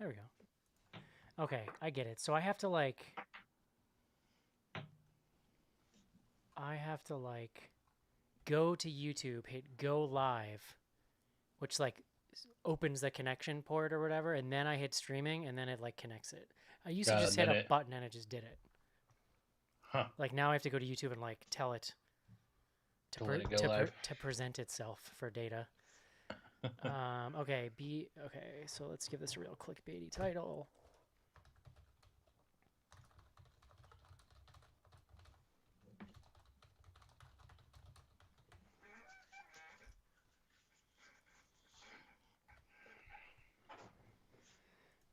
There we go. Okay, I get it. So I have to like go to YouTube, hit go live, which like opens the connection port or whatever, and then I hit streaming, and then it like connects it. I used to just And hit then a it, button and it just did it. huh, Like now I have to go to YouTube and like tell it to to let it go live. to present itself for data. Okay. So let's give this a real clickbaity title.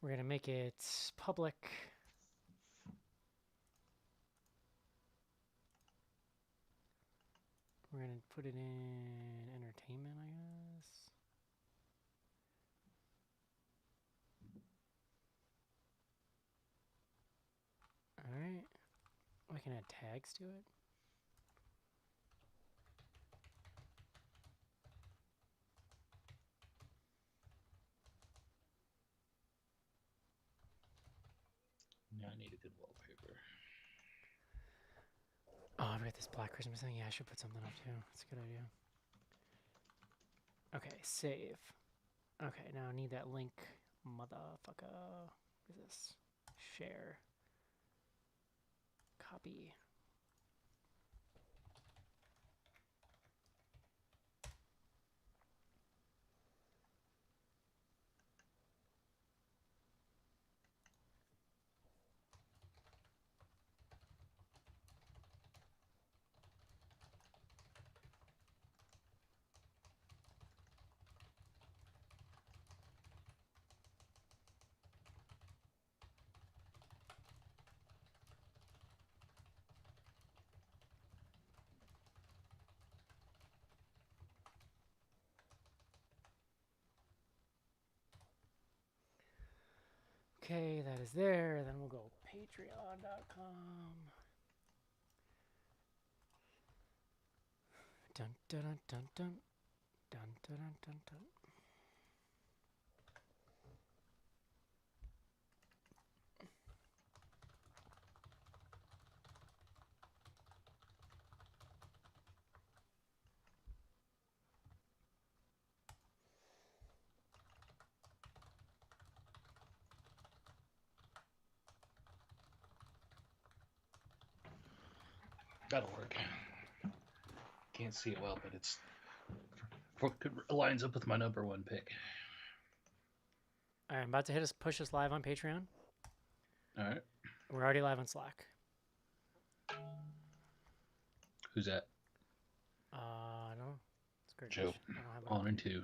We're gonna make it public. We're gonna put it in entertainment, I guess. All right. We can add tags to it. Yeah, I need a good wallpaper. Oh, I've got this Black Christmas thing. Yeah, I should put something up too. That's a good idea. Okay, save. Okay, now I need that link, motherfucker. What is this? Share. Copy. Okay, that is there. Then we'll go patreon.com. Dun dun dun dun dun dun dun dun dun. That'll work. Can't see it well, but it lines up with my number one pick. All right, I'm about to push us live on Patreon. All right. We're already live on Slack. Who's that? I don't know. It's a great Joe. question. I don't have On and two.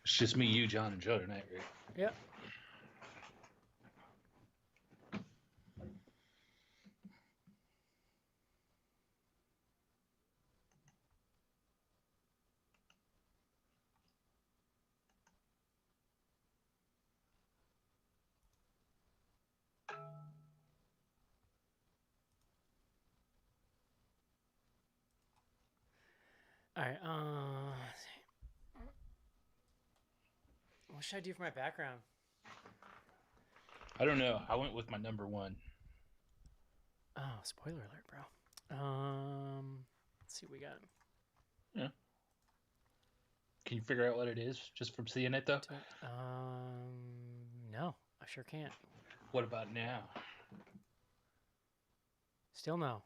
It's just me, you, John, and Joe tonight, right? Yep. All right. What should I do for my background? I don't know. I went with my number one. Oh, spoiler alert, bro. Let's see what we got. Yeah. Can you figure out what it is just from seeing it, though? No, I sure can't. What about now? Still no.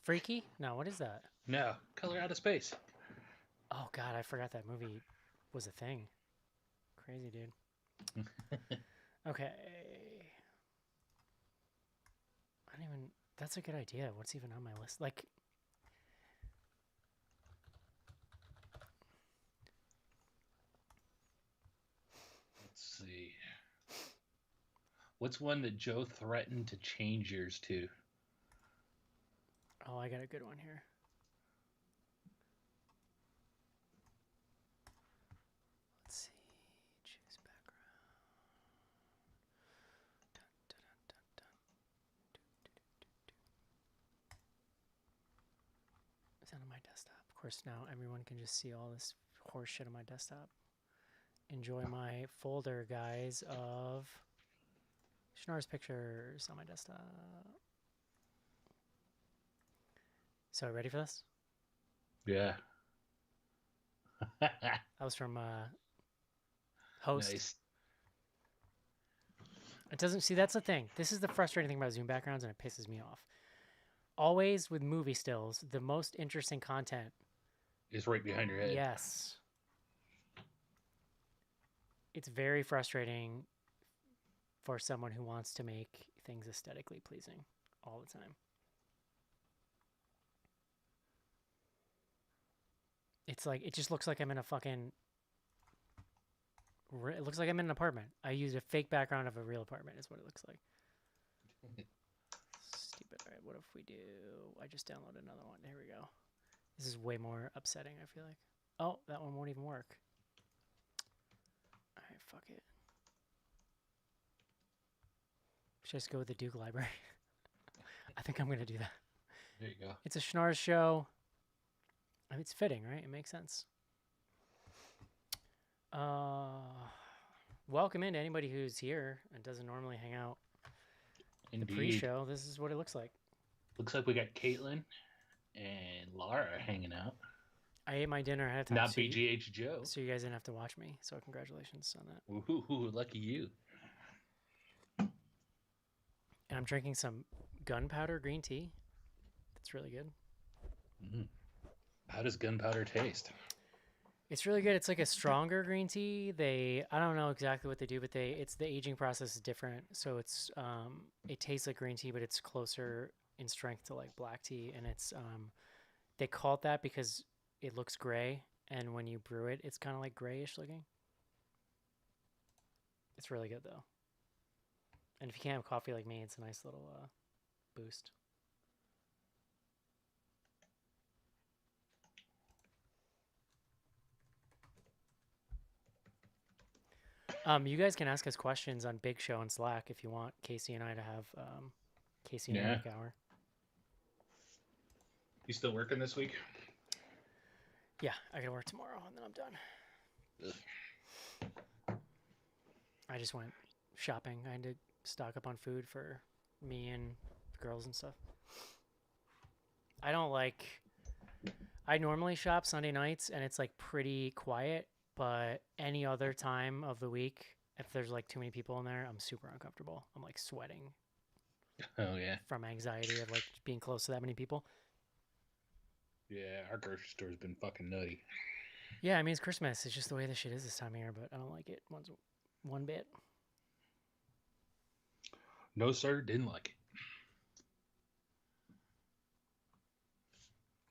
Freaky? No, what is that? No. Color Out of Space. Oh God, I forgot that movie was a thing. Crazy, dude. Okay. I don't even. That's a good idea. What's even on my list? Like. Let's see. What's one that Joe threatened to change yours to? Oh, I got a good one here. Let's see. Choose background. Dun, dun, dun, dun, dun. done on my desktop. Of course, now everyone can just see all this horse shit on my desktop. Enjoy my folder, guys, of Schnarr's pictures on my desktop. So, ready for this? Yeah. That was from Host. Nice. It doesn't, see, that's the thing. This is the frustrating thing about Zoom backgrounds, and it pisses me off. Always with movie stills, the most interesting content Is right behind your head. Yes. It's very frustrating for someone who wants to make things aesthetically pleasing all the time. It's like, it just looks like I'm in a fucking, it looks like I'm in an apartment. I used a fake background of a real apartment is what it looks like. Stupid. All right, what if we do, I just downloaded another one. Here we go. This is way more upsetting, I feel like. Oh, that one won't even work. All right, fuck it. Should I just go with the Duke Library? I think I'm going to do that. There you go. It's a Schnarr's show. I mean, it's fitting, right? It makes sense. Welcome in to anybody who's here and doesn't normally hang out. Indeed. The pre-show, this is what it looks like. Looks like we got Caitlin and Laura hanging out. I ate my dinner ahead of time. Not so BGH Joe. So you guys didn't have to watch me. So congratulations on that. Woohoo, lucky you. And I'm drinking some gunpowder green tea. That's really good. Mm. How does gunpowder taste? It's really good. It's like a stronger green tea. I don't know exactly what they do, but it's the aging process is different. So it's it tastes like green tea, but it's closer in strength to like black tea. And it's they call it that because it looks gray, and when you brew it, it's kind of like grayish looking. It's really good though. And if you can't have coffee like me, it's a nice little boost. You guys can ask us questions on Big Show and Slack if you want Casey and I to have Casey and Eric hour. You still working this week? Yeah, I gotta work tomorrow and then I'm done. Ugh. I just went shopping. I had to stock up on food for me and the girls and stuff. I normally shop Sunday nights and it's like pretty quiet, but any other time of the week, if there's like too many people in there, I'm super uncomfortable. I'm like sweating. Oh yeah. From anxiety of like being close to that many people. Yeah, our grocery store's been fucking nutty. Yeah, I mean, it's Christmas. It's just the way this shit is this time of year, but I don't like it one bit. No, sir, didn't like it.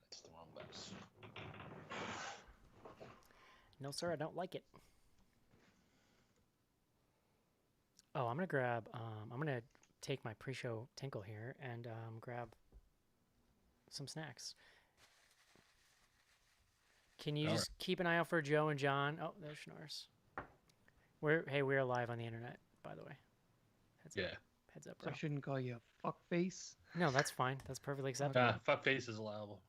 That's the wrong box. No, sir, I don't like it. Oh, I'm gonna take my pre-show tinkle here and grab some snacks. Can you just keep an eye out for Joe and John? Oh, there's Schnars. We're live on the internet, by the way. Heads up, bro. I shouldn't call you a fuck face. No, that's fine. That's perfectly acceptable. Fuckface is allowable.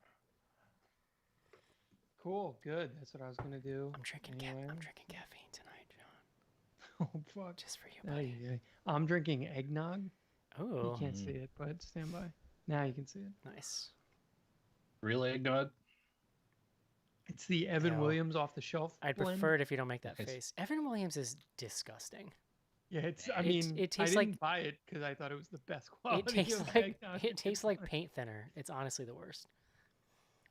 Cool, good. That's what I was gonna do. I'm drinking caffeine tonight, John. Oh fuck! Just for you, buddy. I'm drinking eggnog. Oh. You can't see it, but stand by. Now you can see it. Nice. Real eggnog? It's the Evan Williams off the shelf. I'd prefer it if you don't make that face. Evan Williams is disgusting. Yeah, it tastes I didn't buy it because I thought it was the best quality. It tastes like paint thinner. It's honestly the worst.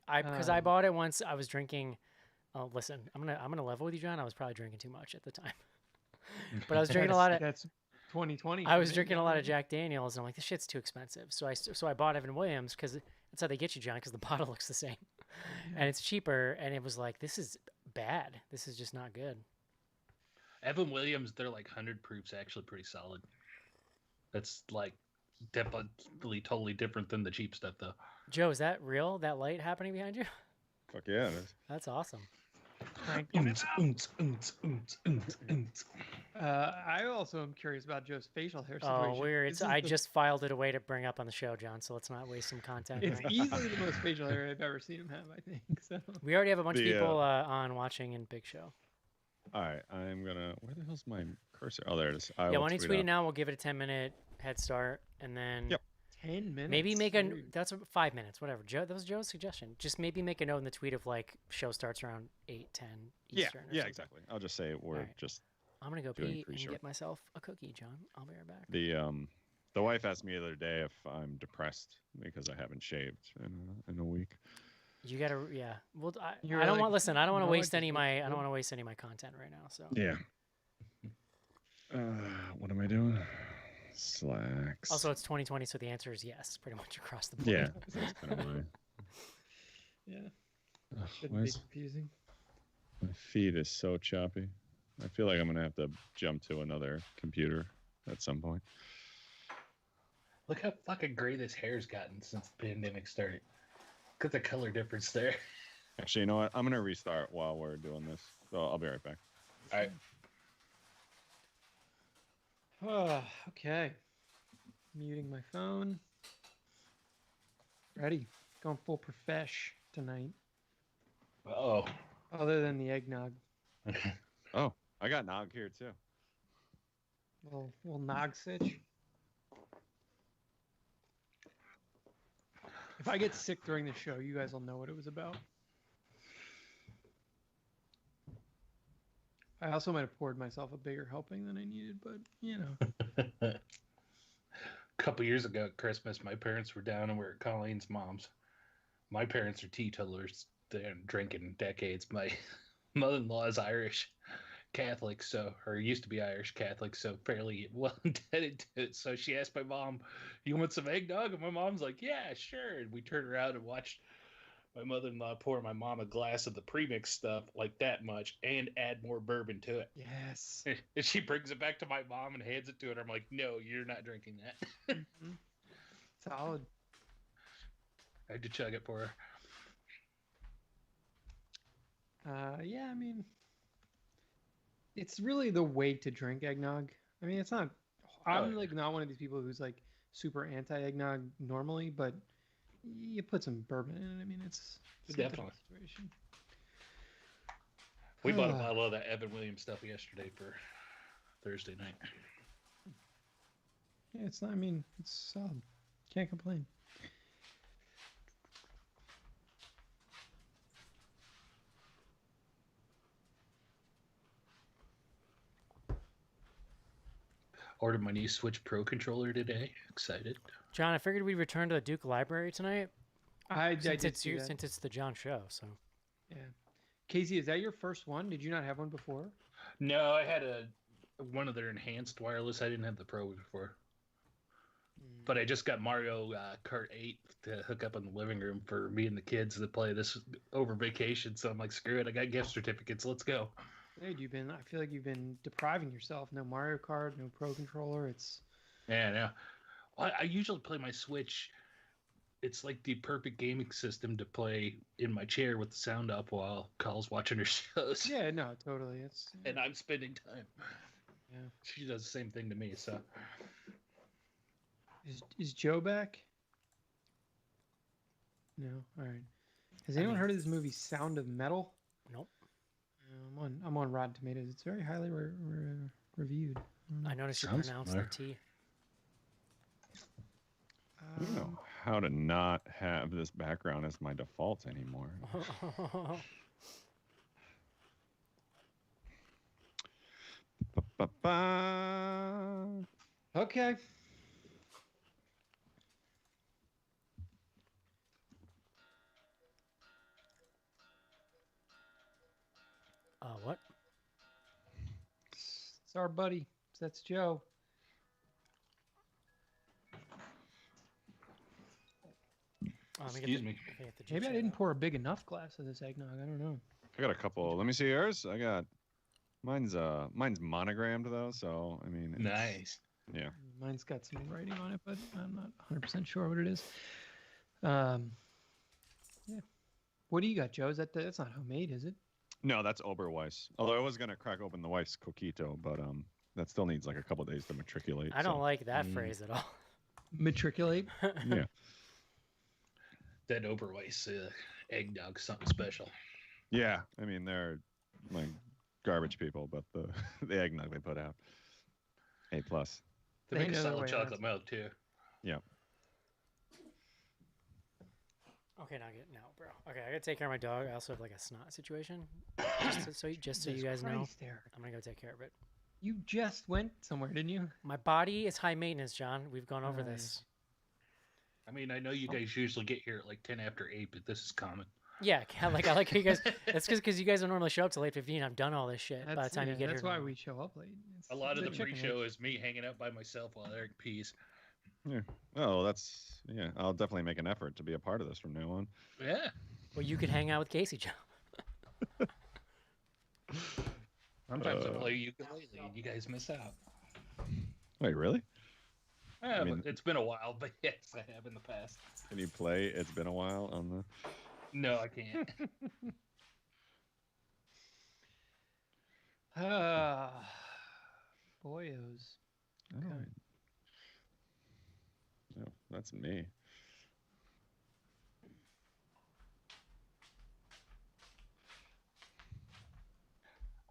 Because I bought it once. I was drinking. Oh, listen, I'm gonna level with you, John. I was probably drinking too much at the time, but I was drinking a lot of. That's 2020. I was drinking a lot of Jack Daniels, and I'm like, this shit's too expensive. So I bought Evan Williams because that's how they get you, John. Because the bottle looks the same, and it's cheaper. And it was like, this is bad. This is just not good. Evan Williams, they're like 100 proofs, actually pretty solid. That's like definitely totally different than the cheap stuff, though. Joe, is that real? That light happening behind you? Fuck yeah, it is. That's awesome. I also am curious about Joe's facial hair situation. Oh, weird. I just filed it away to bring up on the show, John, so let's not waste some content. It's easily the most facial hair I've ever seen him have, I think. So we already have a bunch of people on watching in Big Show. All right, I'm gonna. Where the hell's my cursor? Oh, there it is. Why don't you tweet it now? We'll give it a 10-minute head start, and then 10 minutes. Maybe make that's 5 minutes, whatever. Joe, that was Joe's suggestion. Just maybe make a note in the tweet of like show starts around 8:10 Eastern. Yeah, exactly. I'll just say we're just. I'm gonna go pee and get myself a cookie, John. I'll be right back. The wife asked me the other day if I'm depressed because I haven't shaved in a week. You gotta, yeah. Well, I don't want. Listen, I don't want to waste any of my. I don't want to waste any of my content right now. So. Yeah. What am I doing? Slacks. Also, it's 2020, so the answer is yes, pretty much across the board. Yeah. That's kind of my... Yeah. Shouldn't be confusing. My feed is so choppy. I feel like I'm gonna have to jump to another computer at some point. Look how fucking gray this hair's gotten since the pandemic started. Look at the color difference there. Actually, you know what? I'm gonna restart while we're doing this. So I'll be right back. All right. Oh, okay. Muting my phone. Ready. Going full profesh tonight. Oh. Other than the eggnog. Oh, I got nog here too. Little nog sitch. If I get sick during the show, you guys will know what it was about. I also might have poured myself a bigger helping than I needed, but you know. A couple years ago at Christmas, my parents were down and we were at Colleen's mom's. My parents are teetotalers. They're drinking decades. My mother-in-law is Irish Catholic, or used to be Irish Catholic, so fairly well indebted to it. So she asked my mom, "You want some eggnog?" And my mom's like, "Yeah, sure." And we turned around and watched my mother-in-law pour my mom a glass of the premix stuff like that much and add more bourbon to it. Yes. And she brings it back to my mom and hands it to her. I'm like, "No, you're not drinking that." Mm-hmm. Solid. I had to chug it for her. Yeah, I mean, it's really the way to drink eggnog. I mean, it's not. I'm like not one of these people who's like super anti-eggnog normally, but you put some bourbon in it. I mean, it's definitely a situation. We bought a bottle of that Evan Williams stuff yesterday for Thursday night. Yeah, it's not. I mean, it's solid. Can't complain. Ordered my new Switch Pro controller today. Excited. John, I figured we'd return to the Duke Library tonight. Since it's the John show, so. Yeah. Casey, is that your first one? Did you not have one before? No, I had one of their enhanced wireless. I didn't have the Pro before. But I just got Mario Kart 8 to hook up in the living room for me and the kids to play this over vacation. So I'm like, screw it. I got gift certificates. Let's go. Dude, I feel like you've been depriving yourself. No Mario Kart, no Pro Controller. Yeah. I usually play my Switch. It's like the perfect gaming system to play in my chair with the sound up while Kyle's watching her shows. Yeah, no, totally. And I'm spending time. Yeah. She does the same thing to me, so. Is Joe back? No? All right. Has anyone heard of this movie Sound of Metal? Nope. I'm on Rotten Tomatoes. It's very highly reviewed. I noticed you pronounced the T. I don't know how to not have this background as my default anymore. Okay. What? It's our buddy. That's Joe. Excuse me. Maybe I didn't pour a big enough glass of this eggnog. I don't know. I got a couple. Let me see yours. I got mine's monogrammed though, so I mean. Nice. Yeah. Mine's got some writing on it, but I'm not 100% sure what it is. Yeah. What do you got, Joe? That's not homemade, is it? No, that's Oberweis. Although I was gonna crack open the Weiss Coquito, but that still needs like a couple days to matriculate. I don't so. like that phrase at all. Matriculate. Yeah. That Oberweis eggnog, something special. Yeah. I mean, they're like garbage people, but the the eggnog they put out, A+. They Ain't make a no other solid way chocolate around. milk too. Yeah. Okay, no, bro. Okay, I gotta take care of my dog. I also have like a snot situation. So you Jesus guys know, Christ, Eric. I'm gonna go take care of it. You just went somewhere, didn't you? My body is high maintenance, John. We've gone over Oh, yeah. this. I mean, I know you guys usually get here at like 10 after 8, but this is common. Yeah, I like how you guys. That's because you guys don't normally show up till 8:15. I've done all this shit by the That's, time you get that's here. why now. we show up late. It's A lot of the chicken pre-show egg. is me hanging out by myself while Eric pees. Yeah. Oh, yeah. I'll definitely make an effort to be a part of this from now on. Yeah. Well, you could hang out with Casey, John. Sometimes I play ukulele and you guys miss out. Wait, really? Yeah, I mean- but it's been a while, but yes, I have in the past. Can you play It's Been a While on the? No, I can't. Boyos. Oh, Okay. no, that's me.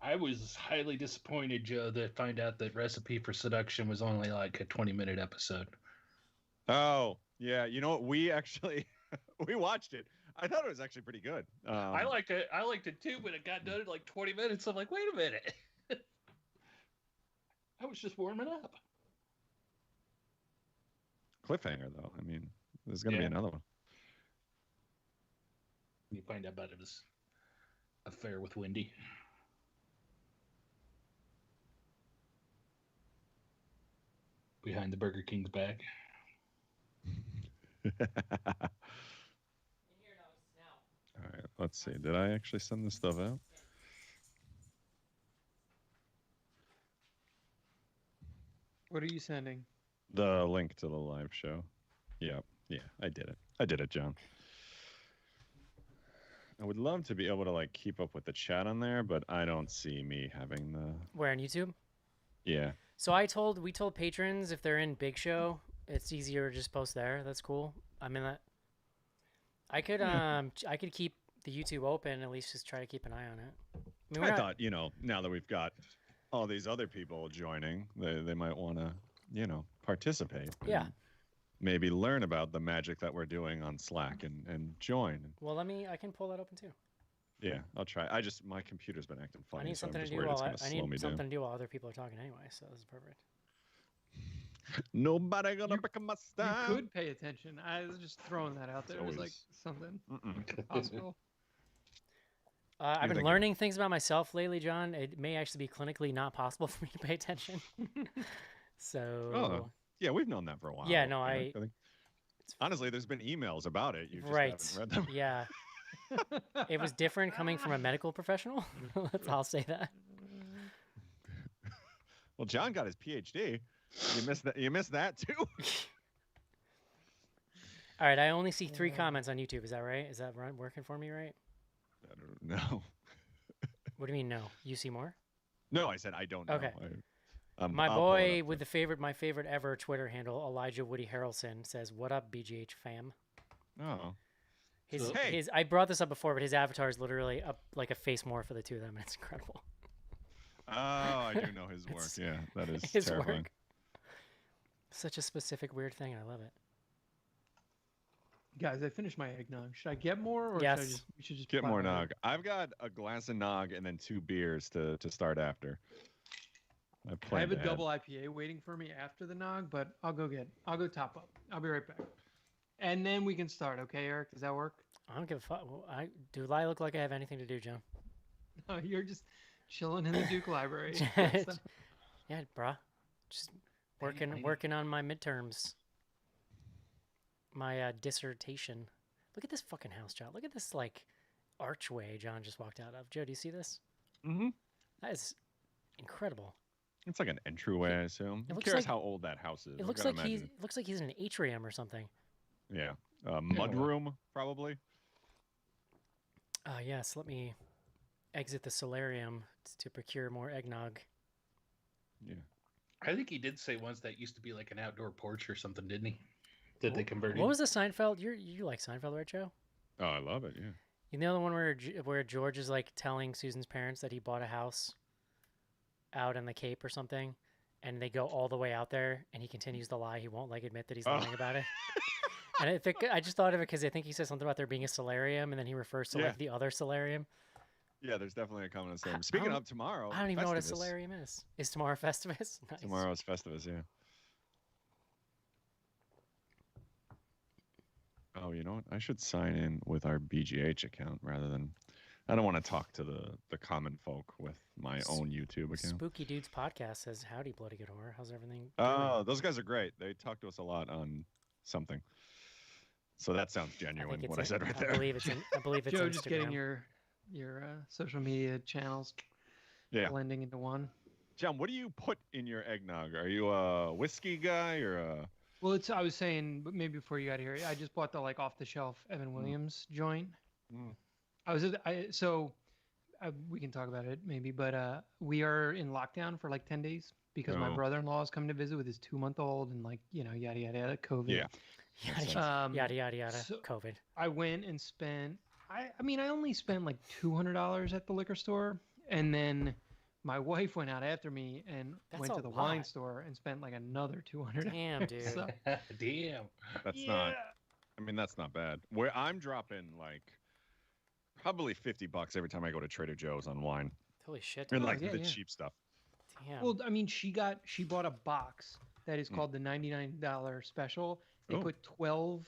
I was highly disappointed, Joe, to find out that Recipe for Seduction was only like a 20-minute episode. Oh, yeah. You know what? We actually we watched it. I thought it was actually pretty good. I liked it. I liked it too, but it got done in like 20 minutes. I'm like, wait a minute. I was just warming up. Cliffhanger, though. I mean, there's gonna be Yeah. another one. You find out about his affair with Wendy. Behind the Burger King's back. All right, let's see. Did I actually send this stuff out? What are you sending? The link to the live show. Yep. Yeah, I did it. I did it, John. I would love to be able to like keep up with the chat on there, but I don't see me having the. Where on YouTube? Yeah. So we told patrons if they're in Big Show, it's easier to just post there. That's cool. I mean that. I could keep the YouTube open and at least just try to keep an eye on it. I mean, I thought, now that we've got all these other people joining, they might want to, participate. Yeah. and Maybe learn about the magic that we're doing on Slack and join. Well, I can pull that open too. Yeah, I'll try. My computer's been acting funny. I need so I'm something to just do worried while it's I gonna slow me need something down. to do while other people are talking anyway. So this is perfect. Nobody gonna You- pick up my You style. could pay attention. I was just throwing that out there as like always- something Mm-mm. possible. I've You're been thinking- learning things about myself lately, John. It may actually be clinically not possible for me to pay attention. So Oh, yeah, we've known that for a while. Yeah, no, I think. Honestly, there's been emails about it. You just right, haven't read them. yeah. It was different coming from a medical professional. I'll say that. Well, John got his PhD. You missed that. You missed that too. All right, I only see 3 comments on YouTube. Is that right? Is that working for me right? I don't know. What do you mean no? You see more? No, I said I don't know. Okay. I'll My pull it boy up. with my favorite ever Twitter handle, Elijah Woody Harrelson, says, "What up, BGH fam?" Oh. His, So- Hey. I brought this up before, but his avatar is literally up like a face more for the two of them. And it's incredible. Oh, I do know his work. It's- Yeah, that is His terrifying. work. Such a specific weird thing. I love it. Guys, I finished my eggnog. Should I get more, or Yes. we should just Get plow more right in? nog. I've got a glass of nog and then 2 beers to start after. I have a double IPA waiting for me after the nog, but I'll go top up. I'll be right back. And then we can start, okay, Eric? Does that work? I don't give a fuck. Do I look like I have anything to do, John? No, you're just chilling in the Duke Library. Yeah, bruh. Just I know. working on my midterms. My dissertation. Look at this fucking house, John. Look at this like archway John just walked out of. Joe, do you see this? Mm-hmm. That is incredible. It's like an entryway, I assume. Who looks cares like- how old that house is? It I've looks gotta like imagine. he's in an atrium or something. Yeah. Mud well. room, probably. Yes, let me exit the solarium to procure more eggnog. Yeah. I think he did say once that used to be like an outdoor porch or something, didn't he? That they Wh- converted. What was the Seinfeld? You like Seinfeld, right, Joe? Oh, I love it. Yeah. You know the one where George is like telling Susan's parents that he bought a house out in the Cape or something, and they go all the way out there, and he continues to lie. He won't like admit that he's Oh. lying about it. And I just thought of it because I think he says something about there being a solarium, and then he refers to Yeah. like the other solarium. Yeah, there's definitely a common I name. Speaking don't- of tomorrow, I don't even know what a Festivus. solarium is. Is tomorrow Festivus? Nice. Tomorrow's Festivus, yeah. Oh, you know what? I should sign in with our BGH account rather than. I don't want to talk to the common folk with my own YouTube account. Spooky Dudes podcast says, "Howdy, bloody good horror. How's everything?" Oh, those guys are great. They talk to us a lot on something. So that sounds genuine. What I said right there. I believe it's Joe, Instagram. just getting your social media channels Yeah. blending into one. John, what do you put in your eggnog? Are you a whiskey guy or a? Well, I was saying, but maybe before you got here, I just bought the like off the shelf Evan Williams joint. Mm. We can talk about it maybe, but we are in lockdown for like 10 days because my Oh. brother-in-law is coming to visit with his 2-month-old and like, yada, yada, yada, COVID. Yeah. Yada yada yada. so- COVID. I went and spent, I only spent like $200 at the liquor store. And then my wife went out after me and That's went a to the wine lot. store and spent like another $200. Damn, dude. So, Damn. That's not. I mean, that's not bad. Where I'm dropping like probably $50 every time I go to Trader Joe's on wine Holy shit. and Oh, like yeah, the yeah. cheap stuff. Damn. Well, I mean, she bought a box that is called the $99 special. They Oh. put 12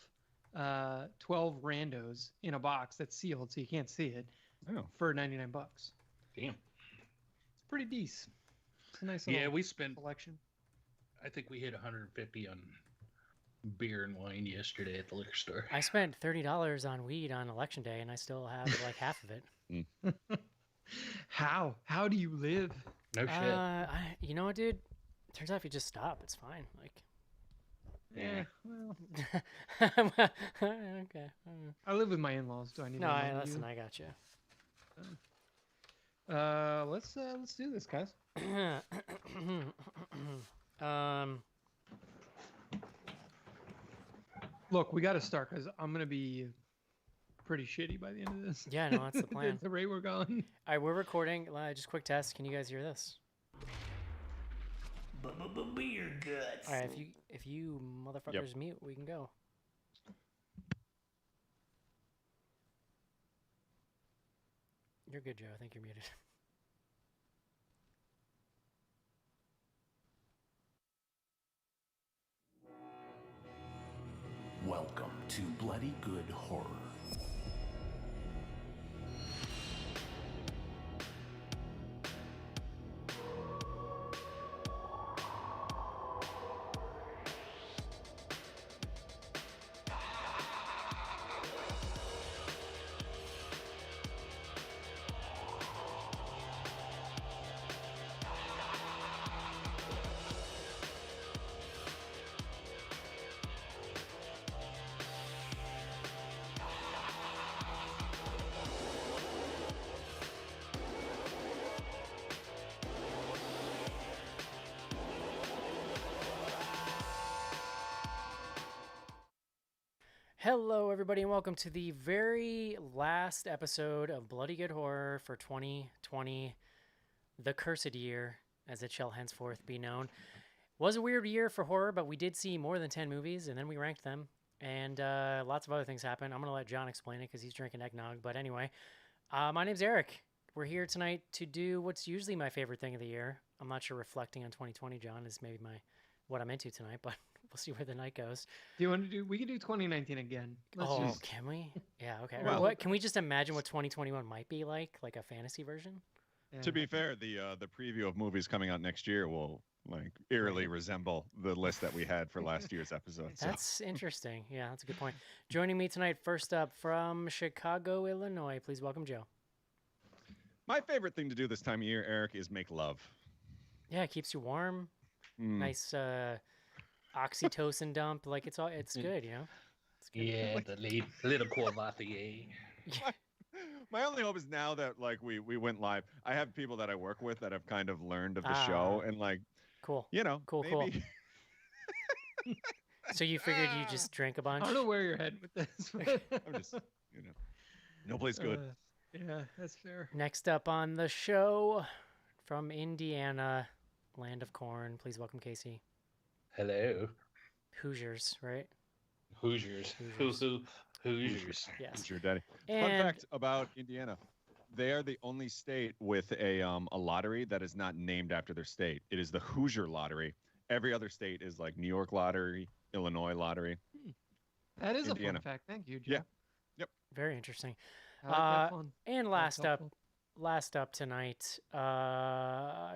randos in a box that's sealed, so you can't see it, Oh. for $99. Damn. It's pretty decent. It's a nice little Yeah, we spent. selection. I think we hit 150 on beer and wine yesterday at the liquor store. I spent $30 on weed on election day, and I still have like half of it. How do you live? No shit. You know what, dude? Turns out if you just stop, it's fine. Like, Yeah. Well, okay. I live with my in-laws. Do I need No, to remind listen, you? I got you. Let's do this, guys. Look, we got to start because I'm gonna be pretty shitty by the end of this. Yeah, no, that's the plan. At the rate we're going. All right, we're recording. Just quick test. Can you guys hear this? Beer guts. All right, if you motherfuckers mute, we can go. You're good, Joe. I think you're muted. Welcome to Bloody Good Horror. Hello, everybody, and welcome to the very last episode of Bloody Good Horror for 2020, the cursed year, as it shall henceforth be known. Was a weird year for horror, but we did see more than 10 movies, and then we ranked them, and lots of other things happened. I'm going to let John explain it because he's drinking eggnog, but anyway, my name's Eric. We're here tonight to do what's usually my favorite thing of the year. I'm not sure reflecting on 2020, John, is maybe what I'm into tonight, but we'll see where the night goes. Do you want to do? We can do 2019 again. Can we? Yeah, okay. Or Well- what? Can we just imagine what 2021 might be like a fantasy version? Yeah. To be fair, the preview of movies coming out next year will like eerily resemble the list that we had for last year's episode. So. That's interesting. Yeah, that's a good point. Joining me tonight, first up from Chicago, Illinois, please welcome Joe. My favorite thing to do this time of year, Eric, is make love. Yeah, it keeps you warm. Mm. Nice oxytocin dump. Like it's good, you know. It's good. Yeah, the little Courvoisier. my only hope is now that like we went live. I have people that I work with that have kind of learned of the show and like Cool. maybe. Cool. So you figured you just drank a bunch? I don't know where you're heading with this. I'm just no place good. Yeah, that's fair. Next up on the show from Indiana, land of corn. Please welcome Casey. Hello. Hoosiers, right? Hoosiers. Hoosiers. Yes. Hoosier daddy. Fun And fact about Indiana. They are the only state with a lottery that is not named after their state. It is the Hoosier Lottery. Every other state is like New York Lottery, Illinois Lottery. That is Indiana. a fun fact. Thank you, Joe. Yeah. very interesting. I like that fun. And That's last up tonight,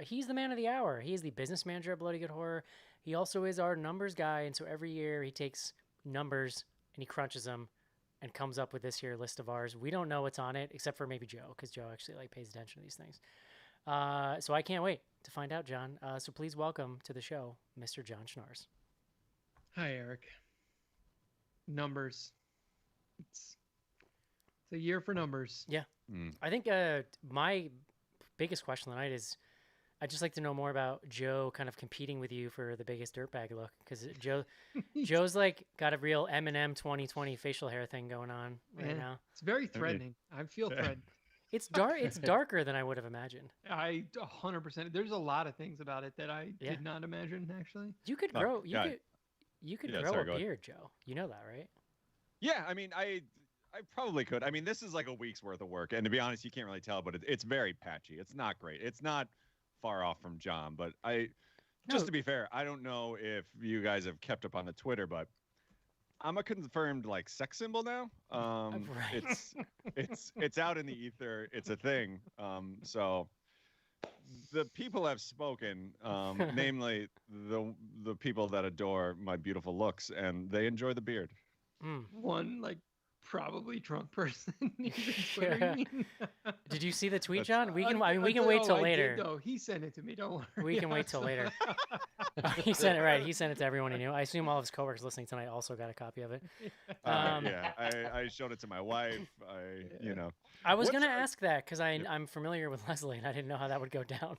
he's the man of the hour. He is the business manager at Bloody Good Horror. He also is our numbers guy, and so every year he takes numbers and he crunches them and comes up with this here list of ours. We don't know what's on it except for maybe Joe, because Joe actually like pays attention to these things. So I can't wait to find out, John. So please welcome to the show, Mr. John Schnars. Hi, Eric. Numbers. It's a year for numbers. Yeah. I think my biggest question tonight is I'd just like to know more about Joe kind of competing with you for the biggest dirtbag look, because Joe's like got a real Eminem 2020 facial hair thing going on right now. It's very threatening. I feel threatened. It's dark. It's darker than I would have imagined. I 100%. There's a lot of things about it that I did not imagine. Actually, You could Oh, grow. yeah. You could Yeah, grow sorry, a go ahead. beard, Joe. You know that, right? Yeah, I mean, I probably could. I mean, this is like a week's worth of work, and to be honest, you can't really tell, but it's very patchy. It's not great. It's not far off from John, but just to be fair, I don't know if you guys have kept up on the Twitter, but I'm a confirmed like sex symbol now. Right. It's out in the ether. It's a thing. So the people have spoken, namely the people that adore my beautiful looks, and they enjoy the beard. one like probably drunk person. using Twitter, you mean? Did you see the tweet, That's- John? We can. I mean, we can wait till later. No, he sent it to me. Don't worry. We can wait till later. He sent it right. He sent it to everyone he knew. I assume all of his coworkers listening tonight also got a copy of it. Yeah, I showed it to my wife. I was What's gonna our- ask that because I'm familiar with Leslie and I didn't know how that would go down.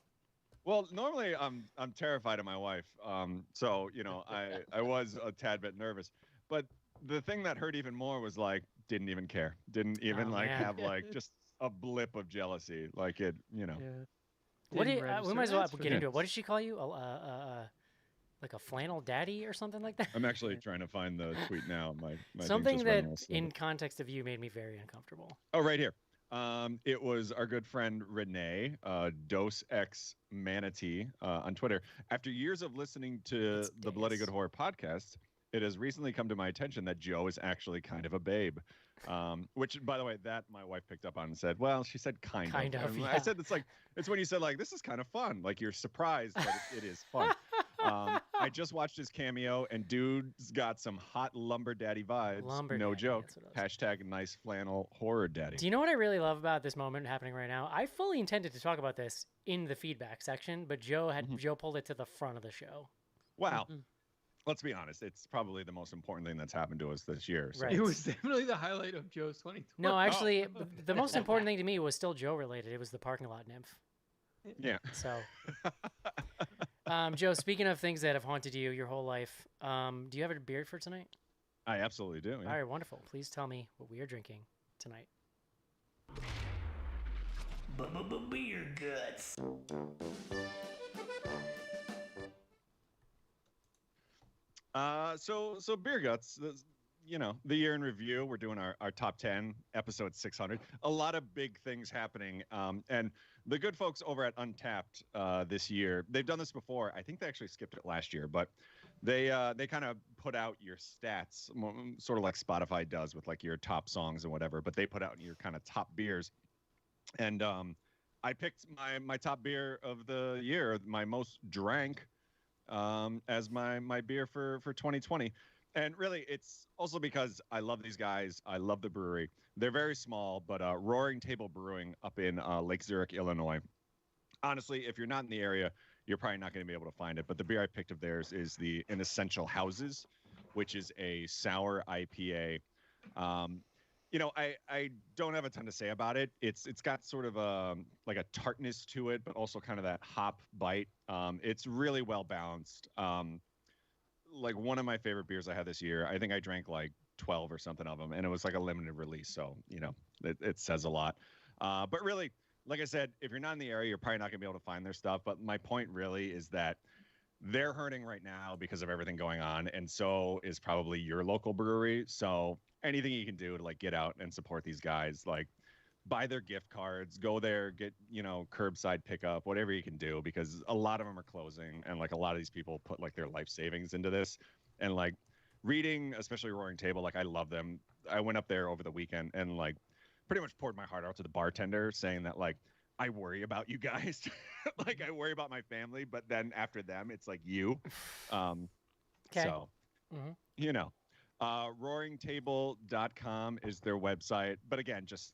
Well, normally I'm terrified of my wife. So I was a tad bit nervous, but the thing that hurt even more was like didn't even care, didn't even Oh, like man. have like just a blip of jealousy, like it. Yeah. What Didn't did, we register. might as well That's get fair. into it. What did she call you? Like a flannel daddy or something like that? I'm actually trying to find the tweet now. My thing's Something just that, running a little slow. in context of you, made me very uncomfortable. Oh, right here. It was our good friend Renee, Dos X Manatee, on Twitter. After years of listening to It's the Bloody days. Good Horror podcast, it has recently come to my attention that Joe is actually kind of a babe. Which, by the way, that my wife picked up on and said, well, she said kind of. And yeah. I said, it's when you said, like, this is kind of fun. Like, you're surprised, but it is fun. I just watched his cameo, and dude's got some hot lumber daddy vibes. Lumber no daddy, joke. that's what it was. Hashtag nice flannel horror daddy. Do you know what I really love about this moment happening right now? I fully intended to talk about this in the feedback section, but Joe pulled it to the front of the show. Wow. Mhm. Let's be honest. It's probably the most important thing that's happened to us this year. So Right. It was definitely the highlight of Joe's 2020. No, actually, the most important thing to me was still Joe related. It was the parking lot nymph. yeah. So, Joe, speaking of things that have haunted you your whole life, do you have a beard for tonight? I absolutely do. Yeah. All right, wonderful. Please tell me what we are drinking tonight. Beer guts. So beer guts. The year in review. We're doing our top 10, episode 600. A lot of big things happening. And the good folks over at Untapped this year, they've done this before. I think they actually skipped it last year, but they kind of put out your stats, sort of like Spotify does with like your top songs and whatever. But they put out your kind of top beers. And I picked my top beer of the year, my most drank, as my beer for 2020. And really, it's also because I love these guys. I love the brewery. They're very small, but Roaring Table Brewing up in Lake Zurich, Illinois. Honestly, if you're not in the area, you're probably not going to be able to find it. But the beer I picked of theirs is the In Essential Houses, which is a sour IPA. I don't have a ton to say about it. It's got sort of like a tartness to it, but also kind of that hop bite. It's really well balanced. Like one of my favorite beers I had this year. I think I drank like 12 or something of them, and it was like a limited release. So it says a lot. But really, like I said, if you're not in the area, you're probably not gonna be able to find their stuff. But my point really is that they're hurting right now because of everything going on, and so is probably your local brewery. So anything you can do to like get out and support these guys, like buy their gift cards, go there, get curbside pickup, whatever you can do, because a lot of them are closing, and like a lot of these people put like their life savings into this, and like reading, especially Roaring Table, like I love them. I went up there over the weekend and like pretty much poured my heart out to the bartender, saying that like I worry about you guys. Like I worry about my family, but then after them, it's like you. Okay. So, you know, roaringtable.com is their website. But again, just,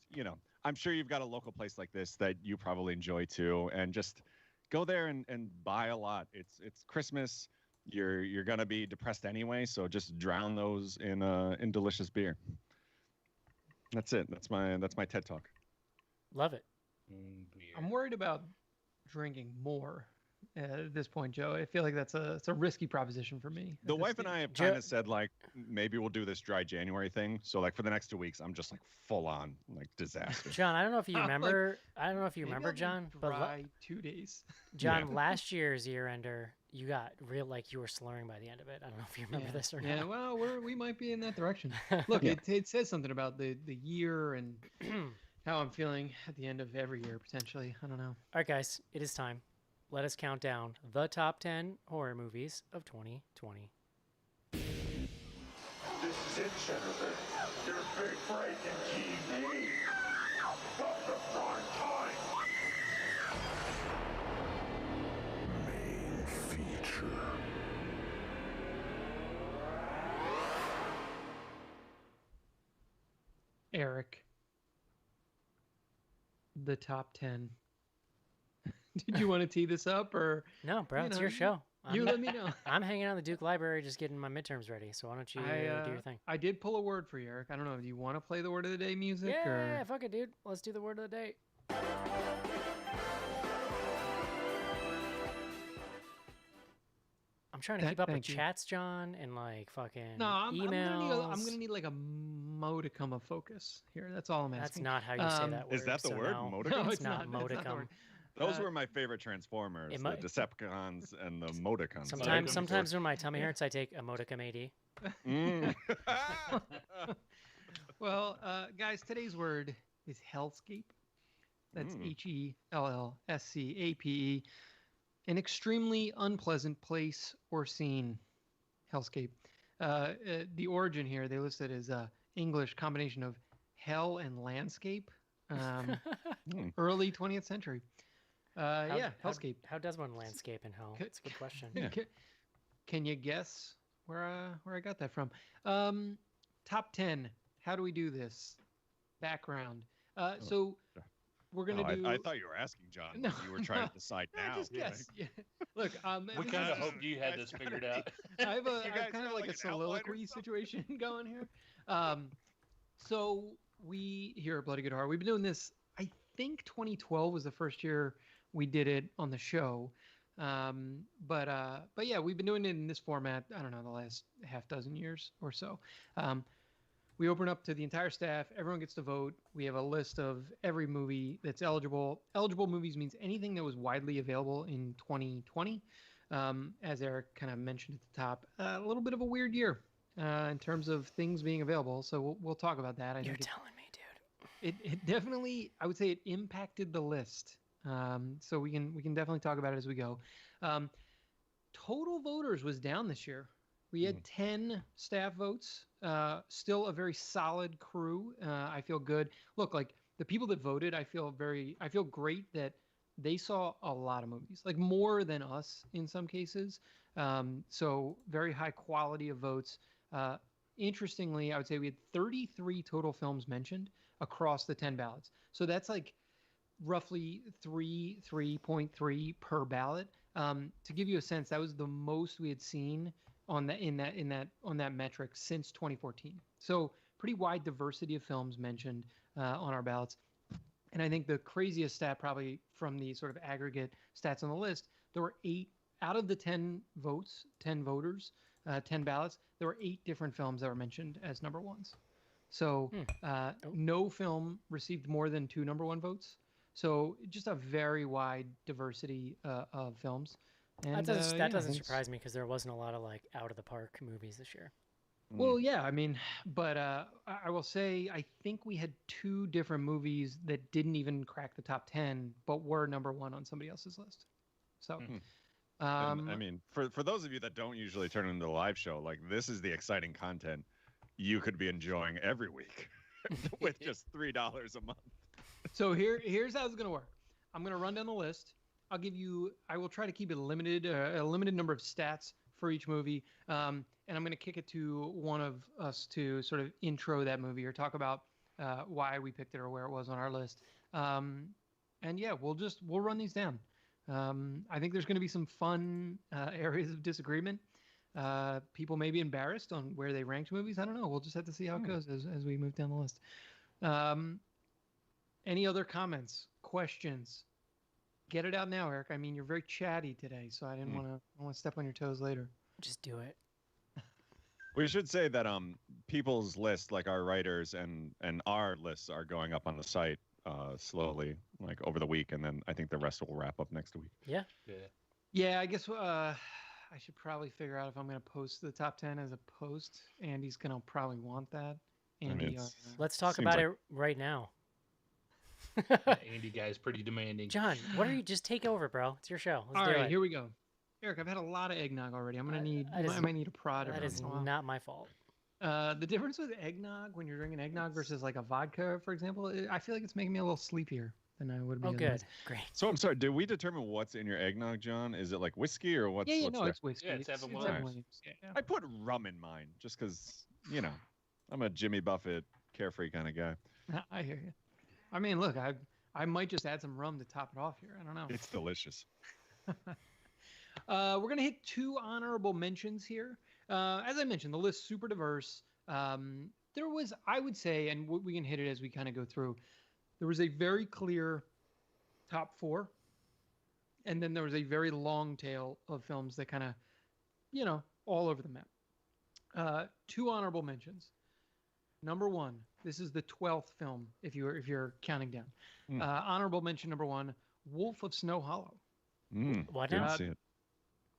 I'm sure you've got a local place like this that you probably enjoy too. And just go there and buy a lot. It's Christmas. You're going to be depressed anyway. So just drown those in delicious beer. That's it. That's my TED Talk. Love it. I'm worried about drinking more at this point, Joe. I feel like it's a risky proposition for me. The wife and I have kind of said like maybe we'll do this dry January thing. So like for the next 2 weeks, I'm just like full on like disaster. John, I don't know if you remember. I don't know if you remember, John. Dry 2 days. John, last year's year ender, you got real like you were slurring by the end of it. I don't know if you remember this or not. Yeah, well, we might be in that direction. Look, it says something about the year and how I'm feeling at the end of every year potentially. I don't know. All right, guys, it is time. Let us count down the top 10 horror movies of 2020. This is it, Jennifer. Your big break in TV. Got the prime time. Main feature. Eric, the top 10. Did you want to tee this up or? No, bro, it's your show. You let me know. I'm hanging out at the Duke Library just getting my midterms ready, so why don't you do your thing? I did pull a word for you, Eric. I don't know. Do you want to play the word of the day music? Yeah, or? fuck it, dude. Let's do the word of the day. I'm trying to keep up with chats, John, and like fucking emails. I'm gonna need like a modicum of focus here. That's all I'm asking. That's not how you say that word. Is that the word? No. Modicum? No, It's not modicum. Those were my favorite Transformers, the Decepticons and the Modicons. Sometimes when my tummy hurts, I take a modicum AD. Well, guys, today's word is hellscape. That's HELLSCAPE. An extremely unpleasant place or scene. Hellscape. The origin here, they listed as English combination of hell and landscape. Early 20th century. Hellscape. How does one landscape in hell? That's a good question. Yeah. Can you guess where I got that from? Top 10. How do we do this? Background. So we're gonna do. I thought you were asking, John. No, you were trying to decide now. Just guess. Yeah. Look, We kind of hoped you had this figured out. I have kind of like a soliloquy situation going here. So we here at Bloody Good Heart, we've been doing this. I think 2012 was the first year we did it on the show. But yeah, we've been doing it in this format. I don't know, the last half dozen years or so. We open up to the entire staff. Everyone gets to vote. We have a list of every movie that's eligible. Eligible movies means anything that was widely available in 2020. As Eric kind of mentioned at the top, a little bit of a weird year in terms of things being available. So we'll talk about that. You're telling me, dude. It definitely, I would say, it impacted the list. So we can definitely talk about it as we go. Total voters was down this year. We had 10 staff votes. Still a very solid crew. I feel good. Look, like the people that voted, I feel great that they saw a lot of movies, like more than us in some cases. So very high quality of votes. Interestingly, I would say we had 33 total films mentioned across the 10 ballots. So that's like roughly 3.3 per ballot. To give you a sense, that was the most we had seen on that metric since 2014. So pretty wide diversity of films mentioned on our ballots. And I think the craziest stat, probably from the sort of aggregate stats on the list, there were 8 out of the 10 votes, 10 voters, 10 ballots. There were 8 different films that were mentioned as number ones. So no film received more than 2 number 1 votes. So just a very wide diversity of films. And That doesn't surprise me because there wasn't a lot of like out of the park movies this year. Well, yeah, I mean, but I will say I think we had 2 different movies that didn't even crack the top 10, but were number 1 on somebody else's list. So, I mean, for those of you that don't usually turn into the live show, like this is the exciting content you could be enjoying every week with just $3 a month. So here's how it's gonna work. I'm gonna run down the list. I will try to keep it limited, a limited number of stats for each movie. And I'm going to kick it to one of us to sort of intro that movie or talk about why we picked it or where it was on our list. And yeah, we'll run these down. I think there's going to be some fun areas of disagreement. People may be embarrassed on where they ranked movies. I don't know. We'll just have to see how it goes as we move down the list. Any other comments, questions? Get it out now, Eric. I mean, you're very chatty today, so I didn't want to step on your toes later. Just do it. We should say that people's lists, like our writers and our lists, are going up on the site slowly, like over the week, and then I think the rest will wrap up next week. Yeah. Yeah, I guess I should probably figure out if I'm going to post the top 10 as a post. Andy's going to probably want that. Andy, let's talk about it right now. Andy guy's pretty demanding. John, what are you? Just take over, bro. It's your show. Let's all do right, it. Here we go. Eric, I've had a lot of eggnog already. I might need a prod. That is not my fault. The difference with eggnog when you're drinking eggnog versus like a vodka, for example, I feel like it's making me a little sleepier than I would be. Oh, good. Great. So I'm sorry. Did we determine what's in your eggnog, John? Is it like whiskey or what's? Yeah, what's no, there? it's whiskey. Yeah, it's Evan Evan Williams. Williams. Yeah. I put rum in mine just because I'm a Jimmy Buffett carefree kind of guy. I hear you. I mean, look, I might just add some rum to top it off here. I don't know. It's delicious. We're going to hit 2 honorable mentions here. As I mentioned, the list's super diverse. There was, I would say, and we can hit it as we kind of go through, there was a very clear top 4. And then there was a very long tail of films that kind of, all over the map. 2 honorable mentions. Number 1, this is the 12th film, if you're counting down. Honorable mention number 1, Wolf of Snow Hollow. Why Didn't not? see it.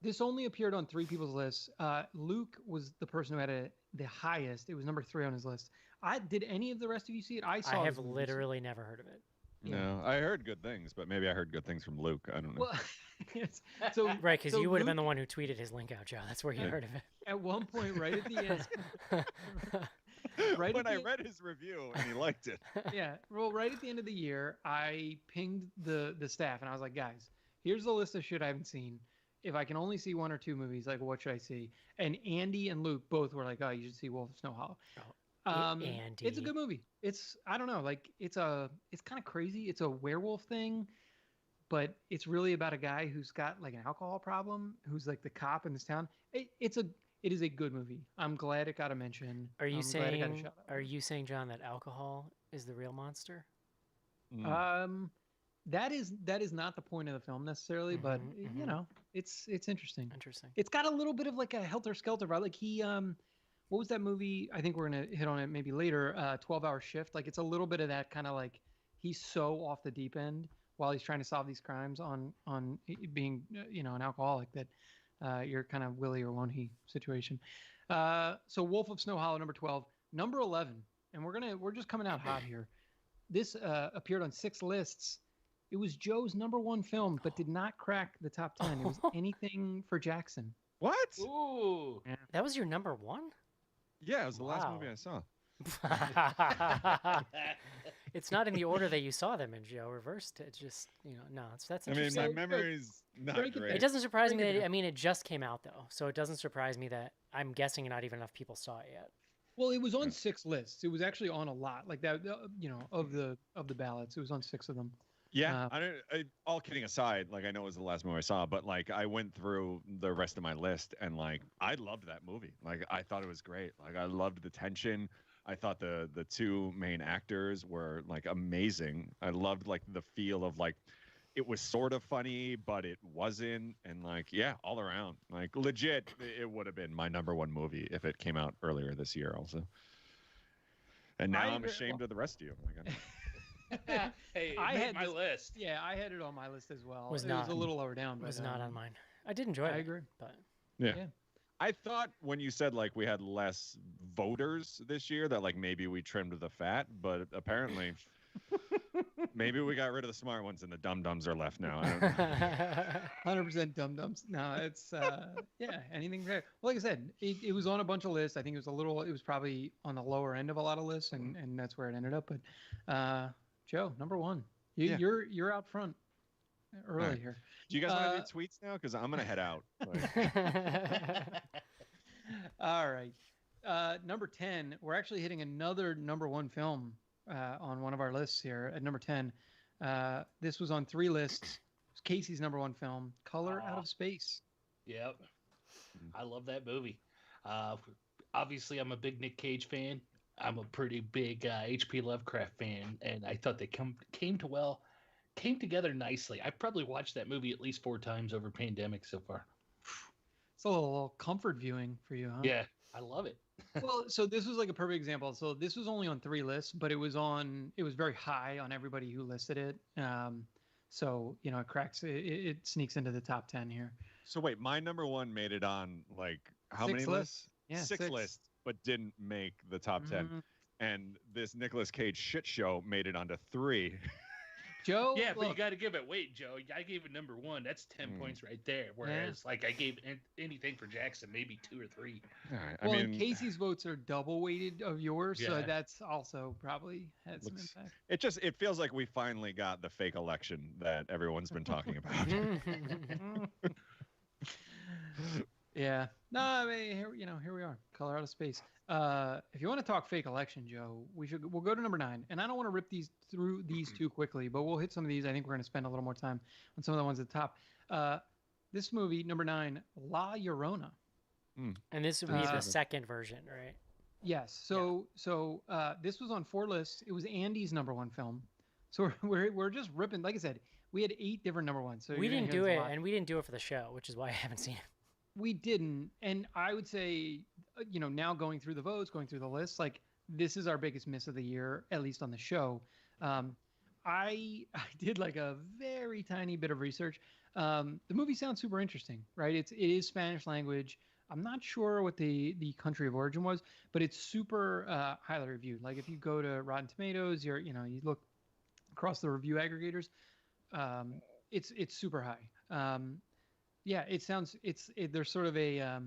This only appeared on 3 people's lists. Luke was the person who had the highest. It was number 3 on his list. Did any of the rest of you see it? I have literally never heard of it. No, I heard good things, but maybe I heard good things from Luke. I don't know. Well, yes. So Right, because you would have been Luke, the one who tweeted his link out, Joe. That's where you heard of it. at one point, right at the end. Right when at I the- read his review and he liked it. Yeah. Well, right at the end of the year, I pinged the staff and I was like, guys, here's the list of shit I haven't seen. If I can only see 1 or 2 movies, like what should I see? And Andy and Luke both were like, oh, you should see Wolf of Snow Hollow. Andy. It's a good movie. I don't know, like it's kind of crazy. It's a werewolf thing, but it's really about a guy who's got like an alcohol problem, who's like the cop in this town. It is a good movie. I'm glad it got a mention. Are you I'm glad it got a saying? shout out. Are you saying, John, that alcohol is the real monster? That is not the point of the film necessarily, but it's interesting. Interesting. It's got a little bit of like a Helter Skelter vibe. Like he what was that movie? I think we're gonna hit on it maybe later. 12-Hour Shift. Like it's a little bit of that kind of like he's so off the deep end while he's trying to solve these crimes on being an alcoholic that you're kind of Willie or won't he situation. So Wolf of Snow Hollow, number 12, number 11, and we're just coming out hot here. This appeared on 6 lists. It was Joe's number 1 film, but did not crack the top 10. It was Anything for Jackson. What? Ooh. That was your number 1? Yeah, it was the last Wow. movie I saw. It's not in the order that you saw them in, Joe. Reversed. It's just no. That's I mean, interesting. my memory's not break it great. It doesn't surprise me Break it that down. it just came out though, so it doesn't surprise me that I'm guessing not even enough people saw it yet. Well, it was on 6 lists. It was actually on a lot, like that. Of the ballots, it was on 6 of them. Yeah, all kidding aside, like I know it was the last movie I saw, but like I went through the rest of my list and like I loved that movie. Like I thought it was great. Like I loved the tension. I thought the two main actors were like amazing. I loved like the feel of like it was sort of funny, but it wasn't, and like yeah, all around like legit, it would have been my number one movie if it came out earlier this year also. And now I'm ashamed of the rest of you. Like, Hey, it I made had my this- list. Yeah, I had it on my list as well. Was It not. was a little lower down, but Was not on mine. I did enjoy it. I agree. But yeah. Yeah. I thought when you said like we had less voters this year that like maybe we trimmed the fat, but apparently maybe we got rid of the smart ones and the dum dums are left now. I don't know. 100% dum dums. No, it's yeah, anything there. Well, like I said, it was on a bunch of lists. I think it was probably on the lower end of a lot of lists, and that's where it ended up. But Joe, number one, Yeah. you're out front early All right. here. Do you guys want to do tweets now? Because I'm gonna head out. Like, All right. Number 10, we're actually hitting another number one film on one of our lists here at number 10. This was on 3 lists. It's Casey's number one film, Color Out Aw. of Space. Yep. I love that movie. Obviously, I'm a big Nick Cage fan. I'm a pretty big H.P. Lovecraft fan, and I thought they came together nicely. I probably watched that movie at least 4 times over pandemic so far. It's a little comfort viewing for you, huh? Yeah, I love it. Well, so this was like a perfect example. So this was only on 3 lists, but it was very high on everybody who listed it. So it sneaks into the top 10 here. so wait, my number one made it on like how 6 many lists. lists? Yeah, 6 6. lists, but didn't make the top 10. Mhm. And this Nicolas Cage shit show made it onto 3. Joe, Yeah, but you look, got to give it weight, Joe. I gave it number 1. That's 10 points right there. Whereas, like, I gave anything for Jackson, maybe 2 or 3. All right, well, I and mean, Casey's votes are double weighted of yours, so Yeah. that's also probably had some Looks- impact. it feels like we finally got the fake election that everyone's been talking about. Yeah. No, I mean here we are. Color Out of Space. If you want to talk fake election, Joe, we'll go to number 9. And I don't want to rip these too quickly, but we'll hit some of these. I think we're going to spend a little more time on some of the ones at the top. This movie, number 9, La Llorona. And this would be the Uh, second version, right? Yes. So this was on 4 lists. It was Andy's number 1 film. So we're just ripping. Like I said, we had 8 different number 1s. So We you're gonna didn't hear do this it, a lot. and we didn't do it for the show, which is why I haven't seen it. We didn't, and I would say, now going through the votes, going through the list, like this is our biggest miss of the year, at least on the show. I did like a very tiny bit of research. The movie sounds super interesting, right? It is Spanish language. I'm not sure what the country of origin was, but it's super highly reviewed. Like if you go to Rotten Tomatoes, you look across the review aggregators, it's super high. Yeah, it sounds there's sort of a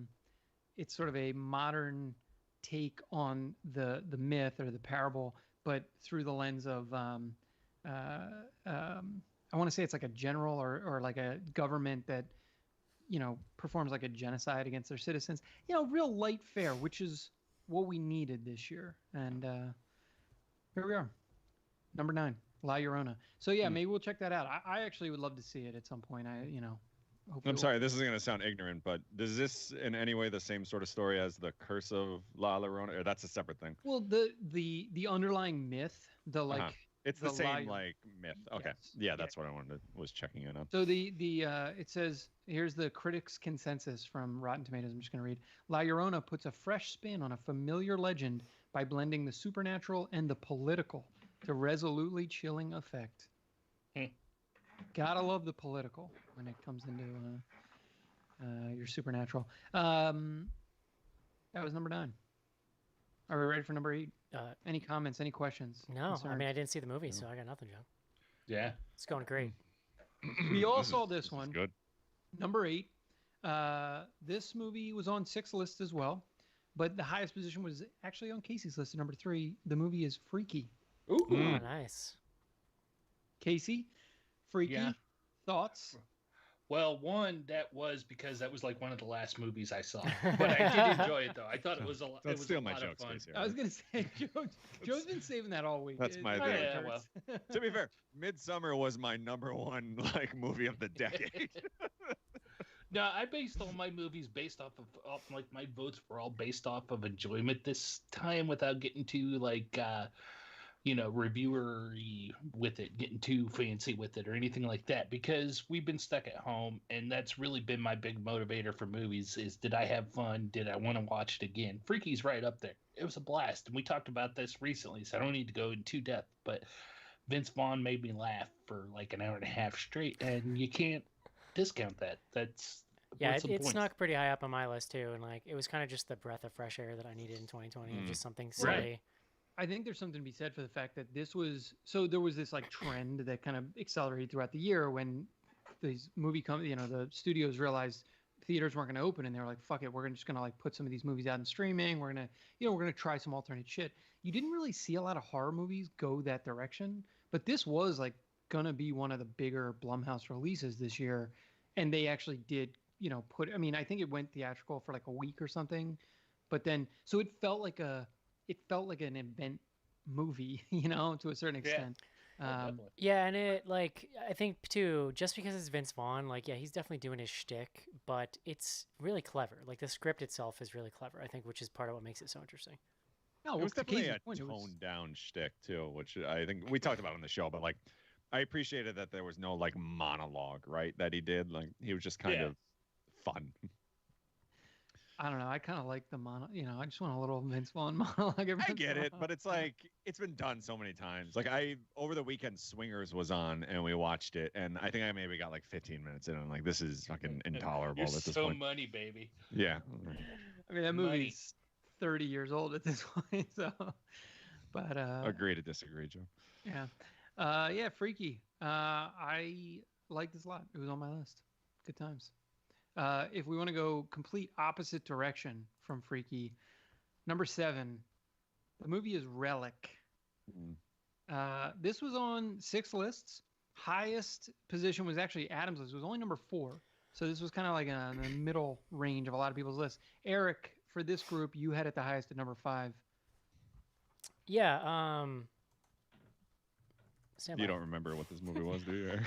it's sort of a modern take on the myth or the parable, but through the lens of I want to say it's like a general or like a government that performs like a genocide against their citizens. Real light fare, which is what we needed this year. And here we are, number 9, La Llorona. So yeah, maybe we'll check that out. I actually would love to see it at some point. Hopefully I'm sorry, this is going to sound ignorant, but does this in any way the same sort of story as the Curse of La Llorona, or that's a separate thing? Well, the underlying myth, the like. Uh-huh. It's the the same La- like myth. Okay, Yes. yeah, that's what I was checking in on. So the it says here's the critics' consensus from Rotten Tomatoes. I'm just going to read. La Llorona puts a fresh spin on a familiar legend by blending the supernatural and the political to resolutely chilling effect. Gotta love the political when it comes into your supernatural. That was number 9. Are we ready for number 8? Any comments? Any questions? No, I concerns? mean I didn't see the movie, so I got nothing, Joe. Yeah. It's going great. We all saw this is one. good. Number 8. This movie was on 6 lists as well, but the highest position was actually on Casey's list at number 3. The movie is Freaky. Ooh. Oh, nice. Casey, Freaky, Yeah. thoughts? Well, one, that was because that was like one of the last movies I saw. But I did enjoy it, though. I thought it was a lot. Don't It was steal a my lot jokes, of fun. Casey. I was gonna say, Joe's been saving that all week. That's my It thing. Yeah, hurts. To be fair, Midsummer was my number 1 like movie of the decade. No, I based all my movies based off like my votes were all based off of enjoyment this time without getting too like reviewery with it, getting too fancy with it or anything like that because we've been stuck at home and that's really been my big motivator for movies is did I have fun? Did I want to watch it again? Freaky's right up there. It was a blast and we talked about this recently, so I don't need to go into depth, but Vince Vaughn made me laugh for like an hour and a half straight and you can't discount that. That's Yeah, what's the it point? snuck pretty high up on my list too, and like it was kind of just the breath of fresh air that I needed in 2020, of just something silly. Right. I think there's something to be said for the fact that this was there was this like trend that kind of accelerated throughout the year when these the studios realized theaters weren't going to open and they were like, fuck it, we're just going to like put some of these movies out in streaming. We're going to, we're going to try some alternate shit. You didn't really see a lot of horror movies go that direction, but this was like going to be one of the bigger Blumhouse releases this year. And they actually did, I mean, I think it went theatrical for like a week or something, but then, so it felt like an event movie, to a certain extent. Definitely. Yeah, and it like I think too, just because it's Vince Vaughn, like yeah, he's definitely doing his shtick, but it's really clever. Like the script itself is really clever, I think, which is part of what makes it so interesting. No, It was to definitely Casey's a point, it was- toned down shtick too, which I think we talked about on the show. But like, I appreciated that there was no like monologue, right? That he did. Like, he was just kind of fun. I don't know. I kind of like the I just want a little Vince Vaughn monologue. every I once in get a it, while. but it's like it's been done so many times. Like over the weekend, Swingers was on and we watched it, and I think I maybe got like 15 minutes in. And I'm like, this is fucking intolerable You're at this so point. money, baby. Yeah. I mean, that Money. movie's 30 years old at this point. So, but Agree to disagree, Joe. yeah, Freaky. I like this a lot. It was on my list. Good times. If we want to go complete opposite direction from Freaky, number 7, the movie is Relic. This was on 6 lists. Highest position was actually Adam's list. It was only number 4. So this was kind of like in the middle range of a lot of people's lists. Eric, for this group, you had it the highest at number 5. Yeah, You don't remember what this movie was, do you, Eric?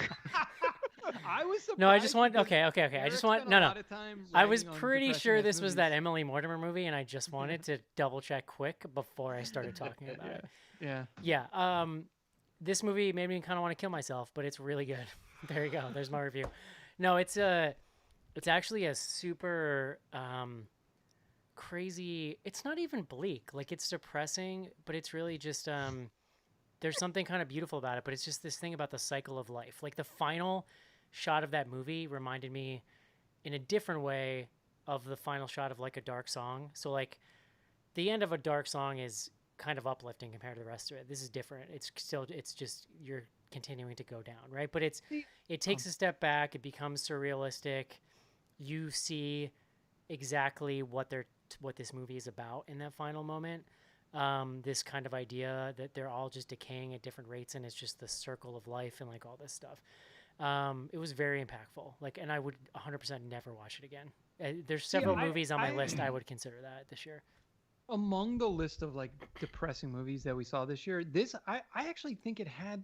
I was surprised. No, I just want because okay. I Eric just want spent a no. lot of time I was writing on pretty depressing sure ass this was that movies. Emily Mortimer movie, and I just wanted to double check quick before I started talking about it. Yeah. Yeah. This movie made me kind of want to kill myself, but it's really good. There you go. There's my review. No, it's actually a super crazy. It's not even bleak. Like it's depressing, but it's really just there's something kind of beautiful about it. But it's just this thing about the cycle of life. Like the final shot of that movie reminded me in a different way of the final shot of like a dark song. So like the end of a dark song is kind of uplifting compared to the rest of it. This is different. It's just you're continuing to go down, right? But it takes a step back. It becomes surrealistic. You see exactly what this movie is about in that final moment. This kind of idea that they're all just decaying at different rates, and it's just the circle of life and like all this stuff. It was very impactful. Like, and I would 100% never watch it again. There's several movies on my list I would consider that this year. Among the list of like depressing movies that we saw this year, I actually think it had.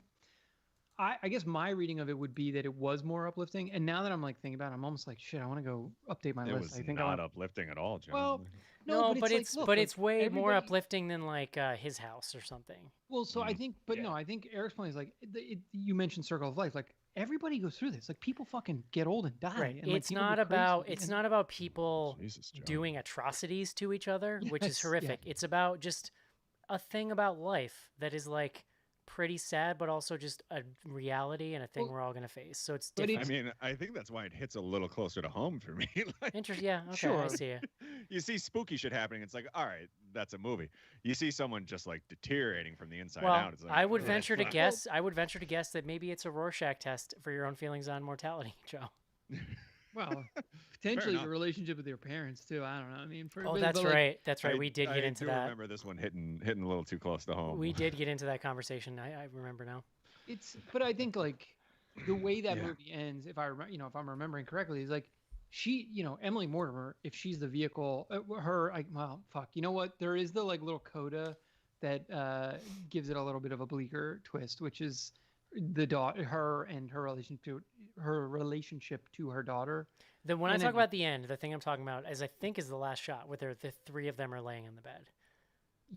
I guess my reading of it would be that it was more uplifting. And now that I'm like thinking about it, I'm almost like, shit, I want to go update my It list. was I think not uplifting at all, John. Well, No, but but like, it's look, but like, it's way more everybody- uplifting than like His House or something. Well, so I think, but no, Yeah. I think Eric's point is like you mentioned circle of life. Like everybody goes through this. Like people fucking get old and die. Right. And, like, It's people not get about crazy, it's and- not about people Jesus, John. doing atrocities to each other, which is Yes, yeah. horrific. It's about just a thing about life that is like pretty sad, but also just a reality and a thing Well, we're all gonna face. So it's but different. I mean, I think that's why it hits a little closer to home for me. Like, Yeah. Okay. I Sure. see it. you see spooky shit happening. It's like, all right, that's a movie. You see someone just like deteriorating from the inside Well, out. It's like, I would "Ugh, venture to fuck." guess. I would venture to guess that maybe it's a Rorschach test for your own feelings on mortality, Joe. Well, potentially enough. your relationship with your parents too. I don't know. I mean, Oh, but, that's but, like, right. That's right. We did get into I that. remember this one hitting a little too close to home. We did get into that conversation. I remember now. But I think like the way that Yeah. movie ends, if I'm remembering correctly, is like she, Emily Mortimer, if she's the vehicle, her, like, well, fuck, you know what? There is the like little coda that gives it a little bit of a bleaker twist, which is the daughter, her and her her relationship to her daughter. Then when I And talk it- about the end, the thing I'm talking about is I think is the last shot where the three of them are laying in the bed.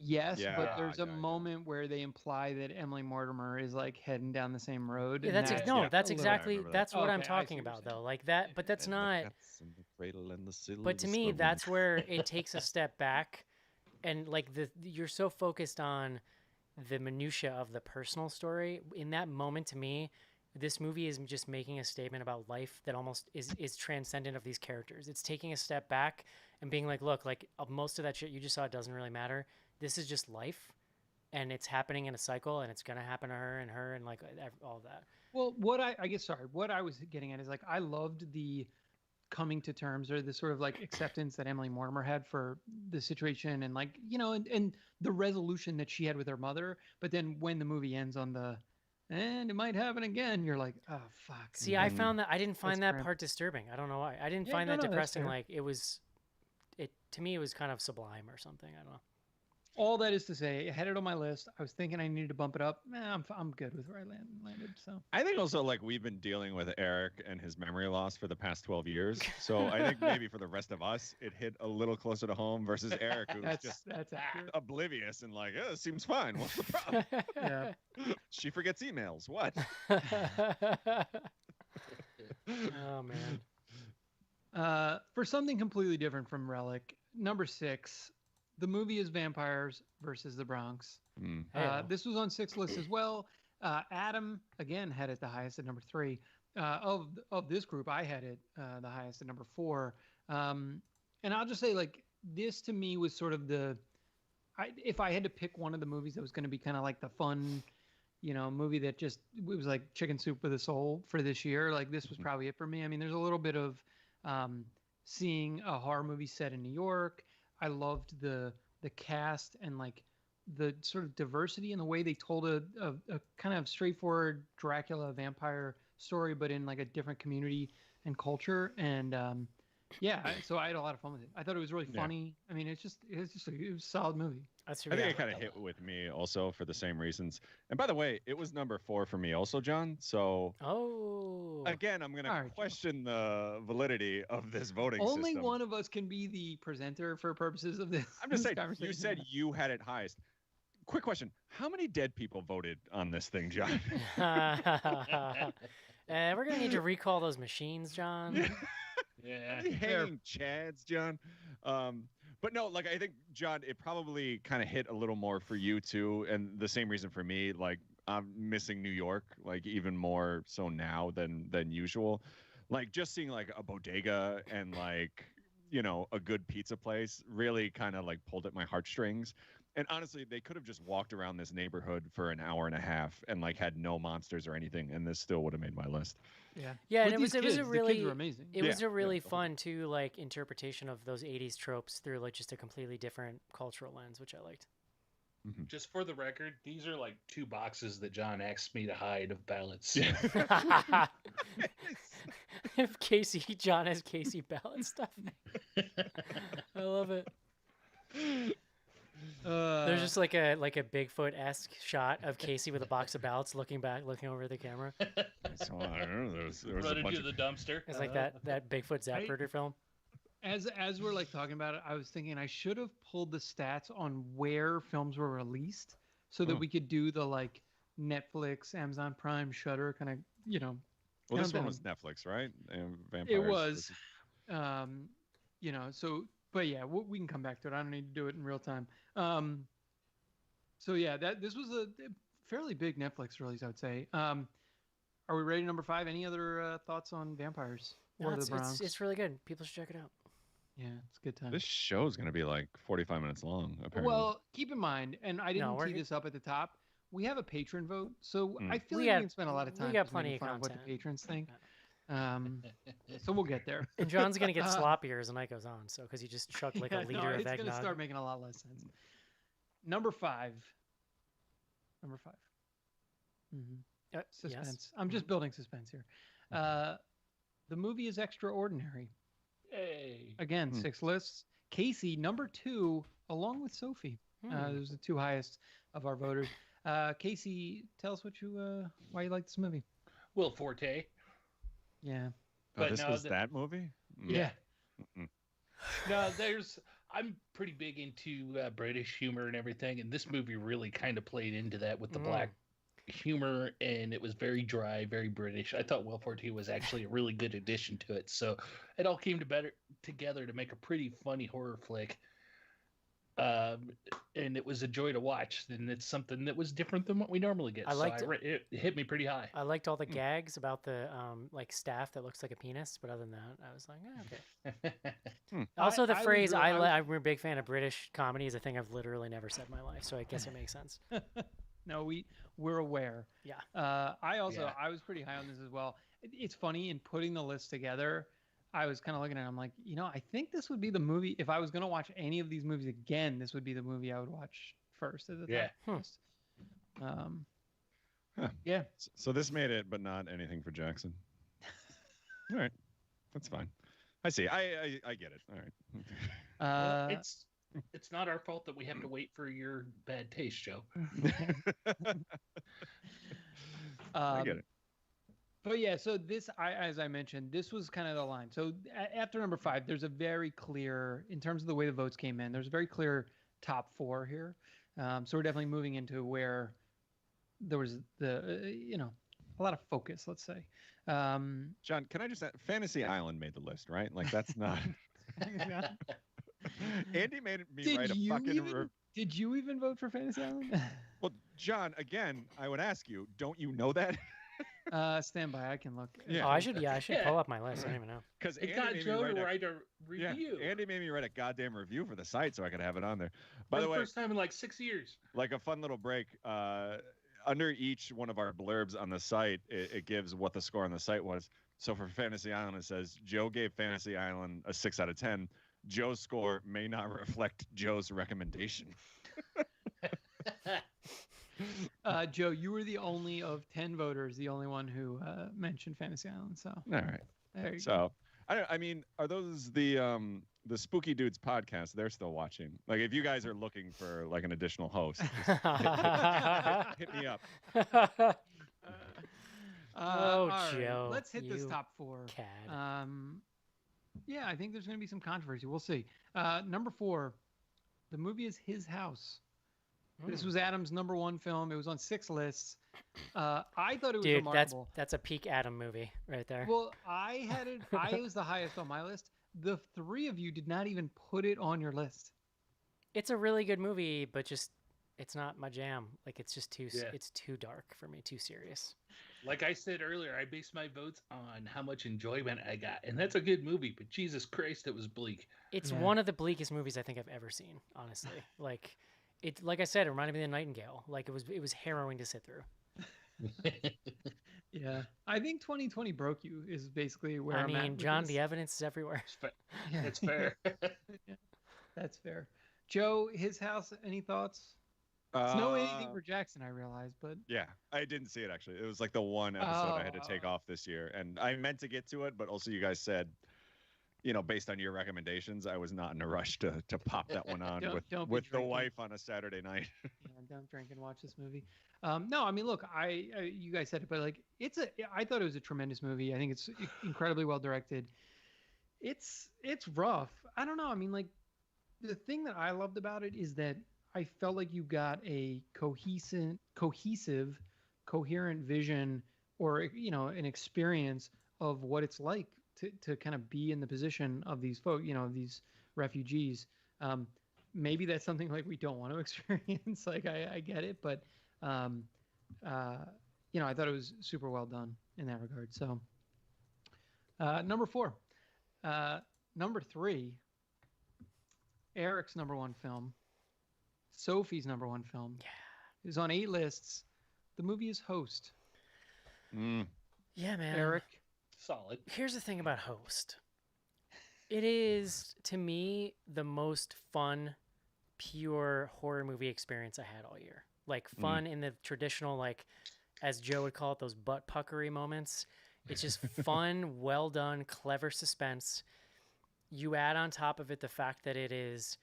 Yes, but Yeah, there's a yeah. moment where they imply that Emily Mortimer is like heading down the same road. Yeah, and that's that's no, Yeah. that's a little- exactly remember that. that's what I'm Okay, I see talking what you're about saying. though. Like that, but that's And the not. cats and the cradle and the silver But to me, spoon. that's where it takes a step back, and like you're so focused on the minutia of the personal story. In that moment, to me, this movie is just making a statement about life that almost is transcendent of these characters. It's taking a step back and being like, look, like most of that shit you just saw doesn't really matter. This is just life, and it's happening in a cycle, and it's gonna happen to her, and like all of that. Well, what I was getting at is like I loved the coming to terms or the sort of like acceptance that Emily Mortimer had for the situation and like, and the resolution that she had with her mother. But then when the movie ends on and it might happen again, you're like, oh, fuck. See, I Mhm. found that I didn't find that grim. part disturbing. I don't know why. I didn't Yeah, find no, that no, that's depressing. fair. Like to me, it was kind of sublime or something. I don't know. All that is to say, I had it on my list. I was thinking I needed to bump it up. I'm good with where I landed. So I think also like we've been dealing with Eric and his memory loss for the past 12 years. So I think maybe for the rest of us, it hit a little closer to home versus Eric, who's just that's accurate. oblivious and like, it seems fine. What's the problem? Yeah. She forgets emails. What? Oh man. For something completely different from Relic, number 6, the movie is Vampires versus the Bronx. Hmm. Hey-o. This was on 6 lists as well. Adam again had it the highest at number 3. Of this group, I had it the highest at number 4. And I'll just say, like, this to me was sort of if I had to pick one of the movies that was going to be kind of like the fun, movie that just it was like chicken soup with a soul for this year. Like this was probably it for me. I mean, there's a little bit of seeing a horror movie set in New York. I loved the cast and like the sort of diversity in the way they told a kind of straightforward Dracula vampire story, but in like a different community and culture. And so I had a lot of fun with it. I thought it was really Yeah. funny. I mean, it was a solid movie. That's I think yeah. it kind of hit with me also for the same reasons. And by the way, it was number 4 for me also, John. So Oh. again, I'm going All to right, Joe. question the validity of this voting Only system. one of us can be the presenter for purposes of this. I'm just this saying, you conversation. said you had it highest. Quick question. How many dead people voted on this thing, John? We're gonna need to recall those machines, John. Yeah. Any hanging chads, John? But no, like I think, John, it probably kind of hit a little more for you too, and the same reason for me. Like I'm missing New York, like even more so now than usual. Like just seeing like a bodega and like a good pizza place really kind of like pulled at my heartstrings. And honestly, they could have just walked around this neighborhood for an hour and a half and like had no monsters or anything, and this still would have made my list. Yeah. Yeah, With and it was these a kids, the kids really were amazing. it was Yeah, a really yeah, totally. fun too like interpretation of those 80s tropes through like just a completely different cultural lens, which I liked. Just for the record, these are like 2 boxes that John asked me to hide of ballots. If John has Casey ballot stuff. I love it. There's just like a Bigfoot-esque shot of Casey with a box of ballots looking over the camera. So I don't know. There was a Run bunch into of the dumpster. It's like that Bigfoot Zapruder film. As we're like talking about it, I was thinking I should have pulled the stats on where films were released so that we could do the like Netflix, Amazon Prime, Shudder kind of Well, this one countdown. was Netflix, right? And It Vampires was, versus- so, but yeah, we can come back to it. I don't need to do it in real time. So yeah, this was a fairly big Netflix release, I would say. Are we ready? Number 5. Any other thoughts on Vampires No, or it's, the Bronx? it's really good. People should check it out. Yeah, it's a good time. This show is going to be like 45 minutes long, apparently. Well, keep in mind, and I didn't we're tee g- this up at the top. We have a patron vote, so Mm. I feel We like got- we can spend a lot of we time got just plenty making of fun what the content. patrons think. So we'll get there. And John's gonna get sloppier as the night goes on, so because he just chugged like Yeah, a no, liter of it's eggnog. gonna start making a lot less sense. Number 5. Number 5. Suspense. Yes. I'm just building suspense here. The movie is Extraordinary. Hey. Again, 6 lists. Casey, number 2, along with Sophie. Hmm. Those are the 2 highest of our voters. Casey, tell us why you like this movie. Will Forte. Yeah. Oh, But this no, was that movie? Mm. Yeah. Mm-mm. No, I'm pretty big into British humor and everything, and this movie really kind of played into that with the black humor, and it was very dry, very British. I thought Will Forte was actually a really good addition to it, so it all came together to make a pretty funny horror flick. And it was a joy to watch, and it's something that was different than what we normally get. I liked so it hit me pretty high. I liked all the gags about the like staff that looks like a penis, but other than that, I was like, okay. Also, the I was phrase really- I was- I'm a big fan of British comedy is a thing I've literally never said in my life, so I guess it makes sense. No, we're aware. Yeah. I also Yeah. I was pretty high on this as well. It's funny in putting the list together. I was kind of looking at it. I'm like, I think this would be the movie. If I was going to watch any of these movies again, this would be the movie I would watch first at the Yeah. top list. Huh. Yeah. So this made it, but not anything for Jackson. All right, that's fine. I see. I get it. All right. Well, Uh, it's not our fault that we have to wait for your bad taste, Joe. I get it. But yeah, so this, as I mentioned, this was kind of the line. So after number 5, there's a very clear, in terms of the way the votes came in, there's a very clear top 4 here. So we're definitely moving into where there was a lot of focus, let's say. John, can I just add, Fantasy Island made the list, right? Like that's not. Andy made me write a fucking. Did you even vote for Fantasy Island? Well, John, again, I would ask you, don't you know that? Stand by, I can look. Yeah. Oh, I should Yeah. pull up my list. I don't even know. Because It got Joe to write a review. Andy made me write a goddamn review for the site so I could have it on there. For By the way, first time in like 6 years. like a fun little break, under each one of our blurbs on the site, it gives what the score on the site was. So for Fantasy Island, it says Joe gave Fantasy Island a 6 out of 10. Joe's score may not reflect Joe's recommendation. Joe, you were the only of 10 voters, the only one who mentioned Fantasy Island. So All right. there you go. So I mean, are those the Spooky Dudes podcast? They're still watching. Like, if you guys are looking for like an additional host, just hit me up. Oh, all right, Joe, let's hit this you top 4. Cad. Yeah, I think there's going to be some controversy. We'll see. Number 4, the movie is His House. This was Adam's number 1 film. It was on 6 lists. I thought it was Dude, remarkable. that's a peak Adam movie right there. Well, I had it. I was the highest on my list. The 3 of you did not even put it on your list. It's a really good movie, but just it's not my jam. Like it's just Yeah. it's too dark for me, too serious. Like I said earlier, I based my votes on how much enjoyment I got. And that's a good movie, but Jesus Christ, it was bleak. It's Yeah. one of the bleakest movies I think I've ever seen, honestly. Like I said, it reminded me of The Nightingale. Like it was harrowing to sit through. Yeah, I think 2020 broke you is basically where I I'm at mean, with John, this. the evidence is everywhere. Yeah. It's fair. That's fair. Joe, His House. Any thoughts? It's no anything for Jackson, I realize, but Yeah, I didn't see it actually. It was like the one episode I had to take off this year, and I meant to get to it, but also you guys said, based on your recommendations, I was not in a rush to pop that one on Don't be with the drinking. wife on a Saturday night. yeah, don't drink and watch this movie. No, I mean, look, you guys said it, but like, I thought it was a tremendous movie. I think it's incredibly well directed. It's rough. I don't know. I mean, like, the thing that I loved about it is that I felt like you got a cohesive, coherent vision, or an experience of what it's like to kind of be in the position of these folk, these refugees. Maybe that's something like we don't want to experience. Like I get it, but I thought it was super well done in that regard. So number 4, number 3, Eric's number 1 film, Sophie's number 1 film, is on 8 lists. The movie is Host. Yeah, man. Eric, Solid. Here's the thing about Host. It is, to me, the most fun, pure horror movie experience I had all year. Like, fun in the traditional, like, as Joe would call it, those butt puckery moments. It's just fun, well done, clever suspense. You add on top of it the fact that it is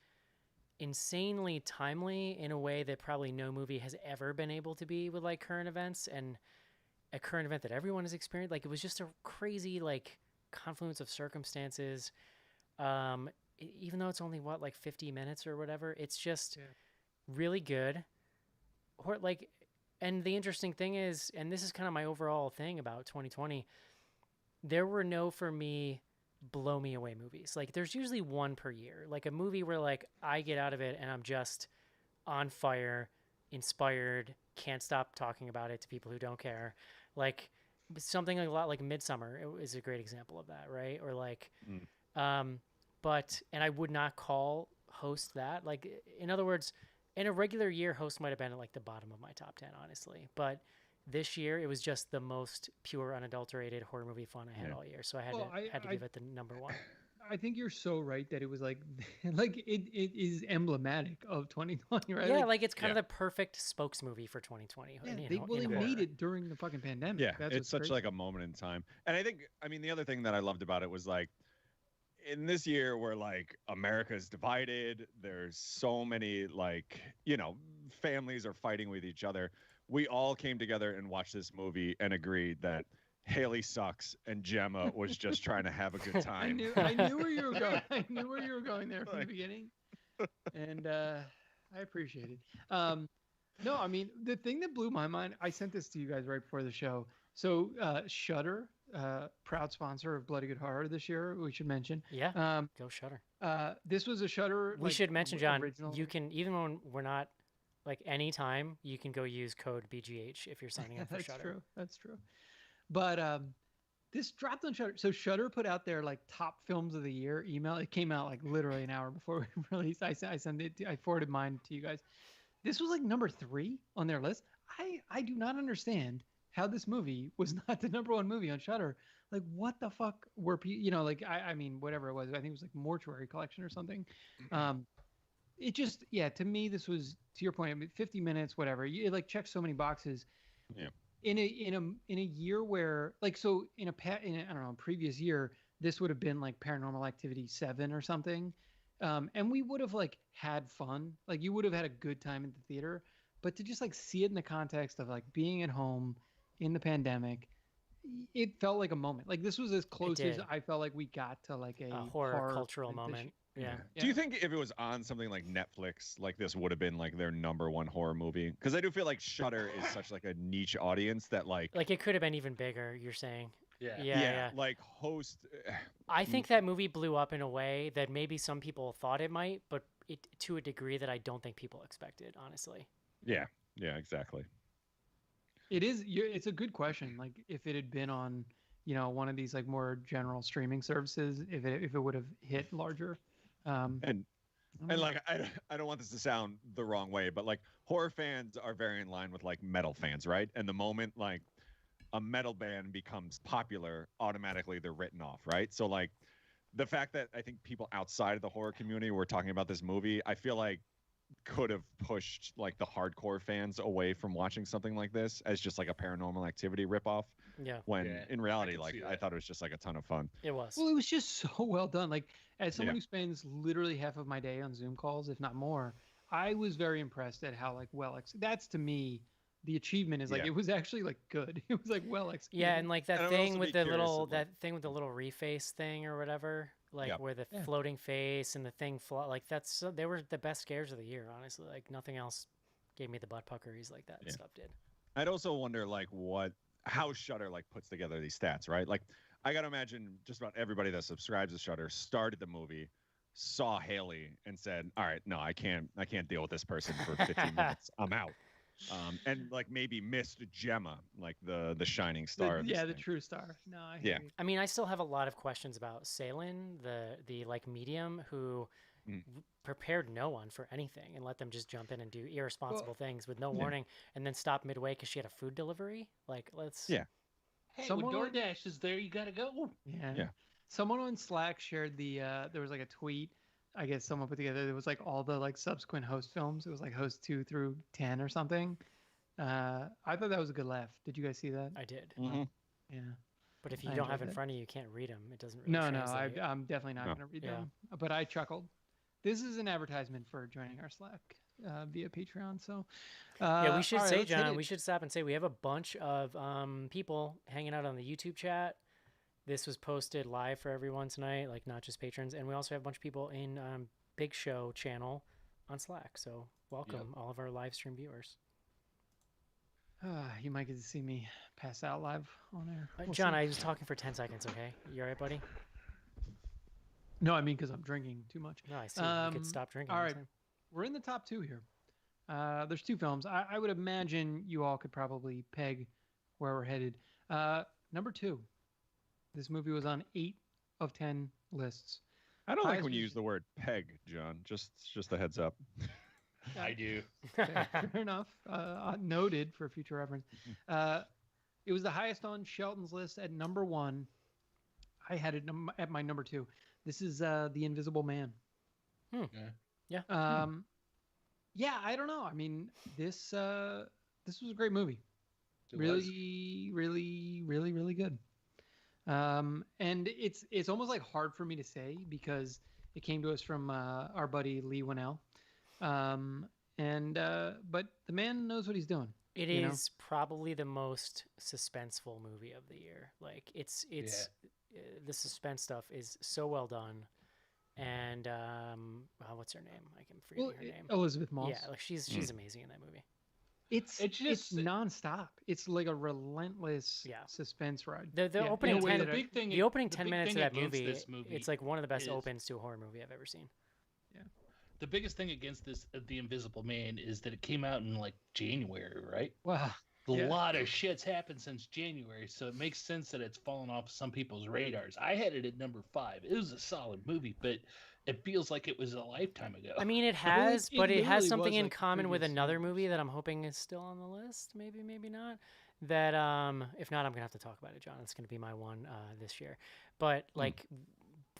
insanely timely in a way that probably no movie has ever been able to be with, like, current events. And a current event that everyone has experienced. Like it was just a crazy like confluence of circumstances. Even though it's only like 50 minutes or whatever, it's just really good. Or like, and the interesting thing is, and this is kind of my overall thing about 2020, there were no for me blow me away movies. Like there's usually one per year, like a movie where like I get out of it and I'm just on fire, inspired, can't stop talking about it to people who don't care. Like something like a lot like Midsummer is a great example of that, right? Or like, but and I would not call Host that. Like in other words, in a regular year, Host might have been at like the bottom of my top 10, honestly. But this year, it was just the most pure, unadulterated horror movie fun I had all year. So I had to give it the number one. I think you're so right that it was like, like it is emblematic of 2020, right? Yeah, like it's kind of the perfect spokes movie for 2020. Yeah, you they know, made it during the fucking pandemic. Yeah, That's it's such crazy. like a moment in time. And I mean, the other thing that I loved about it was like, in this year where like America's divided, there's so many like, families are fighting with each other. We all came together and watched this movie and agreed that Haley sucks and Gemma was just trying to have a good time. I knew where you were going. I knew where you were going there from the beginning, and I appreciate it. No, I mean the thing that blew my mind. I sent this to you guys right before the show. So Shudder, proud sponsor of Bloody Good Horror this year. We should mention. Yeah. Go Shudder. This was a Shudder. We should mention, John. Original. You can, even when we're not like anytime, you can go use code BGH if you're signing up for Shudder. That's true. But this dropped on Shudder. So Shudder put out their like top films of the year email. It came out like literally an hour before we released. I sent it. I forwarded mine to you guys. This was like number 3 on their list. I do not understand how this movie was not the number 1 movie on Shudder. Like what the fuck were people? Like I mean whatever it was. I think it was like Mortuary Collection or something. It just to me this was, to your point, I mean, 50 minutes, whatever. It like checked so many boxes. Yeah. In a year where like, so in a I don't know, previous year, this would have been like Paranormal Activity 7 or something. And we would have like had fun. Like you would have had a good time at the theater, but to just like see it in the context of like being at home in the pandemic, it felt like a moment. Like this was as close as I felt like we got to like a horror cultural moment. Yeah. Do you think if it was on something like Netflix, like this would have been like their number 1 horror movie? Because I do feel like Shudder is such like a niche audience that like it could have been even bigger. You're saying. Yeah. Like Host. I think that movie blew up in a way that maybe some people thought it might, but it to a degree that I don't think people expected, honestly. Yeah. Yeah. Exactly. It is. It's a good question. Like if it had been on, one of these like more general streaming services, if it would have hit larger. And like I don't want this to sound the wrong way, but like horror fans are very in line with like metal fans, right? And the moment like a metal band becomes popular, automatically they're written off, right? So like the fact that I think people outside of the horror community were talking about this movie, I feel like could have pushed like the hardcore fans away from watching something like this as just like a Paranormal Activity ripoff. Yeah. When in reality, like I thought it was just like a ton of fun. It was. Well, it was just so well done. Like as someone who spends literally half of my day on Zoom calls, if not more, I was very impressed at how like that's to me the achievement is like it was actually like good. It was like well executed. Yeah, and like that thing with the little reface thing or whatever, like where the floating face and the thing they were the best scares of the year, honestly. Like nothing else gave me the butt puckeries like that stuff did. I'd also wonder like how Shudder like puts together these stats, right? Like I gotta imagine just about everybody that subscribes to Shudder started the movie, saw Haley, and said, "All right, no, I can't deal with this person for 15 minutes. I'm out." And like maybe missed Gemma, like the shining star. The true star. No, I hear you. I mean, I still have a lot of questions about Salen, the like medium who prepared no one for anything and let them just jump in and do irresponsible things with no warning, and then stop midway because she had a food delivery. Like, let's. Hey, someone when DoorDash is there, you gotta go. Yeah. Someone on Slack shared there was like a tweet. I guess someone put together. It was like all the like subsequent Host films. It was like Host 2 through 10 or something. I thought that was a good laugh. Did you guys see that? I did. Mm-hmm. Yeah. But if you don't have in front of you, you can't read them. It doesn't really translate. I'm definitely not going to read them. But I chuckled. This is an advertisement for joining our Slack. via Patreon. So Yeah, we should all right, say, let's hit John, it. we should stop and say we have a bunch of people hanging out on the YouTube chat. This was posted live for everyone tonight, like not just patrons. And we also have a bunch of people in Big Show channel on Slack. So welcome all of our live stream viewers. You might get to see me pass out live on air. We'll John, see. I was talking for 10 seconds, okay? You all right, buddy? No, I mean because I'm drinking too much. No, I see. You could stop drinking. All right, anytime. we're in the top 2 here. There's 2 films. I would imagine you all could probably peg where we're headed. Number 2. This movie was on 8 of 10 lists. I don't like Highest when you was- use the word peg, John. Just a heads up. I do. Fair enough. Noted for future reference. It was the highest on Shelton's list at number 1. I had it at my number 2. This is The Invisible Man. Yeah. Yeah, I don't know. I mean, this was a great movie. It was. Really good. And it's almost like hard for me to say because it came to us from our buddy Lee Winnell. But the man knows what he's doing. It you know? is probably the most suspenseful movie of the year. Like it's the suspense stuff is so well done. And what's her name? I can forget her name. Elizabeth Moss. Yeah, like she's amazing in that movie. It's just- nonstop. It's like a relentless Yeah. suspense ride. The Yeah, opening in a way 10 that I- big thing. the opening the 10 big minutes of thing that against movie, this movie it's like one of the best is- opens to a horror movie I've ever seen. The biggest thing against this, The Invisible Man, is that it came out in like January, right? Wow. A Yeah. lot of shit's happened since January, so it makes sense that it's fallen off some people's radars. I had it at number 5. It was a solid movie, but it feels like it was a lifetime ago. I mean, it Well, has, it but it has literally something was in like the common with previous another years. movie that I'm hoping is still on the list. Maybe, maybe not. That if not, I'm gonna have to talk about it, John. It's gonna be my one this year. But like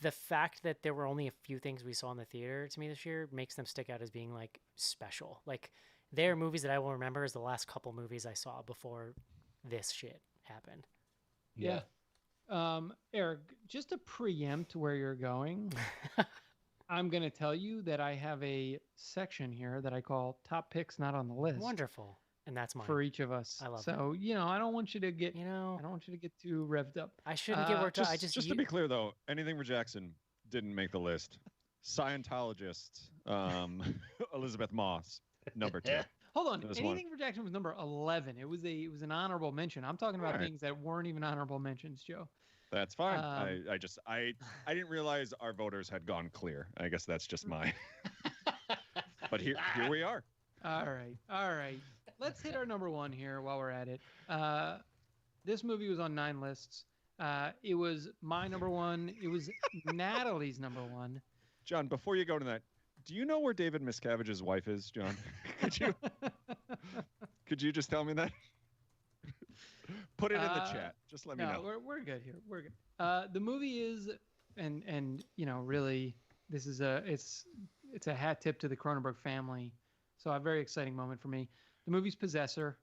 the fact that there were only a few things we saw in the theater to me this year makes them stick out as being like special. Like they're movies that I will remember as the last couple movies I saw before this shit happened. Yeah. Eric, just to preempt where you're going, I'm going to tell you that I have a section here that I call top picks not on the list Wonderful, and that's mine. for each of us. I love so, I don't want you to get You know, I don't want you to get too revved up. I shouldn't get worked up. I just to be clear though, anything for Jackson didn't make the list. Scientologist, Elizabeth Moss, number 2. Hold on. There's one. Anything for Jackson was number 11. It was an honorable mention. I'm talking about All right. things that weren't even honorable mentions, Joe. That's fine. Um, I didn't realize our voters had gone clear. I guess that's just mine. But here we are. All right. Let's hit our number 1 here while we're at it. This movie was on 9 lists. It was my number 1. It was Natalie's number 1. John, before you go to that, do you know where David Miscavige's wife is, John? Could you just tell me that? Put it in the chat. Just let me know. We're good here. We're good. The movie is, and really, this is it's a hat tip to the Cronenberg family. So a very exciting moment for me. The movie's Possessor.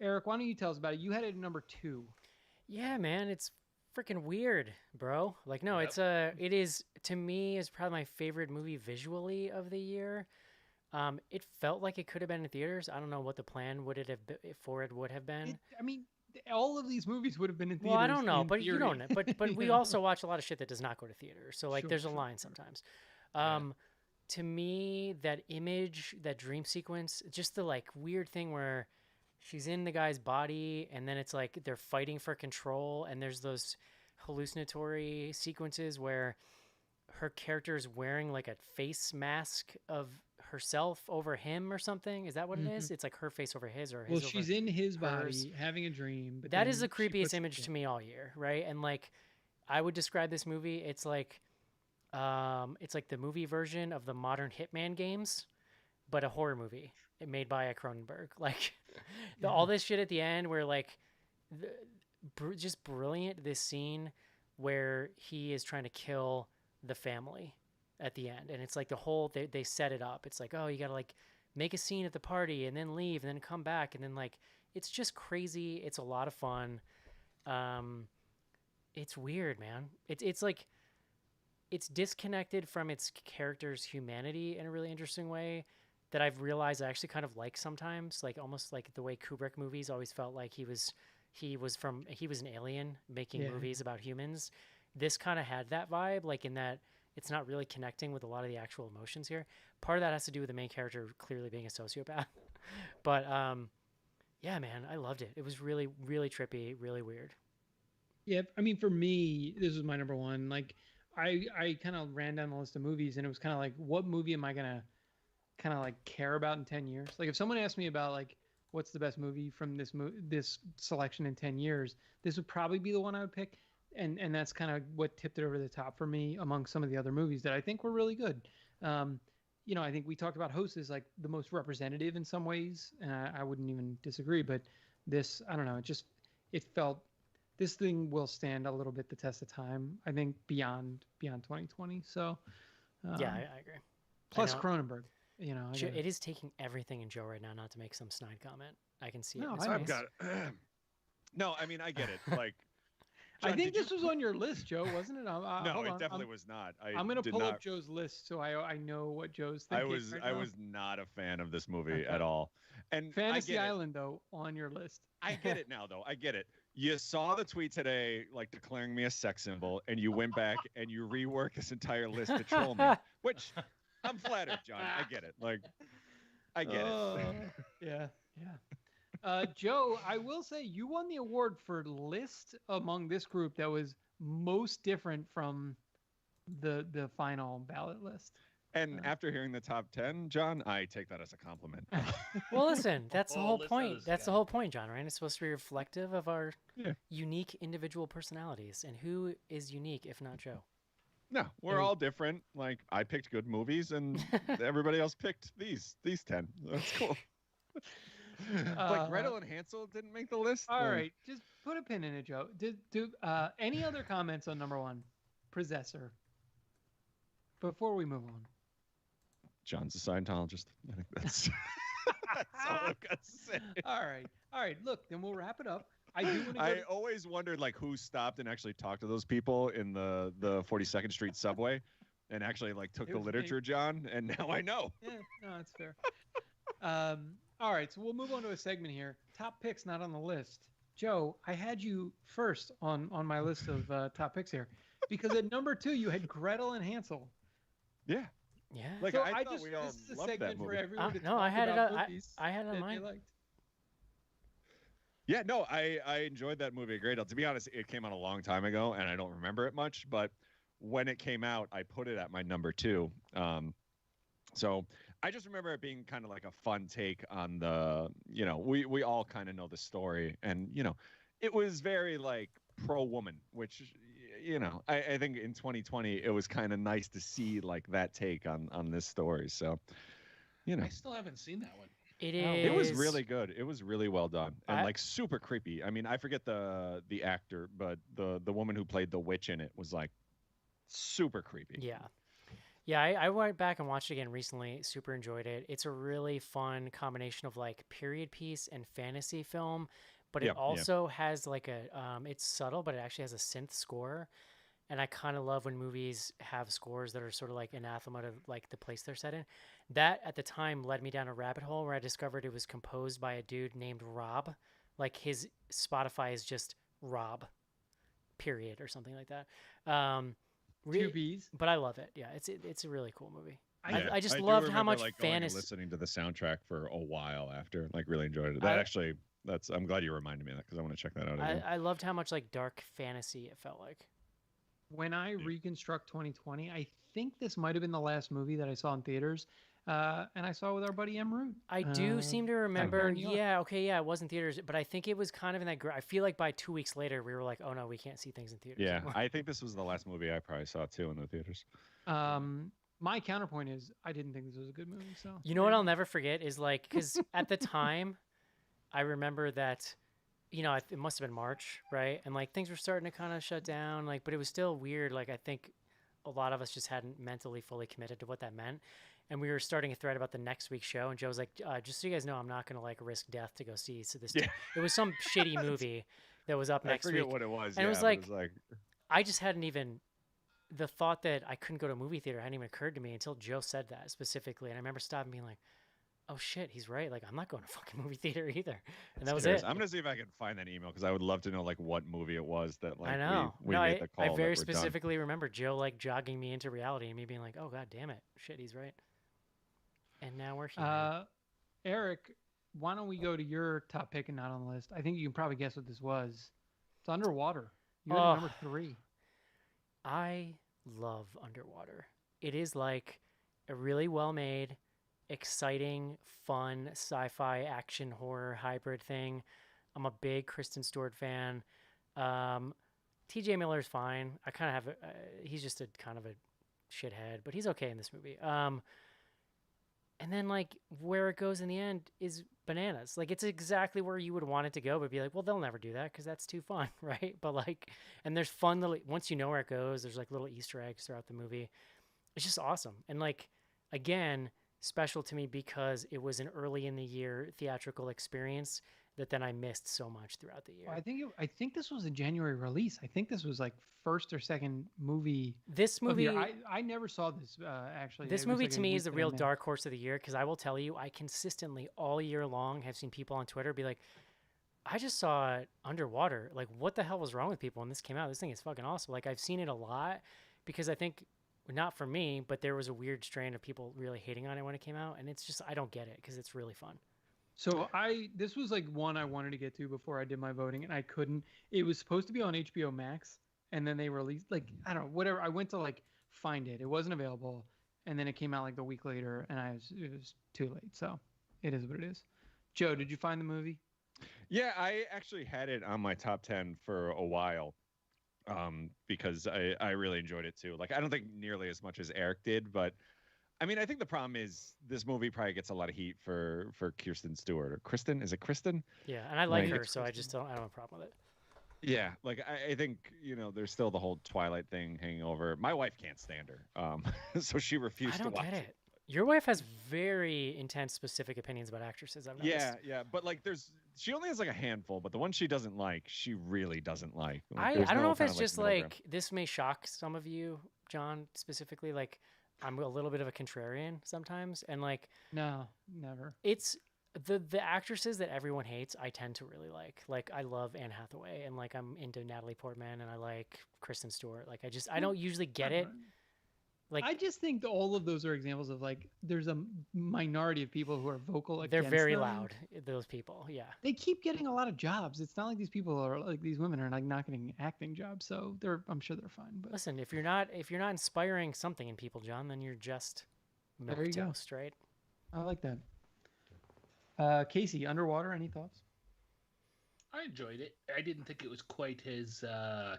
Eric, why don't you tell us about it? You had it at number 2. Yeah, man, it's freaking weird, bro. Like, no, it is, to me, is probably my favorite movie visually of the year. It felt like it could have been in theaters. I don't know what the plan would have been. All of these movies would have been in theaters. Well, I don't know, in but you theory. don't know. But we You know? also watch a lot of shit that does not go to theaters. So like, Sure, there's a sure. line sometimes. Yeah. To me, that image, that dream sequence, just the like weird thing where she's in the guy's body and then it's like they're fighting for control and there's those hallucinatory sequences where her character is wearing like a face mask of herself over him or something. Is that what it is? It's like her face over his or his Well, over she's in his hers. body having a dream. But that is then the she creepiest puts- image yeah. to me all year, right? And like I would describe this movie, it's like the movie version of the modern Hitman games, but a horror movie made by a Cronenberg. Like all this shit at the end where like just brilliant, this scene where he is trying to kill the family at the end, and it's like the whole they set it up. It's like, oh, you gotta like make a scene at the party and then leave and then come back, and then like it's just crazy. It's a lot of fun. It's weird, man. It's like it's disconnected from its character's humanity in a really interesting way, that I've realized I actually kind of like sometimes, like almost like the way Kubrick movies always felt like he was an alien making Yeah. movies about humans. This kind of had that vibe, like in that it's not really connecting with a lot of the actual emotions here. Part of that has to do with the main character clearly being a sociopath. But yeah, man, I loved it. It was really, really trippy, really weird. Yeah, I mean, for me, this was my number one. Like, I kind of ran down the list of movies, and it was kind of like, what movie am I gonna kind of like care about in 10 years? Like, if someone asked me about like what's the best movie from this selection in 10 years, this would probably be the one I would pick. And that's kind of what tipped it over the top for me among some of the other movies that I think were really good. Um, I think we talked about Host as like the most representative in some ways, and I wouldn't even disagree. But this, I don't know, it felt this thing will stand a little bit the test of time. I think beyond 2020. So Yeah, I agree. plus know. Cronenberg, It is taking everything in Joe right now not to make some snide comment. I can see No, it. in his I I've face. got it. No, I mean I get it. Like, I John, think did this was on your list, Joe, wasn't it? No, hold it on. definitely was not. I'm gonna did pull not, up Joe's list so I know what Joe's I thinking. was right I now. was not a fan of this movie Okay. at all. And Fantasy I get Island though on your list. I get it now though. I get it. You saw the tweet today, like declaring me a sex symbol, and you went back and you reworked this entire list to troll me. Which I'm flattered, John. I get it. Like, I get it. Yeah, yeah. Joe, I will say you won the award for list among this group that was most different from the final ballot list. And after hearing the top 10, John, I take that as a compliment. Well, listen, that's the Oh, whole let's point. have this That's the guy. whole point, John, right? It's supposed to be reflective of our Yeah. unique individual personalities. And who is unique if not Joe? No, we're all different. Like, I picked good movies, and everybody else picked these 10. That's cool. Like, Gretel and Hansel didn't make the list. All Like, right, just put a pin in it, Joe. Do any other comments on number one, Possessor? Before we move on. John's a Scientologist. I think that's, that's all I've got to say. All right. Look, then we'll wrap it up. I do want to. I always wondered like who stopped and actually talked to those people in the 42nd Street subway and actually like took It the was me. literature, John, and now I know. Yeah, no, that's fair. All right, so we'll move on to a segment here. Top picks not on the list. Joe, I had you first on my list of top picks here because at number 2 you had Gretel and Hansel. Yeah. Yeah. Like So I thought we all this is a loved that segment for movie. everyone to No, talk I had it about up- movies I had it on that they mine. liked. Yeah, no, I enjoyed that movie a great deal. To be honest, it came out a long time ago, and I don't remember it much. But when it came out, I put it at my number 2. So I just remember it being kind of like a fun take on the, we all kind of know the story, and it was very like pro woman, which I think in 2020 it was kind of nice to see like that take on this story. So I still haven't seen that one. It Oh. is. it was really good. It was really well done and I- like super creepy. I mean, I forget the actor, but the woman who played the witch in it was like super creepy. Yeah. Yeah, I went back and watched it again recently. Super enjoyed it. It's a really fun combination of like period piece and fantasy film, but Yeah, it yeah. also has like it's subtle, but it actually has a synth score. And I kind of love when movies have scores that are sort of like anathema to like the place they're set in. That at the time led me down a rabbit hole where I discovered it was composed by a dude named Rob. Like his Spotify is just Rob, period, or something like that. Two B's. But I love it. Yeah, it's a really cool movie. I just do loved how remember, much like, going and fantasy. listening to the soundtrack for a while after, like really enjoyed it. I'm glad you reminded me of that because I want to check that out again. I loved how much like dark fantasy it felt like. When I reconstruct 2020, I think this might have been the last movie that I saw in theaters, and I saw with our buddy M. Root. I do seem to remember. in New York. Yeah, okay, yeah, it was in theaters, but I think it was kind of in that. I feel like by 2 weeks later, we were like, oh no, we can't see things in theaters. Yeah, anymore. I think this was the last movie I probably saw too in the theaters. My counterpoint is I didn't think this was a good movie. So You know what I'll never forget is like, because at the time, I remember that, it must have been March, right? And like things were starting to kind of shut down, like, but it was still weird. Like I think a lot of us just hadn't mentally fully committed to what that meant. And we were starting a thread about the next week's show, and Joe was like, just so you guys know, I'm not going to like risk death to go see. So this, it was some shitty movie that was up next I forget week. what it was. And it was but like- it was like I just hadn't even, the thought that I couldn't go to a movie theater hadn't even occurred to me until Joe said that specifically. And I remember stopping and being like, oh shit, he's right. Like I'm not going to fucking movie theater either. And that It's was curious. it. I'm gonna see if I can find that email because I would love to know like what movie it was that I like know. we No, made the I call very that we're done. specifically remember Joe like jogging me into reality and me being like, oh god damn it, shit, he's right. And now we're here. Eric, why don't we go to your top pick and not on the list? I think you can probably guess what this was. It's Underwater. You had it Oh. number 3. I love Underwater. It is like a really well made, exciting, fun sci-fi action horror hybrid thing. I'm a big Kristen Stewart fan. TJ Miller's fine. I kind of have he's just a kind of a shithead, but he's okay in this movie. And then like where it goes in the end is bananas. Like it's exactly where you would want it to go, but be like, well, they'll never do that because that's too fun, right? But like, and there's fun little once you know where it goes. There's like little Easter eggs throughout the movie. It's just awesome. And like again, special to me because it was an early in the year theatrical experience that then I missed so much throughout the year. I think this was a January release. I think this was like first or second movie. This movie, I never saw this actually. this It was movie like to a me week is the that I real missed. dark horse of the year because I will tell you, I consistently all year long have seen people on Twitter be like, I just saw it Underwater. Like, what the hell was wrong with people when this came out? This thing is fucking awesome. Like, I've seen it a lot because I think, not for me, but there was a weird strain of people really hating on it when it came out. And it's just, I don't get it because it's really fun. So this was like one I wanted to get to before I did my voting, and I couldn't. It was supposed to be on HBO Max, and then they released like I don't know whatever. I went to like find it. It wasn't available, and then it came out like the week later, and it was too late. So it is what it is. Joe, did you find the movie? Yeah, I actually had it on my top 10 for a while because I really enjoyed it too. Like, I don't think nearly as much as Eric did, but I mean, I think the problem is this movie probably gets a lot of heat for Kirsten Stewart or Kristen. Is it Kristen? Yeah, and I like Like- her, so I don't have a problem with it. Yeah, like I think there's still the whole Twilight thing hanging over. My wife can't stand her, so she refused I to don't watch get it. it. Your wife has very intense, specific opinions about actresses. I've noticed. Yeah, but like she only has like a handful, but the one she doesn't like, she really doesn't like. I there's don't no know if kind it's of, just middle ground. like this may shock some of you, John, specifically. Like I'm a little bit of a contrarian sometimes, and like No, never. it's the actresses that everyone hates. I tend to really like. Like I love Anne Hathaway, and like I'm into Natalie Portman, and I like Kristen Stewart. Like I don't usually get it. Like I just think all of those are examples of like there's a minority of people who are vocal against they're very them. loud. Those people, yeah. They keep getting a lot of jobs. It's not like these people are like these women are like not getting acting jobs, so I'm sure they're fine. But Listen, if you're not inspiring something in people, John, then you're just There you go. milquetoast, right? I like that. Casey, Underwater, any thoughts? I enjoyed it. I didn't think it was quite as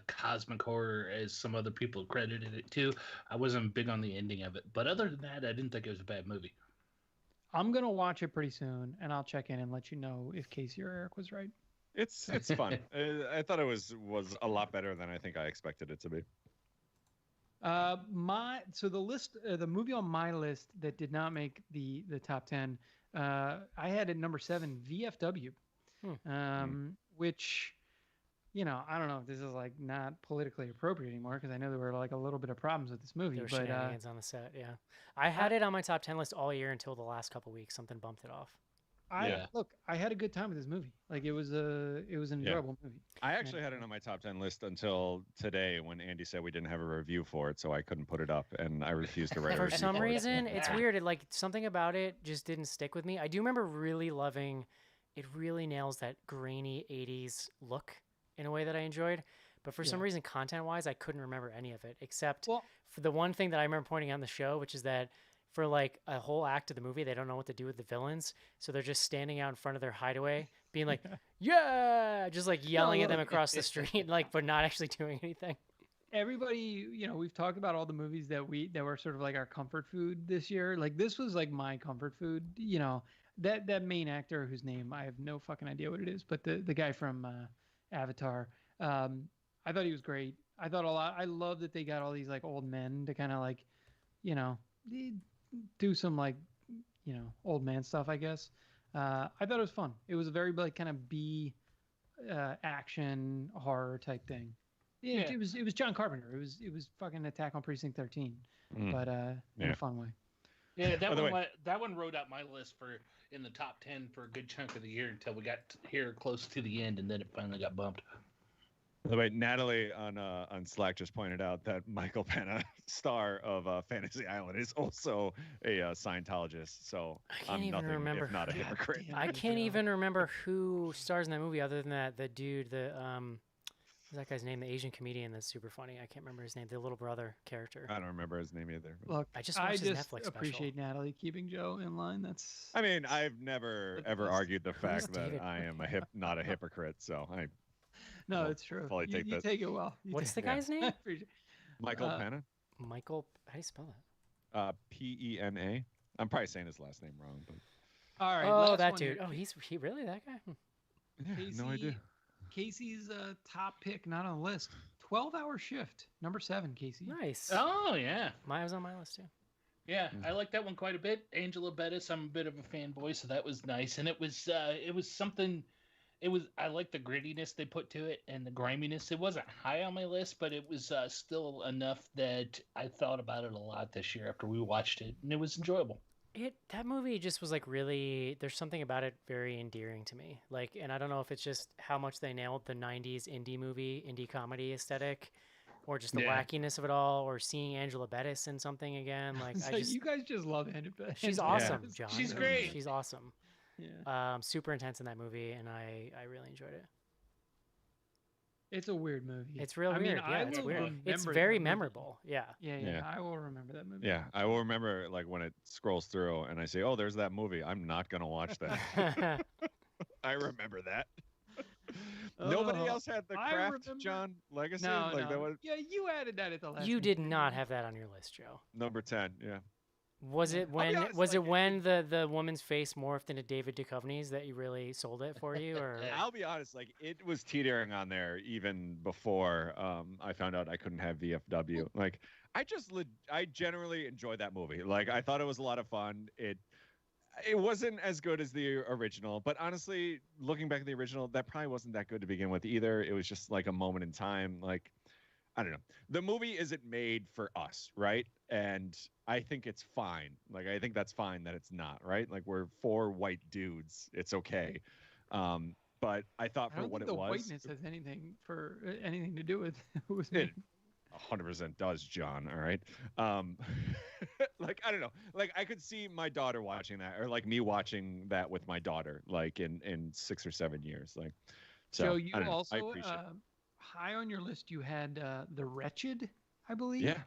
cosmic horror as some other people credited it to. I wasn't big on the ending of it, but other than that, I didn't think it was a bad movie. I'm gonna watch it pretty soon, and I'll check in and let you know if Casey or Eric was right. It's fun. I thought it was a lot better than I think I expected it to be. The list, the movie on my list that did not make the top 10, I had at number 7 VFW, which, I don't know if this is like not politically appropriate anymore because I know there were like a little bit of problems with this movie. There were But shenanigans on the set, yeah. I had it on my top 10 list all year until the last couple weeks. Something bumped it off. I had a good time with this movie. Like it was an enjoyable movie. I actually had it on my top 10 list until today when Andy said we didn't have a review for it, so I couldn't put it up, and I refused to write a For review some for it. reason, it's weird. It, like something about it just didn't stick with me. I do remember really loving. It really nails that grainy 80s look in a way that I enjoyed. But for some reason, content-wise, I couldn't remember any of it except for the one thing that I remember pointing out in the show, which is that for like a whole act of the movie, they don't know what to do with the villains. So they're just standing out in front of their hideaway, being like, yeah, just like yelling at them across the street, like, but not actually doing anything. Everybody, we've talked about all the movies that were sort of like our comfort food this year. Like this was like my comfort food, that main actor whose name I have no fucking idea what it is, but the guy from Avatar, I thought he was great. I love that they got all these like old men to kind of like, do some like, old man stuff, I guess. I thought it was fun. It was a very like kind of B action horror type thing. Yeah. It was John Carpenter. It was fucking Attack on Precinct 13, but in a fun way. Yeah, By the way, that one rode out my list for in the top 10 for a good chunk of the year until we got here close to the end, and then it finally got bumped. by the way, Natalie on Slack just pointed out that Michael Pena, star of Fantasy Island, is also a Scientologist. So I can't I'm even nothing remember if not a who- hypocrite. damn I it, can't Joe. even remember who stars in that movie other than the dude, what's that guy's name? The Asian comedian that's super funny. I can't remember his name. The little brother character. I don't remember his name either. Look, I just watched his Netflix appreciate Natalie keeping Joe in line. That's I mean, I've never The ever best. argued the Who's fact that David I am not a hypocrite. So I no, Well, it's true. fully You, take you that. take it well. You What's the take- Yeah. guy's I name? appreciate- Michael Uh, Pena, Michael. How do you spell that? Pena. I'm probably saying his last name wrong, but All right. Oh, last that one dude. here. Oh, he really that guy? yeah, no idea. Casey's top pick, not on the list. 12-hour shift, number 7, Casey. Nice. Oh yeah, Mine was on my list too. yeah. I like that one quite a bit. Angela Bettis, I'm a bit of a fanboy, so that was nice. And it was something. I like the grittiness they put to it and the griminess. It wasn't high on my list, but it was still enough that I thought about it a lot this year after we watched it, and it was enjoyable. That movie just was like really, there's something about it very endearing to me. Like, and I don't know if it's just how much they nailed the 90s indie comedy aesthetic, or just the Yeah. wackiness of it all, or seeing Angela Bettis in something again. Like, So I just, you guys just love Angela. she's Angela awesome, Bettis. John. She's great. She's awesome. Yeah. Super intense in that movie, and I really enjoyed it. It's a weird movie. It's real I weird. mean, yeah, I it's will weird. It's remember very that movie. memorable. Yeah. Yeah, Yeah. I will remember that movie. Yeah, I will remember like when it scrolls through and I say, "Oh, there's that movie." I'm not gonna watch that. I remember that. Nobody Oh, else had the I craft, remember- John Legacy. No, like no. that was Yeah, you added that at the last. You did minute. not have that on your list, Joe. number 10. Yeah. Was it I'll be when honest, was it like, when the woman's face morphed into David Duchovny's that you really sold it for you, or I'll be honest, like it was teetering on there even before I found out I couldn't have VFW. Like I generally enjoyed that movie. Like I thought it was a lot of fun. It wasn't as good as the original, but honestly, looking back at the original, that probably wasn't that good to begin with either. It was just like a moment in time. Like I don't know. The movie isn't made for us, right? And I think it's fine. Like I think that's fine that it's not, right? Like we're 4 white dudes. It's okay. But I thought I for don't what think it the was, whiteness has anything to do with who was It- made. 100% does, John. All right. Like I don't know. Like I could see my daughter watching that, or like me watching that with my daughter, like in 6 or 7 years. Like, so Joe, you I don't know. I also appreciate it. high on your list. You had The Wretched, I believe. Yeah.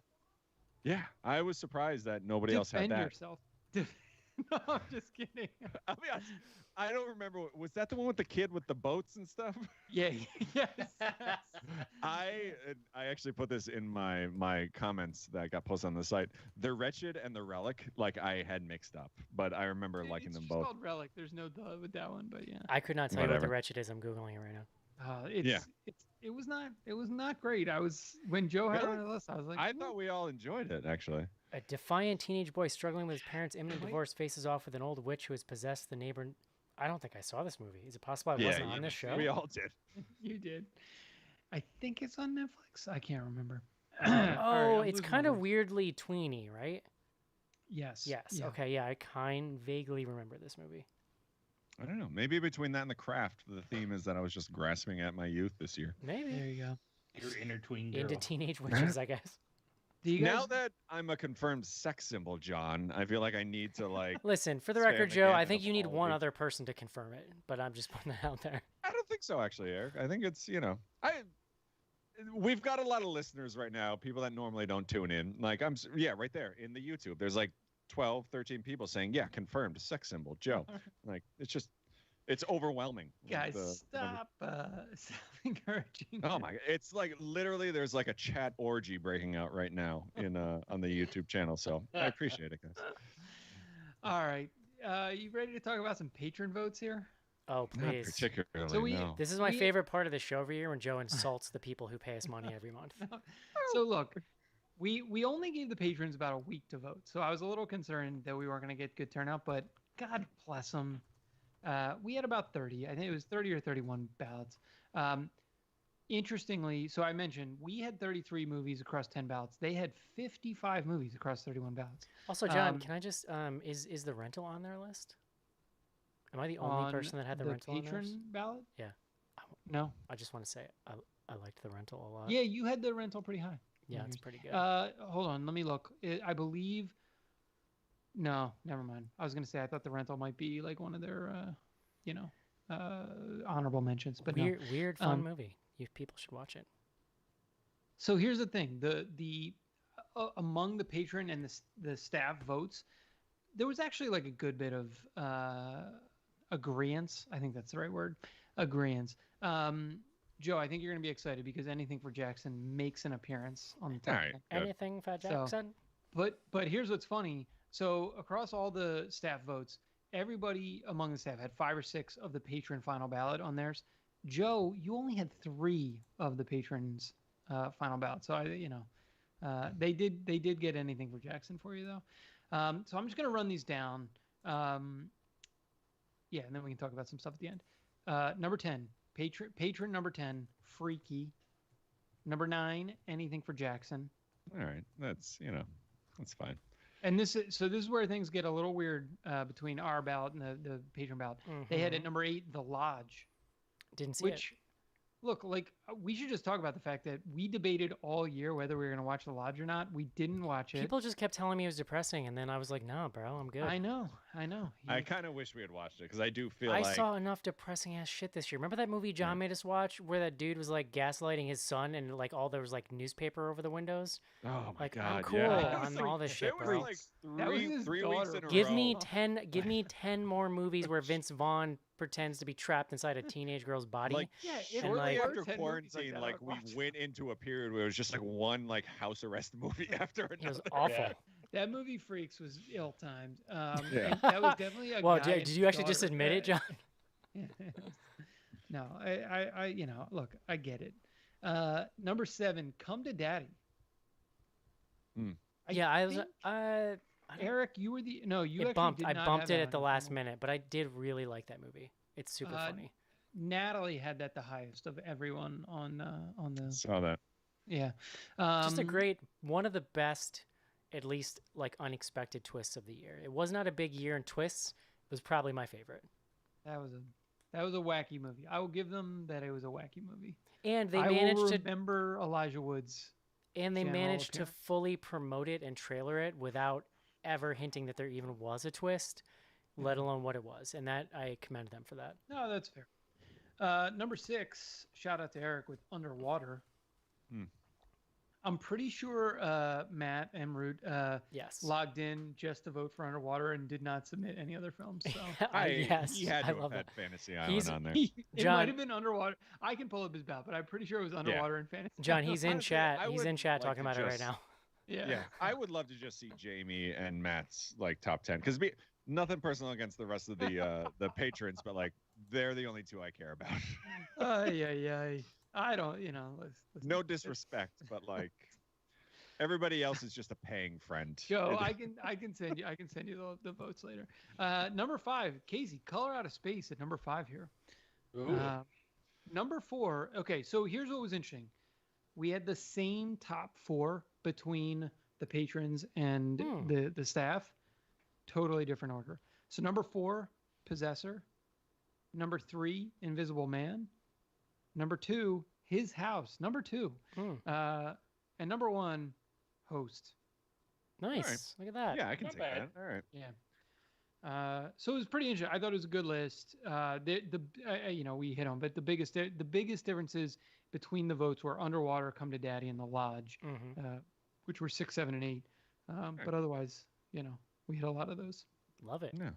Yeah. I was surprised that nobody else had Defend that. yourself. No, I'm just kidding. I'll be honest. I don't remember. Was that the one with the kid with the boats and stuff? Yeah. Yes. I actually put this in my comments that got posted on the site. The Wretched and the Relic, like I had mixed up, but I remember liking it's them just both. called Relic. There's no duh with that one, but yeah. I could not tell you what Whatever. the wretched is. I'm googling it right now. It was not great. I was when Joe had it on Really? the list. I was like, I "Ooh." thought we all enjoyed it actually. A defiant teenage boy struggling with his parents' imminent Wait. divorce faces off with an old witch who has possessed the neighbor. I don't think I saw this movie. Is it possible I wasn't on this show? We all did. You did. I think it's on Netflix. I can't remember. Oh, it's kind of weirdly tweeny, right? Yes. Yes. Yeah. Okay. Yeah, I vaguely remember this movie. I don't know. Maybe between that and the craft, the theme is that I was just grasping at my youth this year. Maybe There you go. Your inner tween girl. into teenage witches, I guess. Do you guys? Now that I'm a confirmed sex symbol, John, I feel like I need to like. Listen, for the Spam record, the Joe, I gamut think of you need all one the- other person to confirm it, but I'm just putting that out there. I don't think so, actually, Eric. I think it's we've got a lot of listeners right now, people that normally don't tune in. Like right there in the YouTube. There's like 12, 13 people saying, "Yeah, confirmed sex symbol, Joe." Like it's overwhelming. Guys, the number. stop encouraging. Oh it. my! It's like literally there's like a chat orgy breaking out right now in on the YouTube channel. So I appreciate it, guys. All right. You ready to talk about some patron votes here? Oh, Not please. particularly. So we- no. This is my We- favorite part of the show every year when Joe insults the people who pay us money every month. So look, we only gave the patrons about a week to vote, so I was a little concerned that we weren't going to get good turnout, but God bless them. We had about 30. I think it was 30 or 31 ballots. Interestingly, so I mentioned we had 33 movies across 10 ballots. They had 55 movies across 31 ballots. Also, John, Um, can I just is the rental on their list? Am I the only on person that had the rental on theirs? patron ballot? Yeah. No. I just want to say I liked the rental a lot. Yeah, you had the rental pretty high. Yeah, on it's yours. pretty good. Hold on, let me look. I believe. No, never mind. I was gonna say I thought the rental might be like one of their, you know, honorable mentions, but no. Weird fun movie. You people should watch it. So here's the thing: the among the patron and the staff votes, there was actually like a good bit of agreeance. I think that's the right word, agreeance. Joe, I think you're going to be excited because anything for Jackson makes an appearance on the top. All right. 10. Good. Anything for So- Jackson? But here's what's funny. So across all the staff votes, everybody among the staff had 5 or 6 of the patron final ballot on theirs. Joe, you only had 3 of the patrons final ballot. So they did get anything for Jackson for you though. So I'm just gonna run these down. Yeah, and then we can talk about some stuff at the end. Number 10, patron number 10, Freaky. Number 9, anything for Jackson. All right. That's that's fine. And this is where things get a little weird between our ballot and the patron ballot. They had at number 8, The Lodge, Didn't see which look like we should just talk about the fact that we debated all year whether we were going to watch The Lodge or not. We didn't watch it. it. People just kept telling me it was depressing, and then I was like, "No, bro, I'm good." I know. I kind of wish we had watched it because I do feel I like saw enough depressing ass shit this year. Remember that movie John made us watch where that dude was like gaslighting his son and like all there was like newspaper over the windows? oh my Like god, I'm cool yeah. on all this shit, It bro. was like That was his three weeks daughter. in a Give row. me 10 more movies where Vince Vaughn pretends to be trapped inside a teenage girl's body. Like Yeah, shortly like- after 10 movies like quarantine, that, like I'd we watch went into a period where it was just like one like house arrest movie after It another. was awful. That movie Freaks was ill-timed. Yeah. And that was definitely a Well, guy did and you actually just daughter. admit it, John? No, I look, I get it. Number 7, Come to Daddy. Yeah, I was. think, I don't- Eric, you were the no, you it actually bumped. did I not bumped have it that at the on your last final. minute, but I did really like that movie. It's super funny. Natalie had that the highest of everyone on the Saw that. yeah. Just a great one of the best, at least like unexpected twists of the year. It was not a big year in twists. It was probably my favorite. That was a wacky movie. I will give them that it was a wacky movie. And they I managed will to remember Elijah Wood's. and they general managed to appearance. fully promote it and trailer it without ever hinting that there even was a twist, let alone what it was. And that I commend them for that. No, that's fair. Number 6, shout out to Eric with Underwater. I'm pretty sure Matt Emroot Yes. logged in just to vote for Underwater and did not submit any other films. So Yes, he had I to have love had it. Fantasy He's- Island on there. it John- might have been Underwater. I can pull up his ballot, but I'm pretty sure it was Underwater and Fantasy. John, he's in Honestly, chat. I He's would in chat like talking to about it right just- now. Yeah, I would love to just see Jamie and Matt's like top 10 because nothing personal against the rest of the patrons, but like they're the only 2 I care about. Yeah. I don't, listen, No disrespect, but like everybody else is just a paying friend. Joe, I can send you the votes later. Number 5, Casey, Color Out of Space at number 5 here. Ooh. Number 4. Okay, so here's what was interesting. We had the same top 4 between the patrons and the staff. Totally different order. So number 4, Possessor. Number 3, Invisible Man. Number 2, His House. Number 2. And number 1, Host. Nice. Look at that. Yeah, I can Not take bad. that. All right. Yeah. So it was pretty interesting. I thought it was a good list. We hit on, but the biggest differences between the votes were Underwater, Come to Daddy, and The Lodge, which were 6, 7, and 8. But otherwise, we hit a lot of those. Love it. Yeah,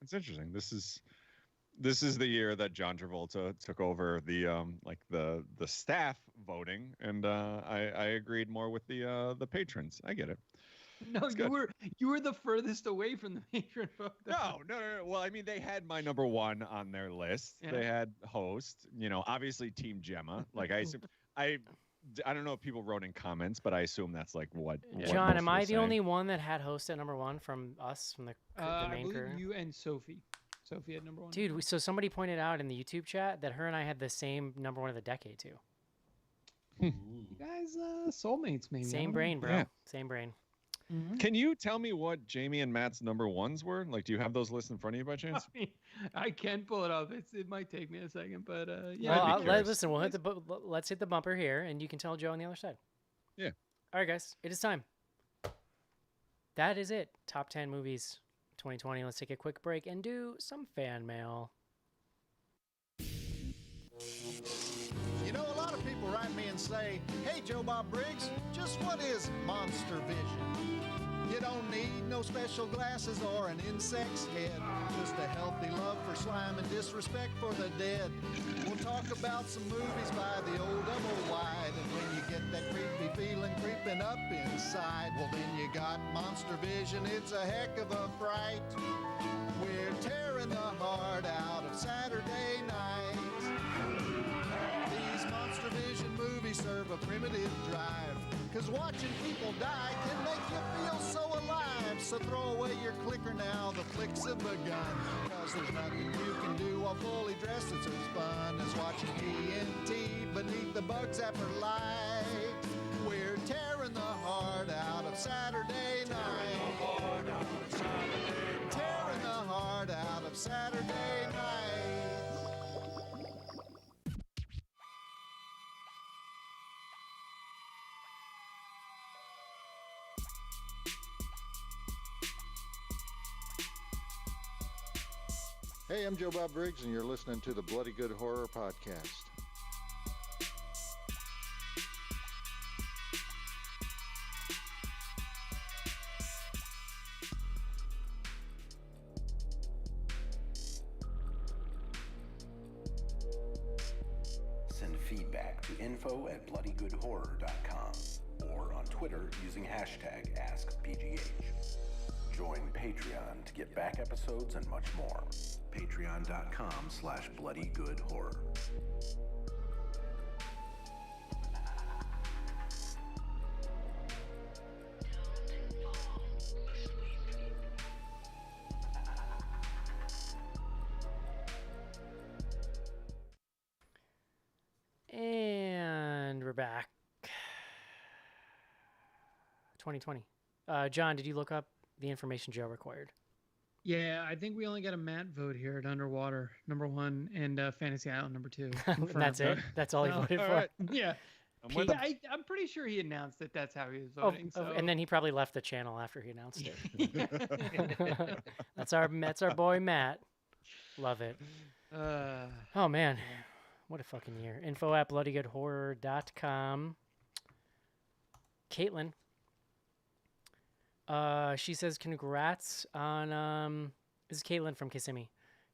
it's interesting. This is the year that John Travolta took over the staff voting, and I agreed more with the patrons. I get it. No, It's good. you were the furthest away from the patron vote. No. Well, I mean, they had my number 1 on their list. Yeah. They had host. Obviously Team Gemma. Like I assume, I don't know if people wrote in comments, but I assume that's like what. John, most am were I the saying. only one that had host at number 1 from us, from the I main believe crew? you and Sophie. Sophie at number 1. Dude, so somebody pointed out in the YouTube chat that her and I had the same number 1 of the decade too. You guys, soulmates, maybe. I Same don't know. brain, bro. Yeah. Same brain. Mhm. Can you tell me what Jamie and Matt's number ones were? Like, do you have those lists in front of you by chance? I mean, I can pull it up. It might take me a second, but yeah. Well, I'd be curious. listen, let's hit the bumper here, and you can tell Joe on the other side. Yeah. All right, guys, it is time. That is it. Top 10 movies 2020. Let's take a quick break and do some fan mail. You know, a lot of people write me and say, hey, Joe Bob Briggs, just what is monster vision? You don't need no special glasses or an insect's head, just a healthy love for slime and disrespect for the dead. We'll talk about some movies by the old double wide, and when you get that creepy feeling creeping up inside, well, then you got monster vision. It's a heck of a fright. We're tearing the heart out of Saturday night. These Monster Vision movies serve a primitive drive, 'cause watching people die can make you feel so alive. So throw away your clicker now, the flicks have begun, 'cause there's nothing you can do while fully dressed that's as fun as watching TNT beneath the bug zapper light. We're tearing the heart out of Saturday night. Tearing the heart out of Saturday night. Hey, I'm Joe Bob Briggs, and you're listening to the Bloody Good Horror Podcast. Send feedback to info@bloodygoodhorror.com or on Twitter using hashtag AskBGH. Join Patreon to get back episodes and much more. Patreon.com/bloodygoodhorror. And we're back. 2020. John, did you look up the information Joe required? Yeah, I think we only got a Matt vote here at Underwater, number 1, and Fantasy Island, number 2. And that's it? That's all he voted all for? right. Yeah. I'm with Yeah, him. I'm pretty sure he announced that that's how he was Oh, voting. and then he probably left the channel after he announced it. That's our boy Matt. Love it. Oh man, what a fucking year. info@bloodygoodhorror.com. Caitlin. She says congrats on this is Caitlin from Kissimmee.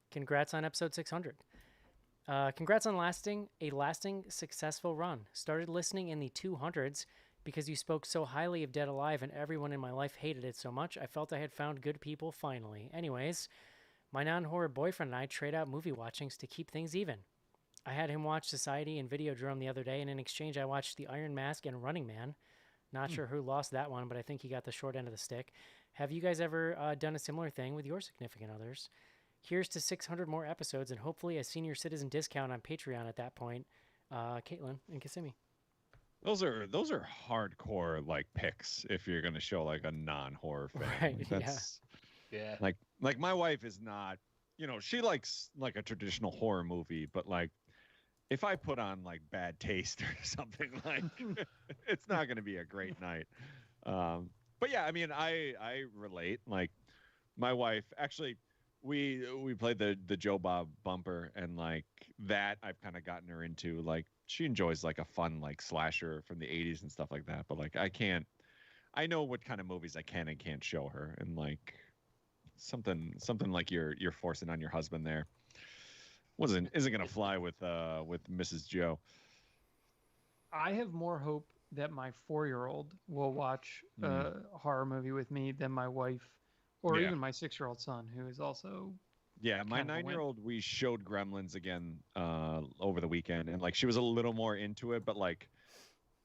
Congrats on episode 600. Congrats on a lasting successful run. Started listening in the 200s because you spoke so highly of Dead Alive and everyone in my life hated it so much. I felt I had found good people finally. Anyways, my non-horror boyfriend and I trade out movie watchings to keep things even. I had him watch Society and Videodrome the other day, and in exchange I watched The Iron Mask and Running Man. Not sure who lost that one, but I think he got the short end of the stick. Have you guys ever done a similar thing with your significant others? Here's to 600 more episodes and hopefully a senior citizen discount on Patreon at that point. Caitlin and Kissimmee. Those are hardcore like picks if you're gonna show like a non-horror fan. Right, Like, yeah. that's Yeah. like my wife is not, she likes like a traditional horror movie, but like if I put on like Bad Taste or something, like it's not gonna be a great night. But yeah, I mean I relate. Like my wife actually we played the Joe Bob bumper, and like that I've kind of gotten her into. Like she enjoys like a fun like slasher from the 80s and stuff like that, but like I know what kind of movies I can and can't show her, and like something like you're forcing on your husband there isn't gonna fly with Mrs. Joe. I have more hope that my 4-year-old will watch a horror movie with me than my wife or Yeah. even my 6-year-old son, who is also Yeah, my kind of a wimp. 9-year-old, we showed Gremlins again over the weekend, and like she was a little more into it, but like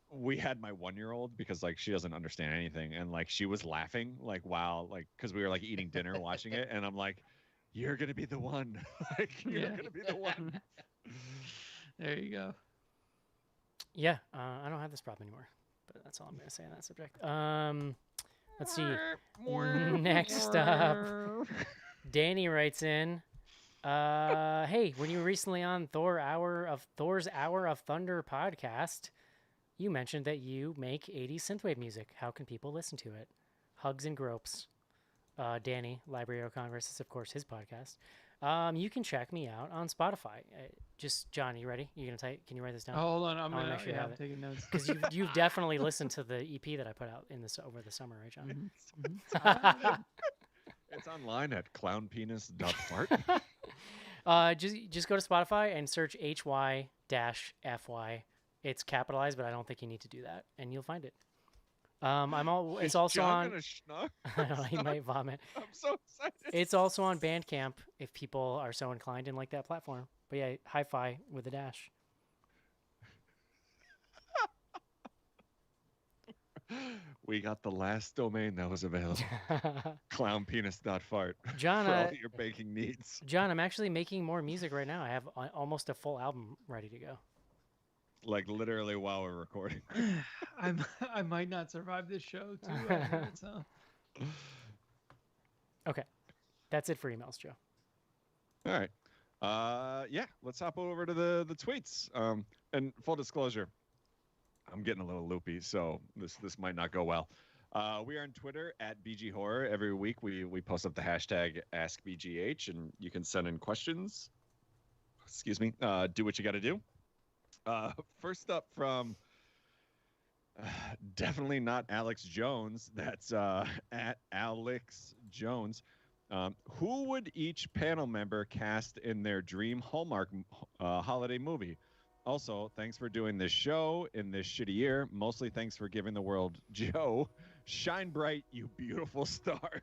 we had my 1-year-old because like she doesn't understand anything, and like she was laughing like while like because we were like eating dinner watching it, and I'm like, you're gonna be the one, like you're Yeah. gonna be the one. There you go. Yeah, I don't have this problem anymore, but that's all I'm gonna say on that subject. Let's see. Next up, Danny writes in. Hey, when you were recently on Thor's Hour of Thunder podcast, you mentioned that you make 80s synthwave music. How can people listen to it? Hugs and gropes. Danny, Library of Congress is of course his podcast. You can check me out on Spotify. Just John, you ready? You gonna type? Can you write this down? Oh, hold on, I'm I wanna gonna make sure you have I'm it. taking notes. Because you've definitely listened to the EP that I put out over the summer, right, John? It's online at clownpenis.fart. Just go to Spotify and search HY-FY. It's capitalized, but I don't think you need to do that, and you'll find it. It's also John on. gonna schnuck? I don't know, he might vomit. I'm so excited. It's also on Bandcamp if people are so inclined and like that platform. But yeah, hi-fi with a dash. We got the last domain that was available. Clownpenis.fart. John, for all your baking needs. John, I'm actually making more music right now. I have almost a full album ready to go. Like literally while we're recording. I might not survive this show too. So. Okay, that's it for emails, Joe. All right. Yeah, let's hop over to the tweets. And full disclosure, I'm getting a little loopy, so this might not go well. We are on Twitter at BG Horror. Every week we post up the hashtag AskBGH, and you can send in questions. Excuse me. Do what you got to do. First up from definitely not Alex Jones. That's at Alex Jones. Who would each panel member cast in their dream Hallmark holiday movie? Also, thanks for doing this show in this shitty year. Mostly thanks for giving the world Joe. Shine bright, you beautiful star.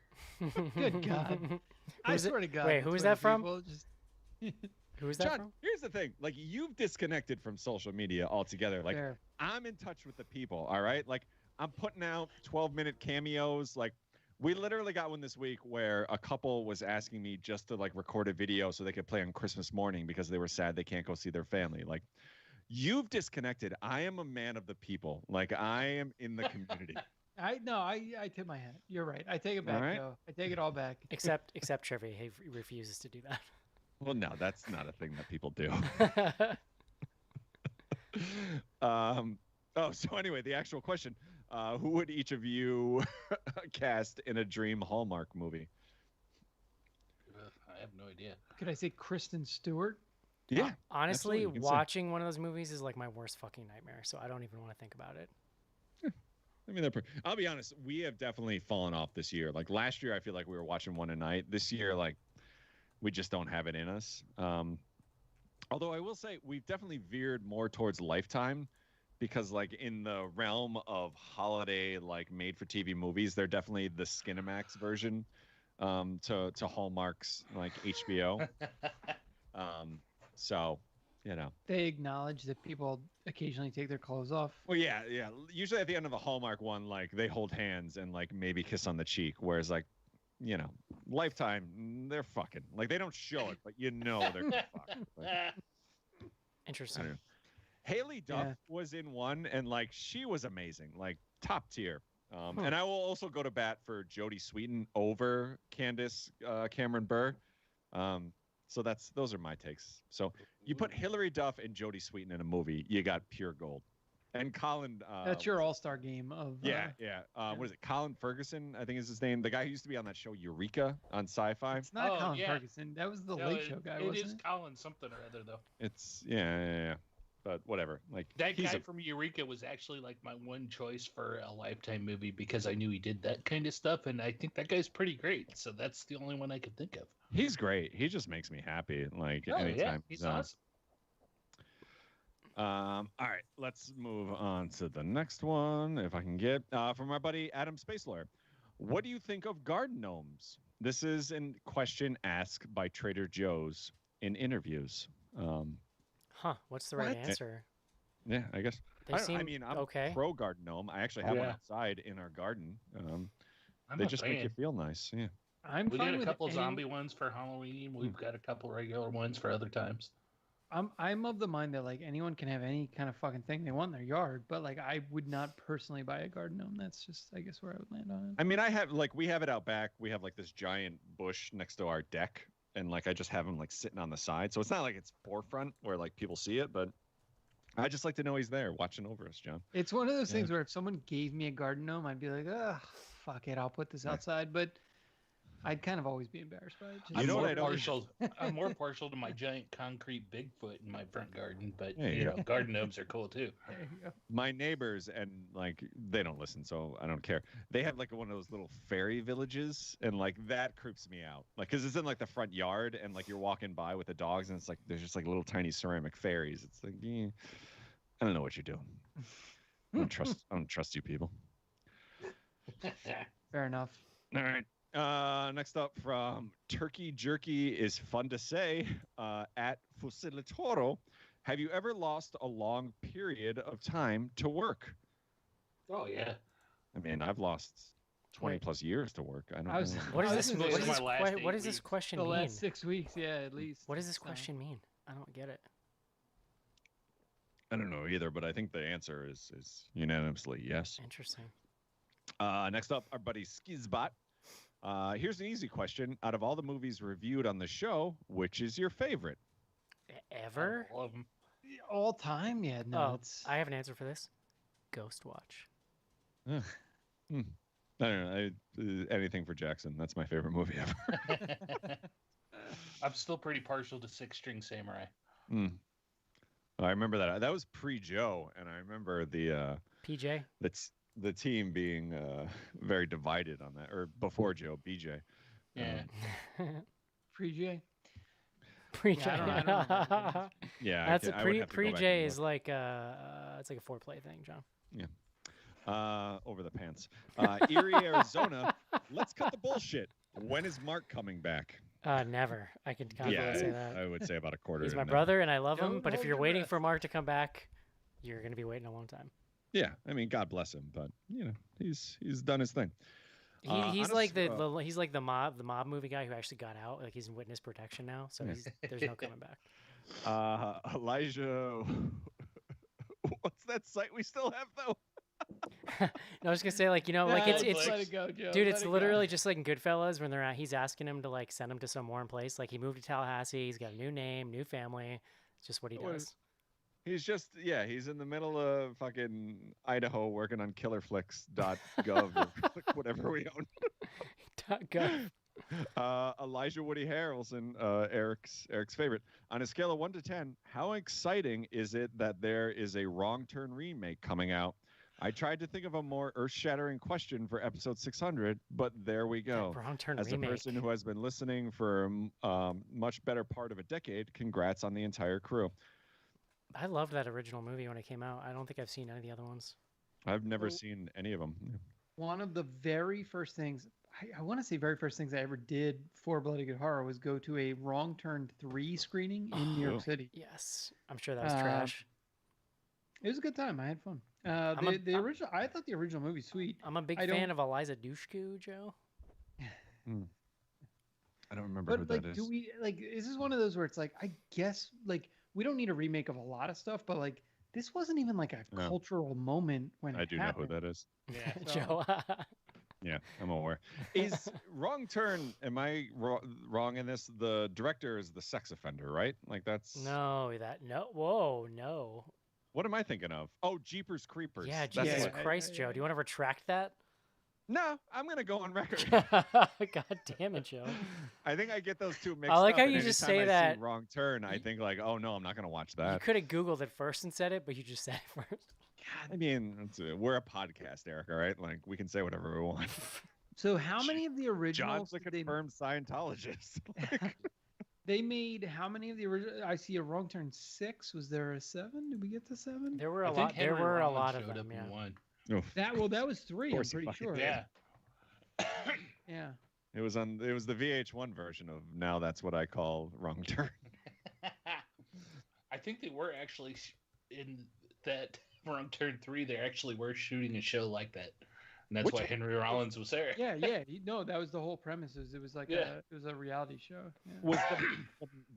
Good God. I swear to God. Wait, who is that from? Who is that John, from? here's the thing. Like, you've disconnected from social media altogether. Like, Fair. I'm in touch with the people, all right? Like, I'm putting out 12-minute cameos. Like, we literally got one this week where a couple was asking me just to, like, record a video so they could play on Christmas morning because they were sad they can't go see their family. Like, you've disconnected. I am a man of the people. Like, I am in the community. I tip my hat. You're right. I take it back, right. Joe. I take it all back. Except Trevor, he refuses to do that. Well, no, that's not a thing that people do. So anyway, the actual question, who would each of you cast in a dream Hallmark movie? I have no idea. Could I say Kristen Stewart? Yeah. Honestly, absolutely, you can say. watching one of those movies is like my worst fucking nightmare, so I don't even want to think about it. I mean, I'll be honest, we have definitely fallen off this year. Like last year, I feel like we were watching one a night. This year, like, we just don't have it in us. Although I will say we've definitely veered more towards Lifetime because, like, in the realm of holiday, like, made-for-TV movies, they're definitely the Skinamax version to Hallmark's, like, HBO. So, you know. They acknowledge that people occasionally take their clothes off. Well, yeah. Usually at the end of a Hallmark one, like, they hold hands and, like, maybe kiss on the cheek, whereas, like, you know, Lifetime, they're fucking. Like, they don't show it, but you know they're gonna fuck. Like, Interesting. Haley Duff was in one, and, like, she was amazing. Like, top tier. And I will also go to bat for Jodie Sweetin over Candace Cameron Burr. So those are my takes. So you put Hilary Duff and Jodie Sweetin in a movie, you got pure gold. And Colin. That's your all-star game of. Yeah. What is it? Colin Ferguson, I think is his name. The guy who used to be on that show Eureka on Sci-Fi. It's not Colin Ferguson. That was the Late Show guy, wasn't it? It is Colin something or other, though. It's yeah. But whatever. Like that guy from Eureka was actually like my one choice for a Lifetime movie because I knew he did that kind of stuff, and I think that guy's pretty great. So that's the only one I could think of. He's great. He just makes me happy. Like anytime. Yeah, he's awesome. All right, let's move on to the next one, if I can get from our buddy Adam Space Lawyer. What do you think of garden gnomes? This is a question asked by Trader Joe's in interviews. What's the right answer? Yeah, I guess. I'm okay. pro garden gnome. I actually have one outside in our garden. They just make you feel nice. Yeah. We got a couple zombie ones for Halloween. We've got a couple regular ones for other times. I'm of the mind that like anyone can have any kind of fucking thing they want in their yard, but like I would not personally buy a garden gnome. That's just I guess where I would land on it. I mean, we have it out back. We have like this giant bush next to our deck, and like I just have him like sitting on the side. So it's not like it's forefront where like people see it, but I just like to know he's there watching over us, John. It's one of those things where if someone gave me a garden gnome, I'd be like, ugh, fuck it, I'll put this outside. But I'd kind of always be embarrassed by it. Just You know what I don't- I'm more partial to my giant concrete Bigfoot in my front garden, but There you you go. know, garden gnomes are cool too. there you go. My neighbors, and like they don't listen, so I don't care. They have like one of those little fairy villages, and like that creeps me out. Like, cause it's in like the front yard, and like you're walking by with the dogs, and it's like there's just like little tiny ceramic fairies. It's like, I don't know what you're doing. I don't trust you people. Fair enough. All right. Next up from Turkey Jerky is fun to say at Fusilitoro. Have you ever lost a long period of time to work? Oh yeah. I mean, I've lost 20 Wait. plus years to work. I don't I was- know. What I does was this? gonna What say, does my this? last What 8 does this weeks. question The mean? last 6 weeks, yeah, at least. What does this So- question mean? I don't get it. I don't know either, but I think the answer is unanimously yes. Interesting. Next up, our buddy Skizbot. Here's an easy question. Out of all the movies reviewed on the show, which is your favorite? Ever? All of them. All time? Yeah, no. Oh, It's I have an answer for this. Ghost Watch. I don't know. Anything for Jackson. That's my favorite movie ever. I'm still pretty partial to Six String Samurai. I remember that. That was pre-Joe, and I remember PJ. the team being very divided on that, or before Joe, BJ. Yeah. pre-J. Pre-J. I don't remember. Yeah, That's I a would have to go back pre-J and is like it's like a foreplay thing, John. look. Over the pants. Erie, Arizona. Let's cut the bullshit. When is Mark coming back? Never. I can confidently say that. I would say about a quarter. He's to my never. brother, and I love him. Don't But if hold you're your waiting breath. for Mark to come back, you're gonna be waiting a long time. Yeah, I mean, God bless him, but he's done his thing. He's on a like s- he's like the mob movie guy who actually got out. Like he's in witness protection now, so there's no coming back. Elijah, what's that site we still have though? No, I was gonna say like like Just it's let it go, Joe. dude, let it's it go. literally just like in Goodfellas when he's asking him to like send him to some warm place. Like he moved to Tallahassee, he's got a new name, new family. It's just what he What does. is- He's in the middle of fucking Idaho working on killerflix.gov or whatever we own. Go. Elijah Woody Harrelson, Eric's favorite. On a scale of 1 to 10, how exciting is it that there is a Wrong Turn remake coming out? I tried to think of a more earth-shattering question for episode 600, but there we go. Wrong Turn As a remake. person who has been listening for much better part of a decade, congrats on the entire crew. I loved that original movie when it came out. I don't think I've seen any of the other ones. I've never So- seen any of them. One of the very first things, I want to say very first things I ever did for Bloody Good Horror was go to a Wrong Turn 3 screening in New York City. Yes, I'm sure that was Uh, trash. It was a good time. I had fun. I'm a- The original, I thought the original movie sweet. I'm a big I fan don't- of Eliza Dushku, Joe. I don't remember who But like, that is. do we like? Is this one of those where it's like, I guess like we don't need a remake of a lot of stuff, but like this wasn't even like a No. cultural moment when I it do know happened. who that is. Yeah. Joe. Yeah, I'm aware. Is Wrong Turn, am I wrong in this? The director is the sex offender, right? Like that's... no. Whoa, no. What am I thinking of? Oh, Jeepers Creepers. Yeah, That's Jesus what- Christ, Joe. Do you want to retract that? No, I'm going to go on record. God damn it, Joe. I think I get those two mixed I like up, how and you just anytime say I see that- Wrong Turn, I think like, oh no, I'm not going to watch You that. could have Googled it first and said it, but you just said it first. I mean, we're a podcast, Eric, all right? Like, we can say whatever we want. So how many of the originals John's a did they confirmed Scientologist. They made how many of the original? I see a Wrong Turn 6. Was there a 7? Did we get to 7? There were I a think lot. There Henry were a Rollins lot of showed them. up Yeah. in one. Oof. That was 3. I'm course he pretty fucking sure. did. Yeah. Yeah. It was the VH1 version of Now That's What I Call Wrong Turn. I think they were actually in that Wrong Turn 3. They actually were shooting a show like that And that's Which- why Henry Rollins was there. Yeah, yeah. No, that was the whole premise. It was like Yeah. it was a reality show. Yeah. Was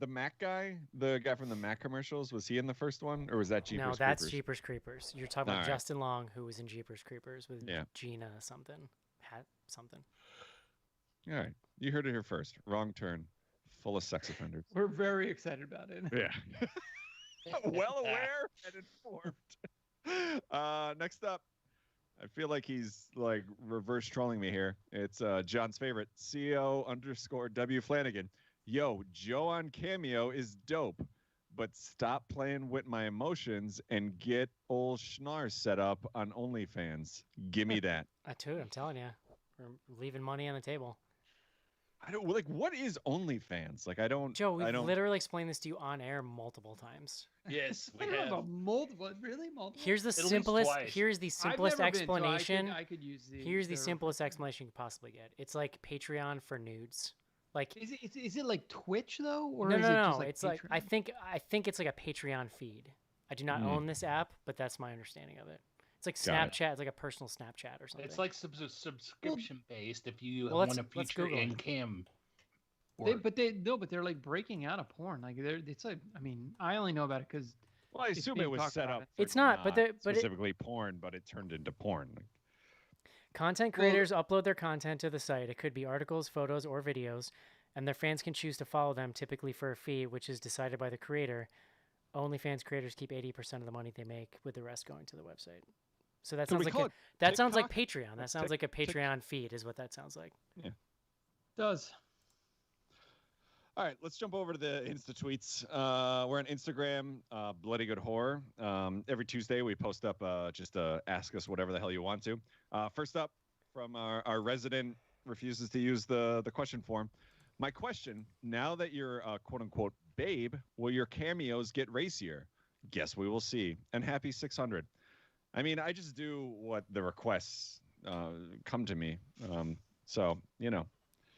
the Mac guy, the guy from the Mac commercials, was he in the first one, or was that Jeepers No, that's Creepers? Jeepers Creepers. You're talking about Alright. Justin Long, who was in Jeepers Creepers with Yeah. Gina something, Hat something. All right, you heard it here first. Wrong turn, full of sex offenders. We're very excited about it. Yeah. Well aware and informed. Next up, I feel like he's like reverse trolling me here. It's John's favorite, CO_W Flanagan. Yo, Joe on Cameo is dope, but stop playing with my emotions and get old Schnar set up on OnlyFans. Give me that. I too, I'm telling you, we're leaving money on the table. I don't like. What is OnlyFans? Like, I don't. Joe, I we've don't. literally explained this to you on air multiple times. Yes, we I don't know have. about multiple. Really, multiple. Here's the At least simplest. twice. Here's the I've simplest never been, so explanation. I could use the. Here's the simplest explanation you could possibly get. It's like Patreon for nudes. Like Is it like Twitch though, or no, is no, it no. just like It's like I Patreon? think it's like a Patreon feed. I do not own this app, but that's my understanding of it. It's like Got it. Snapchat. It's like a personal Snapchat or something. It's like subscription based if you Well, want to let's feature Google it. in cam. But they're like breaking out of porn. Like it's like I mean I only know about it because Well, I it's assume being it was talked set about up. it. It's not, but it- specifically porn, but it turned into porn. Content creators upload their content to the site. It could be articles, photos, or videos, and their fans can choose to follow them, typically for a fee, which is decided by the creator. OnlyFans creators keep 80% of the money they make, with the rest going to the website. So that Could sounds we like call it that sounds like TikTok? Patreon. That sounds like a Patreon feed, is what that sounds like. does. All right, let's jump over to the Insta tweets. We're on Instagram, Bloody Good Horror. Every Tuesday we post up just ask us whatever the hell you want to. First up, from our resident refuses to use the question form. My question: now that you're quote unquote babe, will your cameos get racier? Guess we will see. And happy 600. I mean, I just do what the requests come to me. So you know.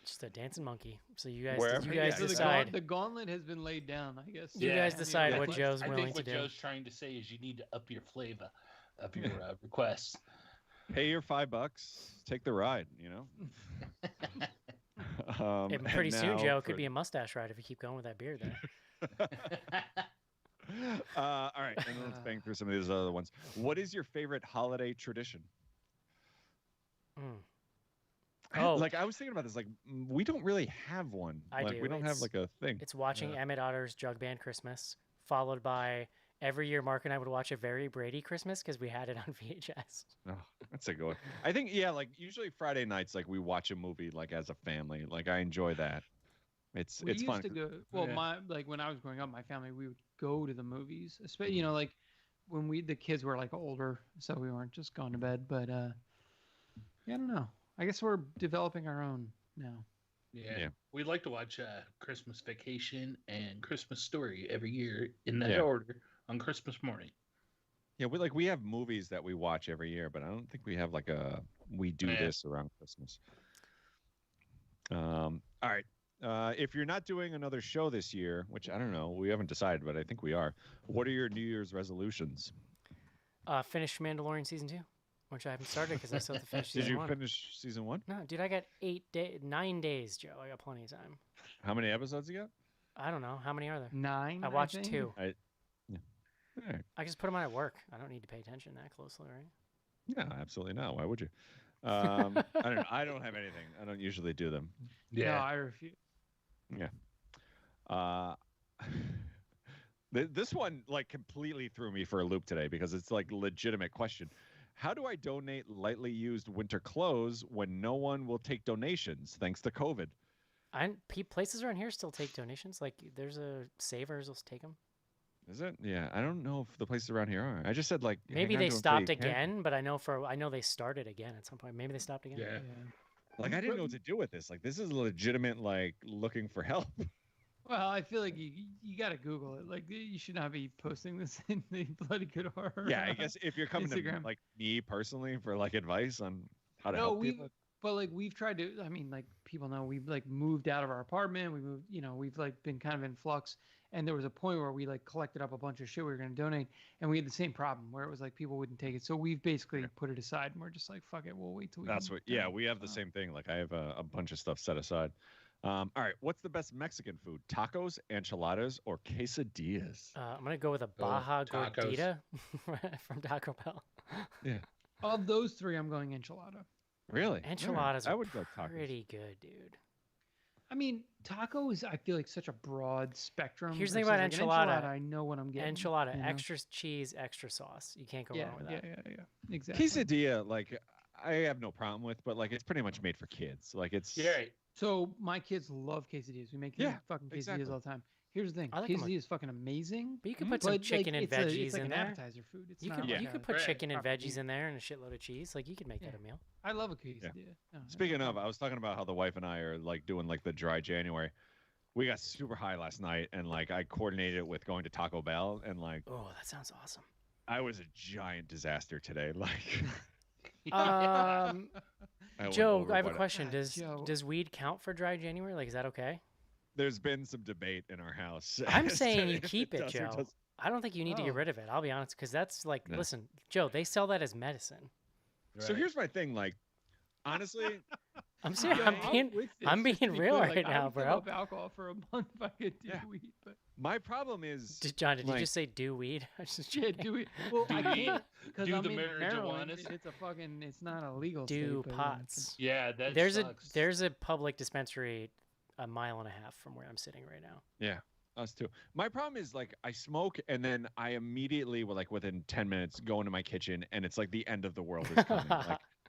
Just a dancing monkey. So you guys, Wherever- you guys yeah, so decide. The gauntlet has been laid down, I guess. You guys decide what Joe's I willing think to what do. Joe's trying to say is you need to up your flavor, up your requests. Pay your $5, take the ride. You know. And pretty and soon, now Joe, it for- could be a mustache ride if you keep going with that beard there. All right, and then let's bang through some of these other ones. What is your favorite holiday tradition? Mm. Like I was thinking about this. Like we don't really have one. I like do. we don't have It's- like a thing. It's watching Emmett Otter's Jug Band Christmas, followed by every year Mark and I would watch a Very Brady Christmas because we had it on VHS. Oh, that's a good one. I think like usually Friday nights, like we watch a movie like as a family. Like I enjoy that. It's We used fun. to go. Well, Yeah. when I was growing up, my family we would go to the movies. Especially like when the kids were like older, so we weren't just going to bed. But yeah, I don't know. I guess we're developing our own now. Yeah. We'd like to watch Christmas Vacation and Christmas Story every year in that Yeah. order on Christmas morning. Yeah, we have movies that we watch every year, but I don't think we have like we do Yeah. this around Christmas. All right. If you're not doing another show this year, which I don't know, we haven't decided, but I think we are. What are your New Year's resolutions? Finish Mandalorian season 2, which I haven't started because I still have to finish Did season you 1. finish season 1? No, dude, I got 9 days, Joe. I got plenty of time. How many episodes you got? I don't know. How many are there? 9. I watched think? 2. All right. I just put them on at work. I don't need to pay attention that closely, right? No, absolutely not. Why would you? I don't know. I don't have anything. I don't usually do them. No, I refuse. This one like completely threw me for a loop today because it's like legitimate question. How do I donate lightly used winter clothes when no one will take donations thanks to COVID? Places around here still take donations. Like there's a Savers will take them. Is it? Yeah, I don't know if the places around here are. I just said like Maybe hang on they to 'em till stopped you can. again, but I know they started again at some point. Maybe they stopped again. Yeah. Like I didn't know what to do with this. Like this is legitimate. Like looking for help. Well, I feel like you got to Google it. Like you should not be posting this in the Bloody Good Horror. Yeah, I guess if you're coming to Instagram. like me personally for like advice on how to No, help we people. But like we've tried to, I mean, like people know we've like moved out of our apartment. We moved, we've like been kind of in flux. And there was a point where we like collected up a bunch of shit we were going to donate, and we had the same problem where it was like people wouldn't take it. So we've basically put it aside, and we're just like, fuck it, we'll wait till we. That's can what. Yeah, donate. we have the same thing. Like I have a bunch of stuff set aside. All right, what's the best Mexican food? Tacos, enchiladas, or quesadillas? I'm gonna go with a Baja tacos. Gordita from Taco Bell. Yeah. Of those three, I'm going enchilada. Really? Enchiladas I are would go tacos. pretty good, dude. I mean, taco is I feel like such a broad spectrum. Here's the thing versus, about like, an enchilada. I know what I'm getting. Enchilada, you know? extra cheese, extra sauce. You can't go Yeah, wrong with that. yeah. Exactly. Quesadilla, like I have no problem with, but like it's pretty much made for kids. Like it's Yeah, right. So my kids love quesadillas. We make fucking quesadillas exactly. all the time. Here's the thing: I like 'em quesadilla is fucking amazing. But you could put some but, chicken like, and veggies it's like in an there. appetizer food. It's You not could like you a could put Right. chicken and proper veggies meal. in there and a shitload of cheese. Like you could make that a meal. I love a quesadilla. No, Speaking of, I was talking about how the wife and I are like doing like the dry January. We got super high last night, and like I coordinated it with going to Taco Bell, and like Oh, that sounds awesome. I was a giant disaster today. Like, Um, I went Joe, I have a overboard. question. God, Does Joe. does weed count for dry January? Like, is that okay? There's been some debate in our house. I'm as to saying you if keep it, does or Joe. doesn't. I don't think you need to get Oh. rid of it. I'll be honest, because that's like, No. listen, Joe, they sell that as medicine. So here's my thing. Like, honestly, I'm serious. Yeah, I'm being, with I'm this, being to be real clear, right like, I now, would give bro. up alcohol for a month if I could do Yeah. weed, but my problem is John, did you like- just say do weed? I was just yeah, joking. do it. Well, I Do can't because do I'm the in Maryland. marijuanas. It's a fucking. It's not a legal Do state. but, pots. Yeah, that There's sucks. there's a public dispensary a mile and a half from where I'm sitting right now. Yeah, us too. My problem is like I smoke and then I immediately, well, like within 10 minutes, go into my kitchen and it's like the end of the world is coming.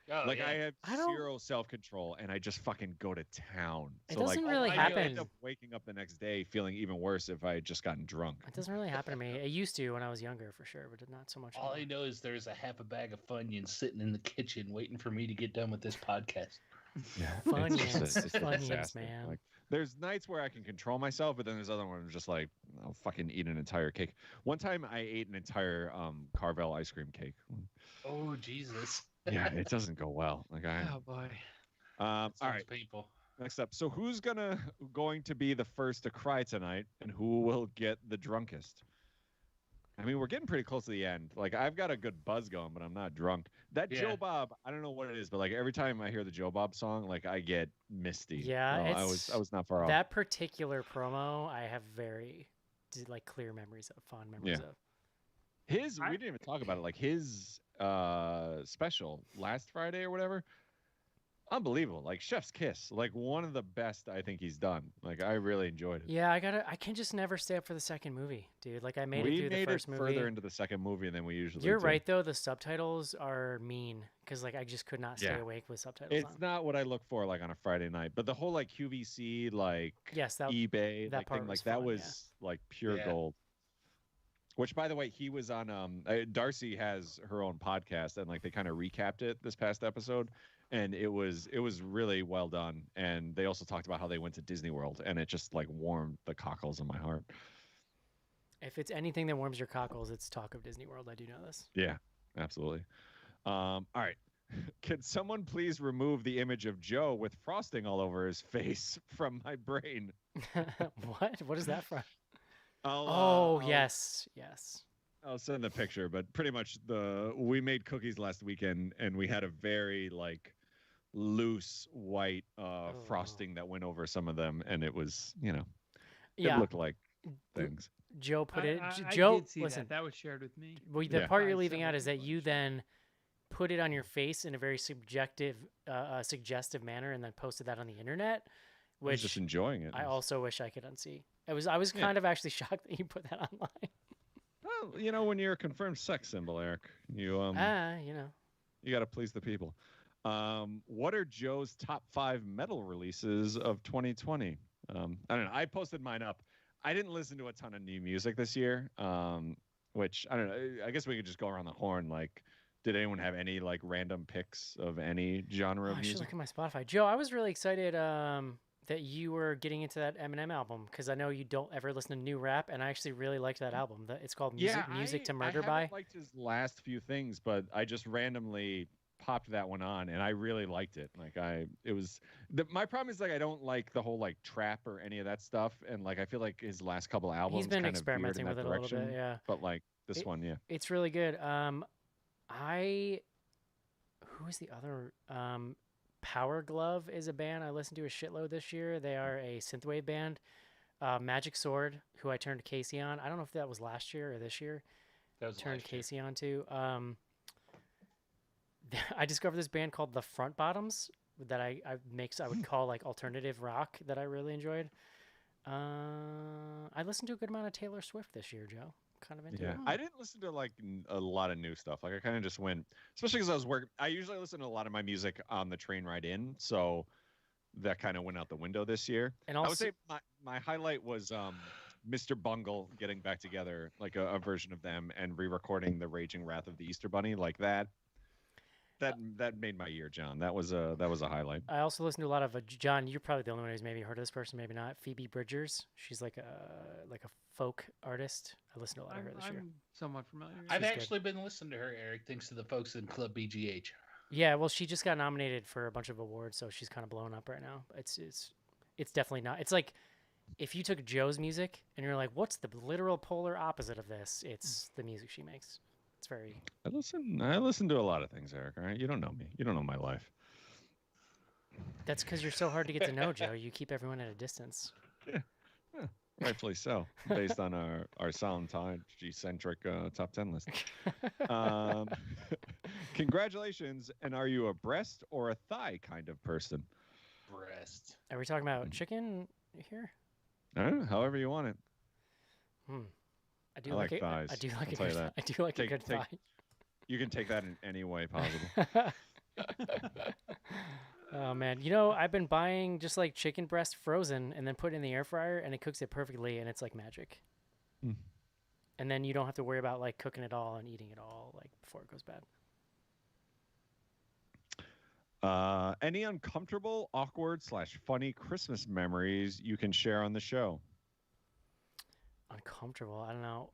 Oh, Like yeah. I have I don't- zero self-control and I just fucking go to town. It so like doesn't really I I do. happen. end up waking up the next day feeling even worse if I had just gotten drunk. It doesn't really happen to me. It used to when I was younger, for sure, but not so much. All I anymore. know is there's a half a bag of Funyuns sitting in the kitchen waiting for me to get done with this podcast. Yeah, Funyuns, it's a Funyuns, disaster. man. Like, there's nights where I can control myself, but then there's other ones just like I'll fucking eat an entire cake. One time I ate an entire Carvel ice cream cake. Oh Jesus! Yeah, it doesn't go well. Like I. Oh boy. All right. people. Next up. So who's going to be the first to cry tonight, and who will get the drunkest? I mean, we're getting pretty close to the end. Like I've got a good buzz going, but I'm not drunk. That Yeah. Joe Bob, I don't know what it is, but like every time I hear the Joe Bob song, like I get misty. Yeah, So I was not far off. That particular promo, I have very like clear memories of, fond memories Yeah. of. We didn't even talk about it. Like his special last Friday or whatever. Unbelievable. Like Chef's Kiss. Like one of the best I think he's done. Like I really enjoyed it. Yeah, I can just never stay up for the second movie, dude. Like I made it We through made the first it movie. further into the second movie than we usually You're do. right though. The subtitles are mean because like I just could not stay Yeah. awake with subtitles It's on. not what I look for like on a Friday night, but the whole like QVC like Yes, that eBay that like part thing was like that fun, was like pure Yeah. gold. Which by the way, he was on Darcy has her own podcast and like they kind of recapped it this past episode and it was really well done and they also talked about how they went to Disney World and it just like warmed the cockles in my heart. If it's anything that warms your cockles, it's talk of Disney World. I do know this. Yeah, absolutely. All right. Can someone please remove the image of Joe with frosting all over his face from my brain? What? What is that from? I'll Yes. I'll send the picture, but pretty much we made cookies last weekend and we had a very like loose white frosting that went over some of them and it was, it Yeah. looked like things. Joe put it. I Joe, did see listen. that was shared with me. Well, the Yeah. part you're By leaving out several is that people, you I'm sure. then put it on your face in a very suggestive manner, and then posted that on the internet, I was which just enjoying it. I also wish I could unsee. I was Yeah. kind of actually shocked that you put that online. Well, when you're a confirmed sex symbol, Eric, you you got to please the people. What are Joe's top 5 metal releases of 2020? I don't know. I posted mine up. I didn't listen to a ton of new music this year, which I don't know. I guess we could just go around the horn. Like, did anyone have any like random picks of any genre Oh, of I should music? look at my Spotify. Joe, I was really excited that you were getting into that Eminem album because I know you don't ever listen to new rap, and I actually really liked that album. It's called Music to Murder I by. haven't liked his last few things, but I just randomly popped that one on, and I really liked it. Like my problem is like I don't like the whole like trap or any of that stuff, and like I feel like his last couple albums He's been kind of veered in experimenting that with it a little direction. bit, yeah. But like this one, yeah. It's really good. Who is the other? Power Glove is a band I listened to a shitload this year. They are a synthwave band. Magic Sword, who I turned Casey on. I don't know if that was last year or this year. That was Turned last year. Casey on to. I discovered this band called the Front Bottoms that I would call like alternative rock that I really enjoyed. I listened to a good amount of Taylor Swift this year, Joe. Kind of into Yeah, it. I didn't listen to like a lot of new stuff. Like I kind of just went, especially because I was working. I usually listen to a lot of my music on the train ride in, so that kind of went out the window this year. And I also, would say my highlight was Mr. Bungle getting back together, like a version of them, and re-recording the Raging Wrath of the Easter Bunny, like that. That made my year, John. That was a highlight. I also listened to a lot of John. You're probably the only one who's maybe heard of this person, maybe not. Phoebe Bridgers. She's like a folk artist. I listened to a lot of her this year. I'm somewhat familiar. I've She's good. actually been listening to her, Eric, thanks to the folks in Club BGH. Yeah, well, she just got nominated for a bunch of awards, so she's kind of blowing up right now. It's definitely not. It's like if you took Joe's music and you're like, what's the literal polar opposite of this? It's the music she makes. It's very. I listen to a lot of things, Eric. All right, you don't know me. You don't know my life. That's because you're so hard to get to know, Joe. You keep everyone at a distance. Yeah, rightfully so, based on our Scientology-centric top 10 list. Congratulations, and are you a breast or a thigh kind of person? Breast. Are we talking about chicken here? However you want it. I do I like it. thighs. I do like I'll a tell you good. that. I do like a good Take- thigh. You can take that in any way possible. Oh man, I've been buying just like chicken breast frozen and then put it in the air fryer and it cooks it perfectly and it's like magic. Mm. And then you don't have to worry about like cooking it all and eating it all like before it goes bad. Any uncomfortable, awkward / funny Christmas memories you can share on the show? Uncomfortable. I don't know.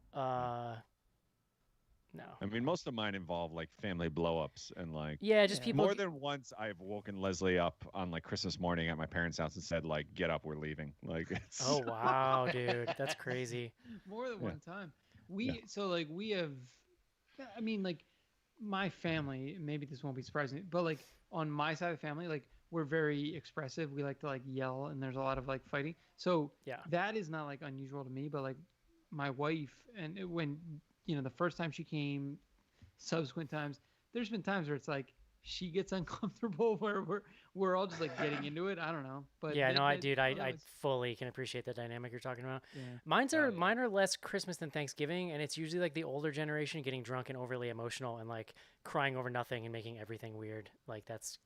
No. I mean, most of mine involve like family blow-ups and like. Yeah, just people. More than once, I've woken Leslie up on like Christmas morning at my parents' house and said, "Like, get up, we're leaving." Like, it's. Oh wow, dude, that's crazy. More than Yeah. one time. Yeah. So like we have, I mean like my family. Maybe this won't be surprising, but like on my side of the family, like we're very expressive. We like to like yell, and there's a lot of like fighting. So Yeah. that is not like unusual to me. But like my wife, and when the first time she came, subsequent times, there's been times where it's like she gets uncomfortable where we're all just like getting into it. I don't know, but Yeah, no, dude, I otherwise- fully can appreciate the dynamic you're talking about. yeah. Mine are less Christmas than Thanksgiving, and it's usually like the older generation getting drunk and overly emotional and like crying over nothing and making everything weird. Like that's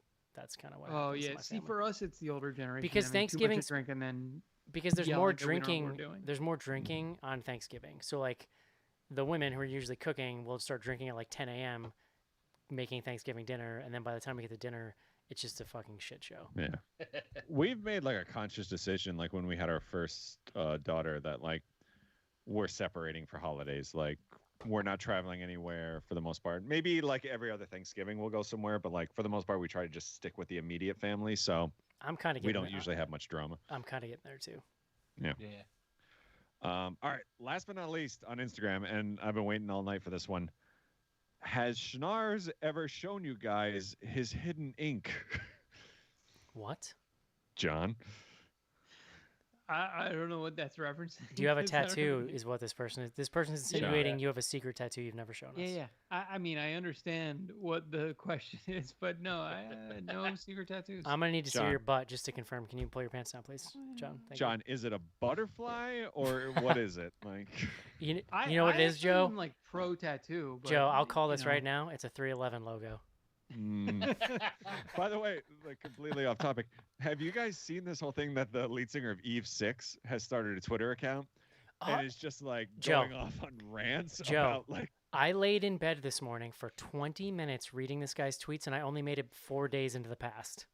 kind of what. Oh happens in yeah. my See, family. for us, it's the older generation Because having too much to Thanksgiving's- drink and then Because there's yelling more that we don't know what drinking. we're doing. There's more drinking on Thanksgiving. So like, the women who are usually cooking will start drinking at like 10 a.m., making Thanksgiving dinner, and then by the time we get to dinner, it's just a fucking shit show. Yeah. We've made like a conscious decision, like when we had our first daughter, that like we're separating for holidays. Like we're not traveling anywhere for the most part. Maybe like every other Thanksgiving we'll go somewhere, but like for the most part, we try to just stick with the immediate family. So I'm kind of. we don't usually have much drama. I'm kind of getting there too. Yeah. All right. Last but not least, on Instagram, and I've been waiting all night for this one. Has Schnars ever shown you guys his hidden ink? What? John? I don't know what that's referencing. Do you have a because I don't tattoo? know. Is what this person is. This person is insinuating you have a secret tattoo you've never shown us. Yeah. I mean, I understand what the question is, but no, I no secret tattoos. I'm gonna need to see John. your butt just to confirm. Can you pull your pants down, please, John? Thank John, is it a butterfly or what is it? Like, You. You, I, you know what it is, actually Joe? am, like pro tattoo. But, Joe, I'll call you this know. right now. It's a 311 logo. By the way, like completely off topic, have you guys seen this whole thing that the lead singer of Eve 6 has started a Twitter account and is just like Joe. going off on rants Joe. about like I laid in bed this morning for 20 minutes reading this guy's tweets, and I only made it 4 days into the past.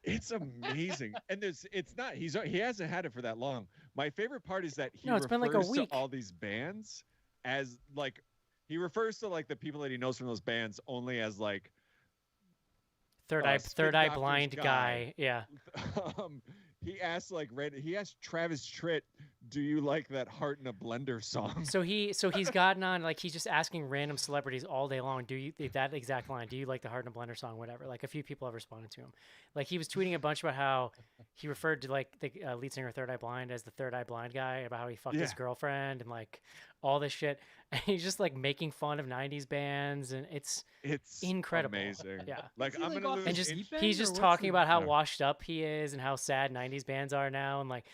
it's amazing. And he hasn't had it for that long. My favorite part is that he No, it's been like a refers to week. all these bands as like he refers to like the people that he knows from those bands only as like third Spin eye Doctor's blind guy. Yeah. He asked Travis Tritt, "Do you like that Heart in a Blender song?" So he's gotten on, like, he's just asking random celebrities all day long, do you, that exact line, do you like the Heart in a Blender song, whatever. Like, a few people have responded to him. Like, he was tweeting a bunch about how he referred to, like, the lead singer of Third Eye Blind as the third eye blind guy, about how he fucked his Yeah. girlfriend and, like, all this shit. And he's just, like, making fun of 90s bands, and it's incredible. Amazing. Yeah. Like, Is he, I'm like, gonna off lose the And just deep end, he's or just what's talking his- about how Yeah. washed up he is and how sad 90s bands are now, and, like,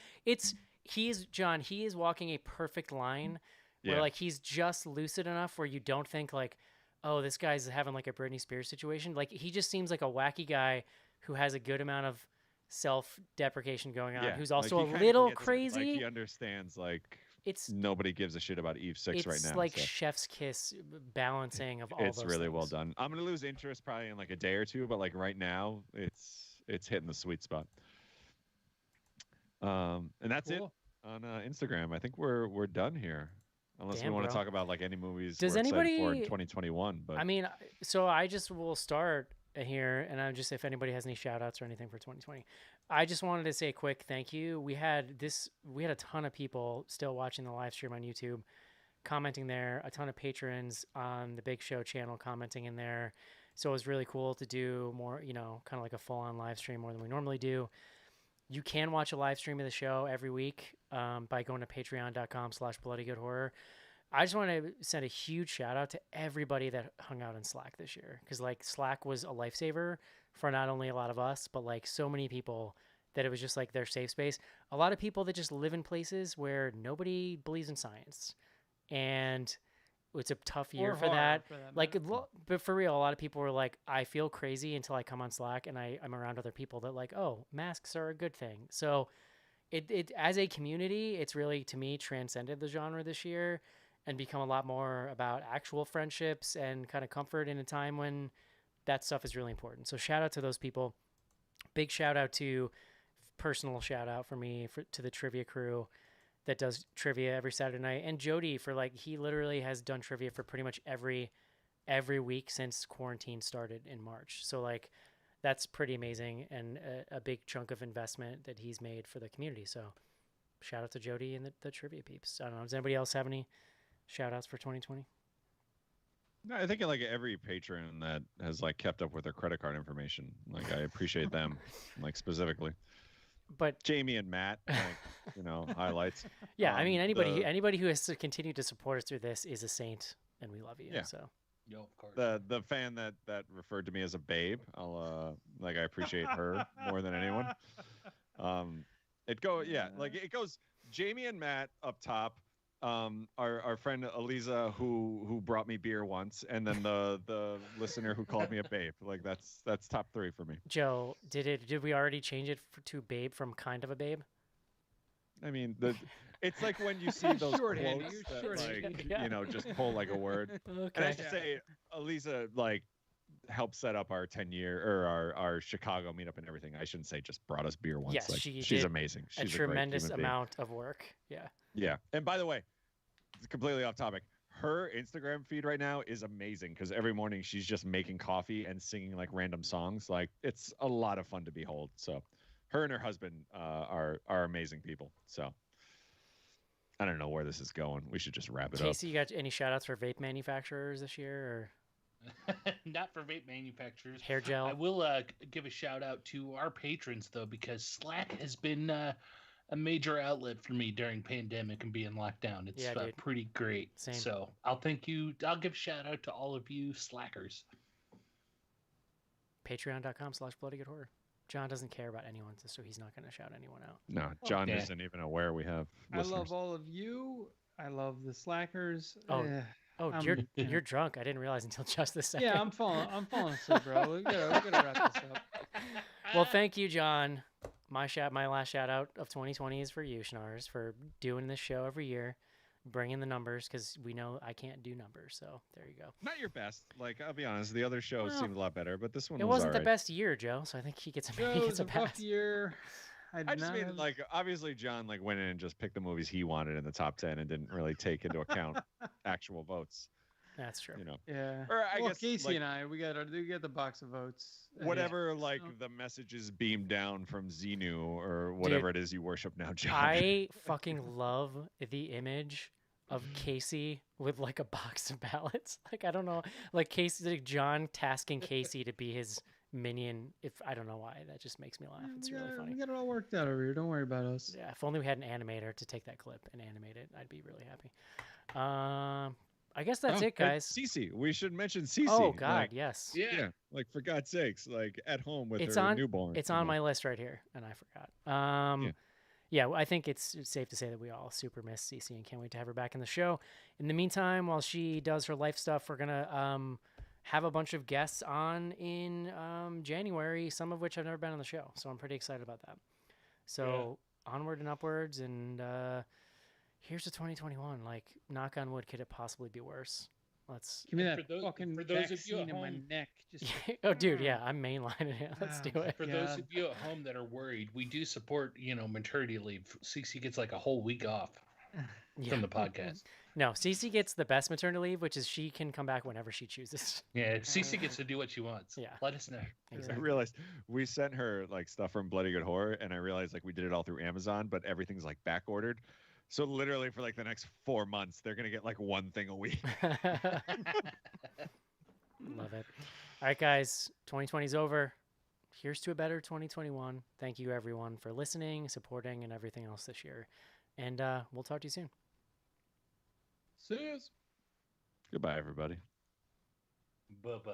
he is walking a perfect line where, Yeah. like, he's just lucid enough where you don't think, like, oh, this guy's having, like, a Britney Spears situation. Like, he just seems like a wacky guy who has a good amount of self-deprecation going on, who's like, also he a kinda little gets it. crazy. Like, he understands, like, it's nobody gives a shit about Eve 6 right it's now. like so chef's kiss balancing of all it's those really well things. done. I'm gonna lose interest probably in like a day or two, but like right now, it's hitting the sweet spot. And that's Cool. it on Instagram. I think we're done here, unless Damn, we want to bro. talk about like any movies Does we're excited for in anybody- 2021. But I mean, so I just will start here, and I'm just, if anybody has any shout outs or anything for 2020, I just wanted to say a quick thank you. We had a ton of people still watching the live stream on YouTube, commenting there, a ton of patrons on the Big Show channel commenting in there. So it was really cool to do more, kind of like a full on live stream more than we normally do. You can watch a live stream of the show every week by going to patreon.com/bloodygoodhorror. I just want to send a huge shout out to everybody that hung out in Slack this year, because, like, Slack was a lifesaver for not only a lot of us, but, like, so many people that it was just like their safe space. A lot of people that just live in places where nobody believes in science, and it's a tough year Or for horror, that. for that Like, matter. but for real, a lot of people were like, I feel crazy until I come on Slack and I'm around other people that, like, oh, masks are a good thing. So it as a community, it's really, to me, transcended the genre this year and become a lot more about actual friendships and kind of comfort in a time when that stuff is really important. So shout out to those people. Big shout out to, personal shout out for me to the trivia crew that does trivia every Saturday night, and Jody for, like, he literally has done trivia for pretty much every week since quarantine started in March. So, like, that's pretty amazing, and a big chunk of investment that he's made for the community. So shout out to Jody and the trivia peeps. I don't know, does anybody else have any shout outs for 2020? no, I think like every patron that has like kept up with their credit card information, like I appreciate them, like specifically But Jamie and Matt, like, highlights. yeah, I mean, the- anybody who has continued to support us through this is a saint, and we love you. Yeah. So Yo, of course. The fan that referred to me as a babe, I appreciate her more than anyone. It goes Jamie and Matt up top, our friend Eliza who brought me beer once, and then the listener who called me a babe. Like that's top 3 for me. Joe, did we already change it to babe from kind of a babe? I mean, it's like when you see those Shorthand, quotes you're that, shorthand. Yeah. just pull like a word. And I Okay. should say, Eliza helped set up our 10-year or our Chicago meetup and everything. I shouldn't say just brought us beer once. Yes, Like, she she's did amazing. She's A a great tremendous human being. amount of work. Yeah. Yeah. And by the way, it's completely off topic. Her Instagram feed right now is amazing because every morning she's just making coffee and singing like random songs. Like, it's a lot of fun to behold. So her and her husband are amazing people. So I don't know where this is going. We should just wrap it up. Casey, you got any shout outs for vape manufacturers this year, Not for vape manufacturers. or hair gel? I will give a shout out to our patrons, though, because Slack has been a major outlet for me during pandemic and being locked down. It's Yeah, dude. pretty great. Same. So I'll thank you. I'll give a shout out to all of you Slackers. Patreon.com/bloodygoodhorror. John doesn't care about anyone, so he's not going to shout anyone out. No, John Yeah. isn't even aware we have I listeners. love all of you. I love the slackers. Oh, Eh, Oh, you're drunk. I didn't realize until just this second. yeah, I'm falling asleep, bro. We gotta wrap this up. Well, thank you, John. My last shout out of 2020 is for you, Schnars, for doing this show every year, bringing the numbers, because we know I can't do numbers. So there you go. Not your best. Like, I'll be honest, the other shows Well, seemed a lot better, but this one It was wasn't the alright. best year, Joe. So I think he gets Joe, he it gets was a a rough pass. year. I just mean, like, obviously John went in and just picked the movies he wanted in the top 10 and didn't really take into account actual votes. That's true. You know, Yeah. Or I well, guess, Casey like- and I, we got the box of votes. whatever, like So- the messages beamed down from Xenu or whatever it is you worship now, John. I fucking love the image of Casey with like a box of ballots. Like I don't know, like Casey, like John tasking Casey to be his minion. If I don't know why, that just makes me laugh. It's really funny. We got it all worked out over here. Don't worry about us. Yeah, if only we had an animator to take that clip and animate it, I'd be really happy. I guess that's it, guys. Cece, we should mention Cece. Oh God, like, yes. yeah, like for God's sakes, like at home with It's her on. newborn. It's you on know. my list right here, and I forgot. Yeah, I think it's safe to say that we all super miss Cece and can't wait to have her back in the show. In the meantime, while she does her life stuff, we're gonna have a bunch of guests on in January, some of which have never been on the show. So I'm pretty excited about that. So onward and upwards, and here's to 2021. Like, knock on wood, could it possibly be worse? Let's. Give me And that for those- fucking for those of you vaccine at in my home- neck. Just Oh, dude, yeah, I'm mainlining it. Let's do it. For those God. of you at home that are worried, we do support, maternity leave. Cece gets like a whole week off Yeah. from the podcast. No, Cece gets the best maternity leave, which is she can come back whenever she chooses. Yeah, Cece gets to do what she wants. Yeah. Let us know. I realized we sent her like stuff from Bloody Good Horror, and I realized like we did it all through Amazon, but everything's like back ordered. So literally for like the next 4 months, they're gonna get like one thing a week. Love it. All right, guys, 2020 is over. Here's to a better 2021. Thank you, everyone, for listening, supporting, and everything else this year. And we'll talk to you soon. Serious. Goodbye, everybody. Bye bye.